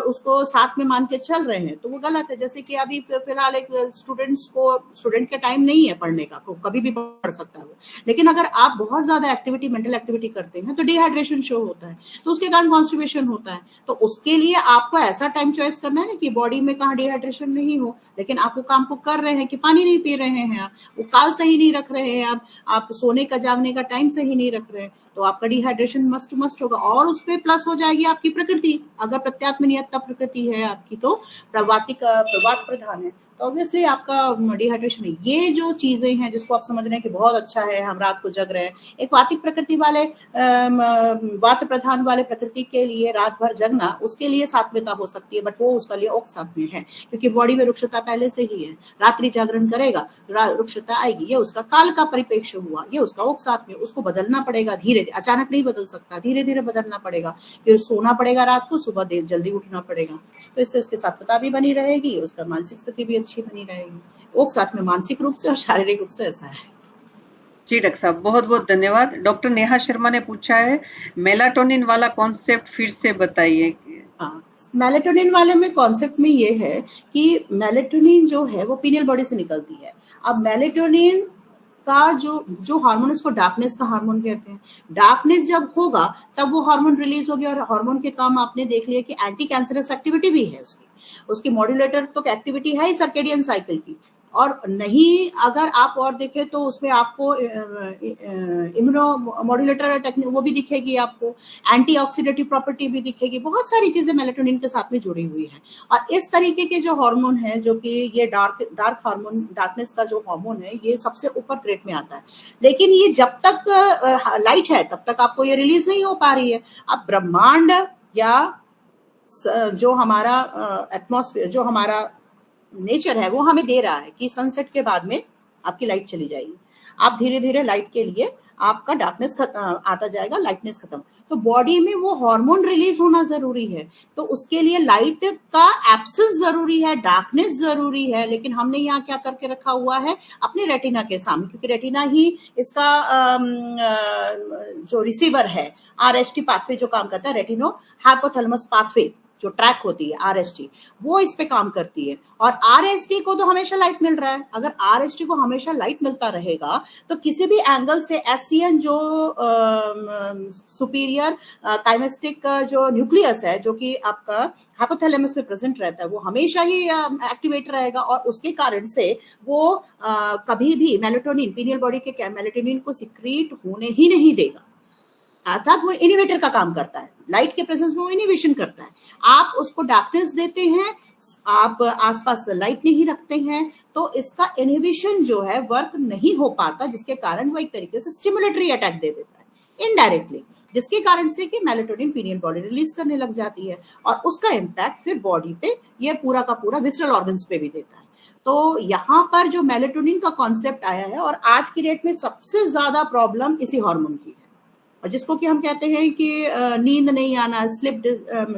उसको साथ में मान के चल रहे हैं, तो वो गलत है। जैसे कि अभी फिलहाल एक स्टूडेंट का टाइम नहीं है पढ़ने का, तो कभी भी पढ़ सकता है वो, लेकिन अगर आप बहुत ज्यादा एक्टिविटी, मेंटल एक्टिविटी करते हैं तो डिहाइड्रेशन शो होता है, तो उसके कारण कॉन्स्टिपेशन होता है। तो उसके लिए आपको ऐसा टाइम चॉइस करना है ना कि बॉडी में कहाँ डिहाइड्रेशन नहीं हो, लेकिन आप वो काम को कर रहे हैं कि पानी नहीं पी रहे हैं, आप वो काल सही नहीं रख रहे हैं, आप सोने का जागने का टाइम सही नहीं रख रहे हैं, तो आपका डिहाइड्रेशन मस्ट होगा। और उस पे प्लस हो जाएगी आपकी प्रकृति, अगर प्रत्यात्म नियत प्रकृति है आपकी तो प्रवात प्रधान है, तो ऑब्वियसली आपका डिहाइड्रेशन है। ये जो चीजें हैं जिसको आप समझ रहे हैं कि बहुत अच्छा है हम रात को जग रहे हैं, एक वातिक प्रकृति वाले वात प्रधान वाले प्रकृति के लिए रात भर जगना उसके लिए सात्विकता हो सकती है, बट वो उसका लिए ओक सात्विक है, क्योंकि बॉडी में रुक्षता पहले से ही है। रात्रि जागरण करेगा, रुक्षता आएगी, ये उसका काल का परिप्रेक्ष्य हुआ, ये उसका ओक सात्विक, उसको बदलना पड़ेगा धीरे धीरे, अचानक नहीं बदल सकता, धीरे धीरे बदलना पड़ेगा। फिर सोना पड़ेगा रात को, सुबह देर जल्दी उठना पड़ेगा, तो इससे उसकी सात्विकता भी बनी रहेगी, उसका मानसिक स्थिति भी अच्छी बनी रहेगी। ओक साथ में मानसिक रूप से और शारीरिक रूप से ऐसा है। जी डॉक्टर साहब, बहुत बहुत धन्यवाद। डॉक्टर नेहा शर्मा ने पूछा है मेलाटोनिन वाला कॉन्सेप्ट फिर से बताइए। हाँ, मेलाटोनिन वाले में कॉन्सेप्ट में ये है कि मेलाटोनिन जो है वो पीनियल बॉडी से निकलती है। अब मेलाटोनिन का जो हार्मोन, इसको डार्कनेस का हार्मोन कहते हैं। डार्कनेस जब होगा तब वो हार्मोन रिलीज होगी, और हार्मोन के काम आपने देख लिया कि एंटी कैंसरस एक्टिविटी भी है उसकी मॉड्यूलेटर तो एक्टिविटी है ही सर्केडियन साइकिल की, और नहीं अगर आप और देखें तो उसमें आपको इम्यूनो मॉड्यूलेटर टेक्निक वो भी दिखेगी, आपको एंटीऑक्सीडेटिव प्रॉपर्टी भी दिखेगी, बहुत सारी चीजें मेलाटोनिन के साथ में जुड़ी हुई है। और इस तरीके के जो हार्मोन है, जो कि ये डार्क हार्मोन, डार्कनेस का जो हार्मोन है, ये सबसे ऊपर ग्रेड में आता है, लेकिन ये जब तक लाइट है तब तक आपको ये रिलीज नहीं हो पा रही है। अब ब्रह्मांड या जो हमारा एटमॉस्फेयर, जो हमारा नेचर है, वो हमें दे रहा है कि सनसेट के बाद में आपकी लाइट चली जाएगी, आप धीरे धीरे लाइट के लिए आपका डार्कनेस आता जाएगा, लाइटनेस खत्म। तो बॉडी में वो हार्मोन रिलीज होना जरूरी है, तो उसके लिए लाइट का एब्सेंस जरूरी है, डार्कनेस जरूरी है। लेकिन हमने यहाँ क्या करके रखा हुआ है अपने रेटिना के सामने, क्योंकि रेटिना ही इसका जो रिसीवर है, आरएसटी पाथवे जो काम करता है, रेटिनो हाइपोथैलेमस पाथवे जो ट्रैक होती है आरएसटी, वो इस पे काम करती है। और आरएसटी को तो हमेशा लाइट मिल रहा है, अगर आरएसटी को हमेशा लाइट मिलता रहेगा तो किसी भी एंगल से एससीएन जो सुपीरियर काइमेस्टिक जो न्यूक्लियस है, जो कि आपका हाइपोथैलेमस में प्रेजेंट रहता है, वो हमेशा ही एक्टिवेट रहेगा, और उसके कारण से वो कभी भी मेलाटोनिन, पीनियल बॉडी के मेलाटोनिन को सिक्रीट होने ही नहीं देगा, अर्थात वो इनिवेटर का काम करता है, लाइट के प्रेजेंस में वो इनिवेशन करता है। आप उसको डार्कनेस देते हैं, आप आसपास लाइट नहीं रखते हैं, तो इसका इनहिबिशन जो है वर्क नहीं हो पाता, जिसके कारण वो एक तरीके से स्टिमुलेटरी अटैक दे देता है इनडायरेक्टली, जिसके कारण से कि मेलाटोनिन पीनियल बॉडी रिलीज करने लग जाती है, और उसका इम्पैक्ट फिर बॉडी पे, ये पूरा का पूरा विसरल ऑर्गन्स पे भी देता है। तो यहाँ पर जो मेलाटोनिन का कॉन्सेप्ट आया है, और आज की डेट में सबसे ज्यादा प्रॉब्लम इसी हार्मोन की है, और जिसको कि हम कहते हैं कि नींद नहीं आना, स्लिप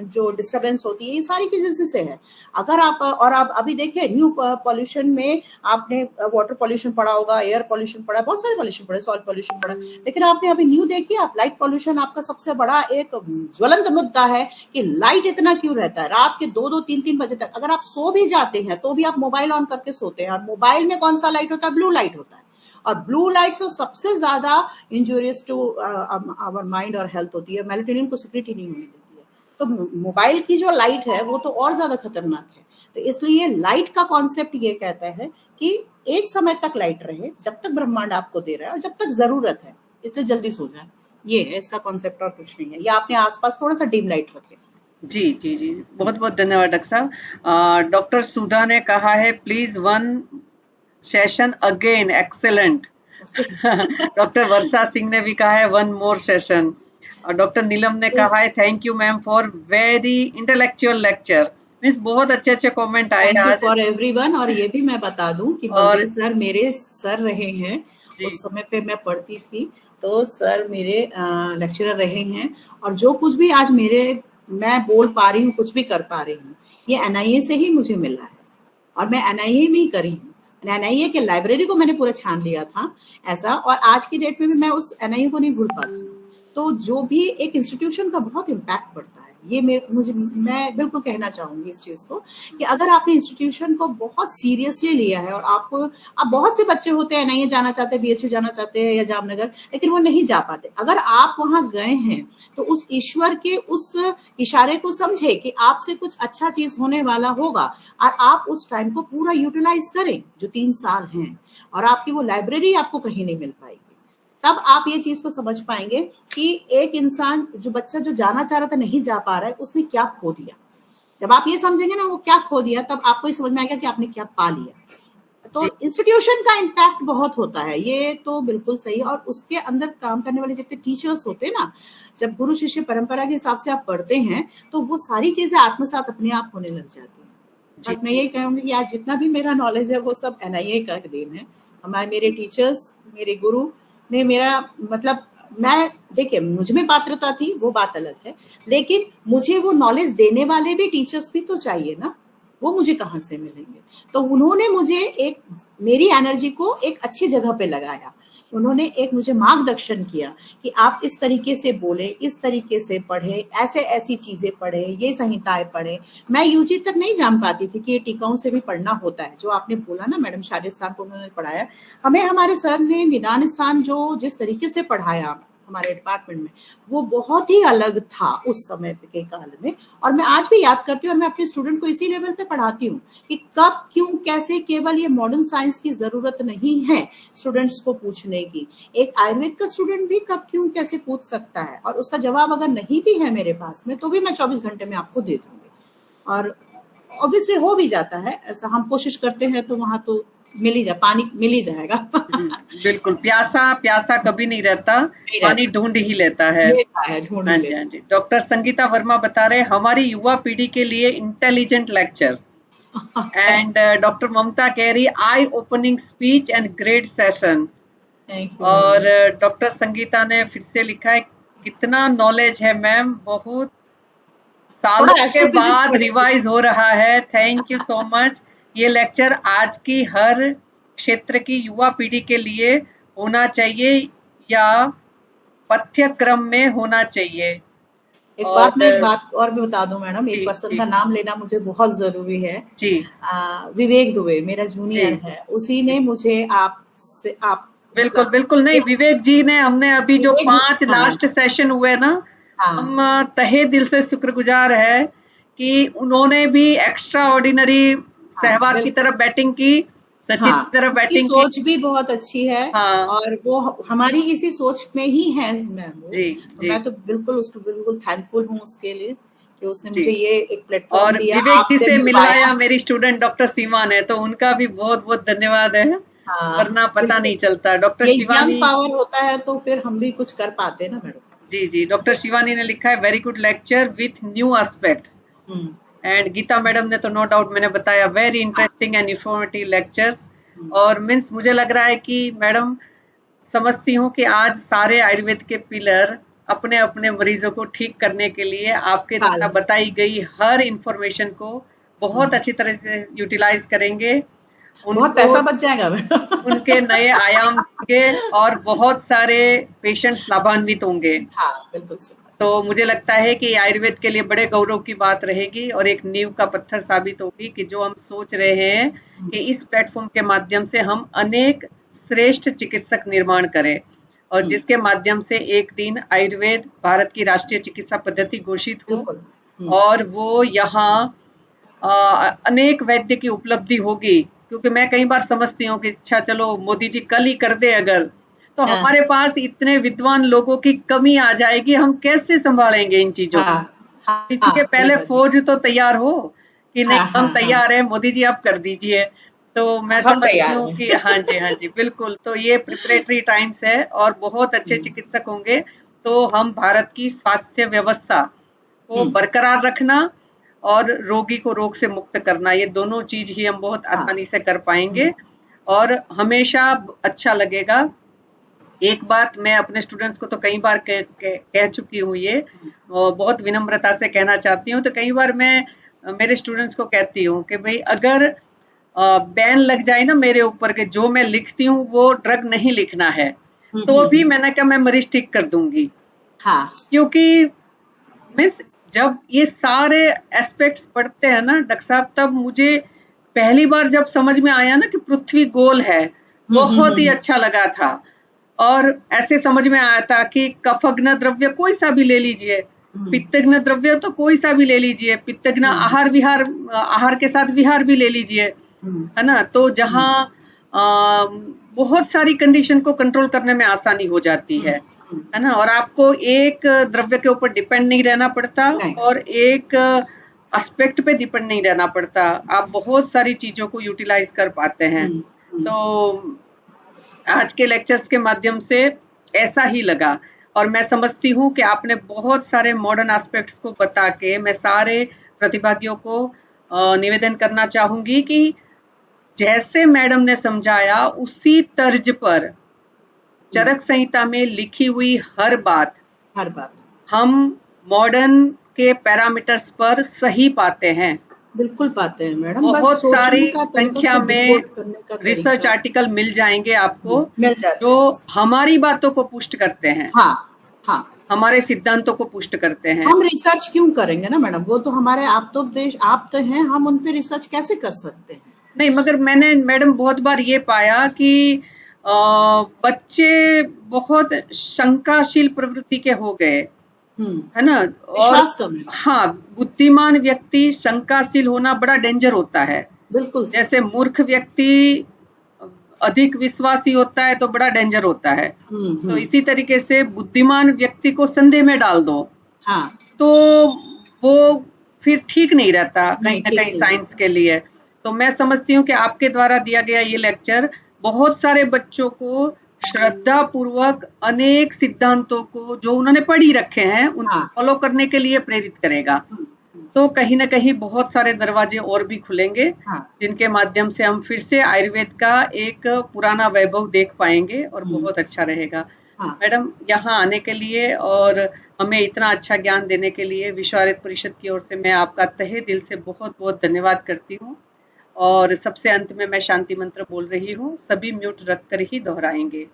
जो डिस्टरबेंस होती है, ये सारी चीजें इसी से है। अगर आप, और आप अभी देखिए न्यू पॉल्यूशन में आपने वाटर पॉल्यूशन पढ़ा होगा, एयर पॉल्यूशन पढ़ा, बहुत सारे पॉल्यूशन पढ़े, सॉइल पॉल्यूशन पढ़ा, लेकिन आपने अभी न्यू देखी, आप लाइट पॉल्यूशन आपका सबसे बड़ा एक ज्वलंत मुद्दा है कि लाइट इतना क्यों रहता है रात के 2-2, 3-3 बजे तक। अगर आप सो भी जाते हैं तो भी आप मोबाइल ऑन करके सोते हैं, और मोबाइल में कौन सा लाइट होता है? ब्लू लाइट होता है, और ब्लू लाइट से सबसे ज्यादा इंजूरियस टू आवर माइंड और हेल्थ होती है, मेलाटोनिन को सिक्रीट ही नहीं होने देती है। तो मोबाइल की जो लाइट है वो तो और ज्यादा खतरनाक है। तो इसलिए लाइट का कॉन्सेप्ट ये कहता है कि एक समय तक लाइट रहे, जब तक ब्रह्मांड आपको दे रहा है और जब तक जरूरत है, इसलिए जल्दी सो जाए, ये है इसका कॉन्सेप्ट, और कुछ नहीं है। या आपने आसपास थोड़ा सा डिम लाइट रखे। जी जी जी, बहुत बहुत धन्यवाद डॉक्टर साहब। डॉक्टर सुधा ने कहा है please one session again, excellent. Doctor Varsha Singh ने भी कहा है वन मोर सेशन, और डॉक्टर नीलम ने कहा है thank you ma'am for very intellectual lecture. Means बहुत अच्छे अच्छे कमेंट आए आज फॉर एवरीवन। और ये भी मैं बता दूं कि बलदेव सर मेरे सर रहे हैं, उस समय पे मैं पढ़ती थी, तो सर मेरे लेक्चरर रहे हैं, और जो कुछ भी आज मैं बोल पा रही हूँ, कुछ भी कर पा रही हूँ, ये एनआईए से ही मुझे मिला है, और मैं एनआईए में ही करी हूँ। एनआईए के लाइब्रेरी को मैंने पूरा छान लिया था ऐसा, और आज की डेट में भी मैं उस एनआईए को नहीं भूल पाती। तो जो भी एक इंस्टीट्यूशन का बहुत इम्पैक्ट पड़ता है, ये मैं बिल्कुल कहना चाहूंगी इस चीज को, कि अगर आपने इंस्टीट्यूशन को बहुत सीरियसली लिया है, और आप बहुत से बच्चे होते हैं एनआईए जाना चाहते हैं, बीएचयू जाना चाहते हैं या जामनगर, लेकिन वो नहीं जा पाते। अगर आप वहां गए हैं तो उस ईश्वर के उस इशारे को समझे कि आपसे कुछ अच्छा चीज होने वाला होगा, और आप उस टाइम को पूरा यूटिलाइज करें जो 3 साल हैं, और आपकी वो लाइब्रेरी आपको कहीं नहीं मिल पाएगी। तब आप ये चीज को समझ पाएंगे कि एक इंसान, जो बच्चा जो जाना चाह रहा था नहीं जा पा रहा है, उसने क्या खो दिया। जब आप ये समझेंगे ना वो क्या खो दिया, तब आपको ये समझ में आएगा कि आपने क्या पा लिया। तो इंस्टीट्यूशन का इम्पैक्ट बहुत होता है, ये तो बिल्कुल सही। और उसके अंदर काम करने वाले जितने टीचर्स होते हैं ना, जब गुरु शिष्य परंपरा के हिसाब से आप पढ़ते हैं तो वो सारी चीजें आत्मसात अपने आप होने लग जाती है। बस मैं यही कहूंगी कि आज जितना भी मेरा नॉलेज है वो सब NIA का देन है। हमारे मेरे टीचर्स, मेरे गुरु ने मेरा मतलब, मैं देखिए मुझ में पात्रता थी वो बात अलग है, लेकिन मुझे वो नॉलेज देने वाले भी टीचर्स भी तो चाहिए ना, वो मुझे कहाँ से मिलेंगे। तो उन्होंने मुझे एक, मेरी एनर्जी को एक अच्छी जगह पे लगाया, उन्होंने एक मुझे मार्गदर्शन किया कि आप इस तरीके से बोले, इस तरीके से पढ़े, ऐसे ऐसी चीजें पढ़े, ये संहिताएं पढ़े। मैं UG तक नहीं जान पाती थी कि ये टीकाओं से भी पढ़ना होता है। जो आपने बोला ना मैडम, शारीर स्थान को उन्होंने पढ़ाया हमें, हमारे सर ने निदान स्थान जो जिस तरीके से पढ़ाया हमारे डिपार्टमेंट में, वो बहुत ही अलग था उस समय के काल में। और मैं आज भी याद करती हूँ, और मैं अपने स्टूडेंट को इसी लेवल पे पढ़ाती हूँ कि कब, क्यों, कैसे, केवल ये मॉडर्न साइंस की जरूरत नहीं है स्टूडेंट्स को पूछने की। एक आयुर्वेद का स्टूडेंट भी कब, क्यों, कैसे पूछ सकता है, और उसका जवाब अगर नहीं भी है मेरे पास में तो भी मैं 24 घंटे में आपको दे दूंगी। और ऑब्वियसली हो भी जाता है ऐसा, हम कोशिश करते हैं तो वहां तो पानी मिल ही जाएगा। बिल्कुल, प्यासा कभी नहीं रहता, पानी ढूंढ ही लेता है। हाँ जी, हाँ जी। डॉक्टर संगीता वर्मा बता रहे हमारी युवा पीढ़ी के लिए intelligent lecture. And doctor Mamta कह रही आई opening speech and great session. और डॉक्टर संगीता ने फिर से लिखा है कितना नॉलेज है मैम, बहुत सालों के बाद रिवाइज हो रहा है, थैंक यू सो मच। ये लेक्चर आज की हर क्षेत्र की युवा पीढ़ी के लिए होना चाहिए या पाठ्यक्रम में होना चाहिए। एक बात और भी बता दूं मैडम, एक पर्सन का नाम लेना मुझे बहुत जरूरी है जी। विवेक दुबे मेरा जूनियर है, उसी ने मुझे आप बिल्कुल नहीं, विवेक जी ने, हमने अभी जो 5 लास्ट सेशन हुए ना, हम तहे दिल से शुक्रगुजार है कि उन्होंने भी एक्स्ट्रा ऑर्डिनरी सहवाग की तरफ बैटिंग की, सचिन की तरफ बैटिंग की। सोच भी बहुत अच्छी है। और वो हमारी इसी सोच में ही है मैम जी। मैं तो बिल्कुल उसको बिल्कुल थैंकफुल हूँ उसके लिए कि उसने मुझे ये एक प्लेटफॉर्म दिया। और विवेक जी से मिलाया मेरी स्टूडेंट डॉक्टर शिवानी है, तो उनका भी बहुत बहुत धन्यवाद है, वरना पता नहीं चलता। डॉक्टर शिवानी पावर होता है तो फिर हम भी कुछ कर पाते हैं ना मैडम। जी। डॉक्टर शिवानी ने लिखा है very good lecture with new aspects. And Geeta madam ने तो नो डाउट मैंने बताया very interesting and informative lectures. और मीन्स मुझे लग रहा है कि मैडम समझती हूँ कि आज सारे आयुर्वेद के पिलर अपने अपने मरीजों को ठीक करने के लिए आपके द्वारा बताई गई हर इंफॉर्मेशन को बहुत अच्छी तरह से यूटिलाइज करेंगे, बहुत पैसा बच जाएगा उनके नए आयाम होंगे और बहुत सारे पेशेंट्स लाभान्वित होंगे। बिल्कुल। तो मुझे लगता है कि आयुर्वेद के लिए बड़े गौरव की बात रहेगी और एक नींव का पत्थर साबित होगी कि जो हम सोच रहे हैं कि इस प्लेटफॉर्म के माध्यम से हम अनेक श्रेष्ठ चिकित्सक निर्माण करें और जिसके माध्यम से एक दिन आयुर्वेद भारत की राष्ट्रीय चिकित्सा पद्धति घोषित हो और वो यहाँ अनेक वैद्य की उपलब्धि होगी। क्योंकि मैं कई बार समझती हूँ कि अच्छा चलो मोदी जी कल ही कर दे अगर, तो हमारे पास इतने विद्वान लोगों की कमी आ जाएगी, हम कैसे संभालेंगे इन चीजों को। इसके पहले फौज तो तैयार हो कि नहीं हम तैयार हैं, मोदी जी आप कर दीजिए। तो मैं समझती हूँ कि हाँ जी बिल्कुल। तो ये प्रिपरेटरी टाइम्स है और बहुत अच्छे चिकित्सक होंगे तो हम भारत की स्वास्थ्य व्यवस्था को बरकरार रखना और रोगी को रोग से मुक्त करना, ये दोनों चीज ही हम बहुत आसानी से कर पाएंगे और हमेशा अच्छा लगेगा। एक बात मैं अपने स्टूडेंट्स को तो कई बार कह चुकी हूँ, ये बहुत विनम्रता से कहना चाहती हूँ। तो कई बार मैं मेरे स्टूडेंट्स को कहती हूँ कि भाई अगर बैन लग जाए ना मेरे ऊपर के जो मैं लिखती हूँ वो ड्रग नहीं लिखना है, तो भी मैंने कहा मैं मरीज ठीक कर दूंगी। क्योंकि मीन्स जब ये सारे एस्पेक्ट्स पढ़ते हैं ना डॉक्टर साहब, तब मुझे पहली बार जब समझ में आया ना कि पृथ्वी गोल है, बहुत ही अच्छा लगा था। और ऐसे समझ में आया था कि कफग्न द्रव्य कोई सा भी ले लीजिए, पित्तग्न द्रव्य तो कोई सा भी ले लीजिए, पित्तग्न आहार विहार, आहार के साथ विहार भी ले लीजिए, है ना। तो जहाँ बहुत सारी कंडीशन को कंट्रोल करने में आसानी हो जाती है ना, और आपको एक द्रव्य के ऊपर डिपेंड नहीं रहना पड़ता और एक एस्पेक्ट पे डिपेंड नहीं रहना पड़ता, आप बहुत सारी चीजों को यूटिलाइज कर पाते हैं। तो आज के लेक्चर्स के माध्यम से ऐसा ही लगा, और मैं समझती हूँ कि आपने बहुत सारे मॉडर्न एस्पेक्ट्स को बता के, मैं सारे प्रतिभागियों को निवेदन करना चाहूंगी कि जैसे मैडम ने समझाया उसी तर्ज पर चरक संहिता में लिखी हुई हर बात हम मॉडर्न के पैरामीटर्स पर सही पाते हैं। बिल्कुल पाते हैं मैडम, बहुत सारी संख्या में रिसर्च आर्टिकल मिल जाएंगे आपको, जो हमारी बातों को पुष्ट करते हैं। हाँ हाँ, हमारे सिद्धांतों को पुष्ट करते हैं। हम रिसर्च क्यों करेंगे ना मैडम, वो तो हमारे आप तो हैं, हम उन पे रिसर्च कैसे कर सकते हैं? नहीं, मगर मैंने मैडम बहुत बार ये पाया कि बच्चे बहुत शंकाशील प्रवृत्ति के हो गए, है ना, और हाँ, बुद्धिमान व्यक्ति शंकाशील होना बड़ा डेंजर होता है। बिल्कुल, जैसे मूर्ख व्यक्ति अधिक विश्वासी होता है तो बड़ा डेंजर होता है। तो इसी तरीके से बुद्धिमान व्यक्ति को संदेह में डाल दो, हाँ, तो वो फिर ठीक नहीं रहता कहीं ना कहीं साइंस के लिए। तो मैं समझती हूँ कि आपके द्वारा दिया गया ये लेक्चर बहुत सारे बच्चों को श्रद्धा पूर्वक अनेक सिद्धांतों को जो उन्होंने पढ़ी रखे हैं उनको फॉलो करने के लिए प्रेरित करेगा। तो कहीं ना कहीं बहुत सारे दरवाजे और भी खुलेंगे, जिनके माध्यम से हम फिर से आयुर्वेद का एक पुराना वैभव देख पाएंगे और बहुत अच्छा रहेगा। मैडम, यहाँ आने के लिए और हमें इतना अच्छा ज्ञान देने के लिए विश्व आयुर्वेद परिषद की ओर से मैं आपका तहे दिल से बहुत बहुत धन्यवाद करती हूँ। और सबसे अंत में मैं शांति मंत्र बोल रही हूँ, सभी म्यूट रखकर ही दोहराएंगे।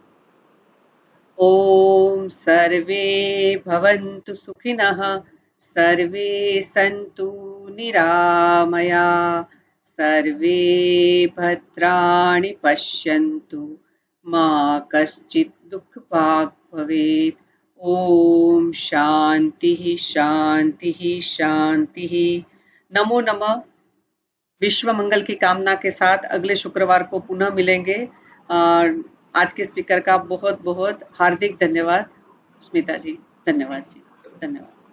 ओम सर्वे भवन्तु सुखिनः, सर्वे सन्तु निरामया, सर्वे भद्राणि पश्यन्तु, मा कश्चित् दुःखभाग् भवेत्। ओम शांति शांति शांति। नमो नमः। विश्व मंगल की कामना के साथ अगले शुक्रवार को पुनः मिलेंगे। आज के स्पीकर का बहुत बहुत हार्दिक धन्यवाद। स्मिता जी, धन्यवाद जी, धन्यवाद।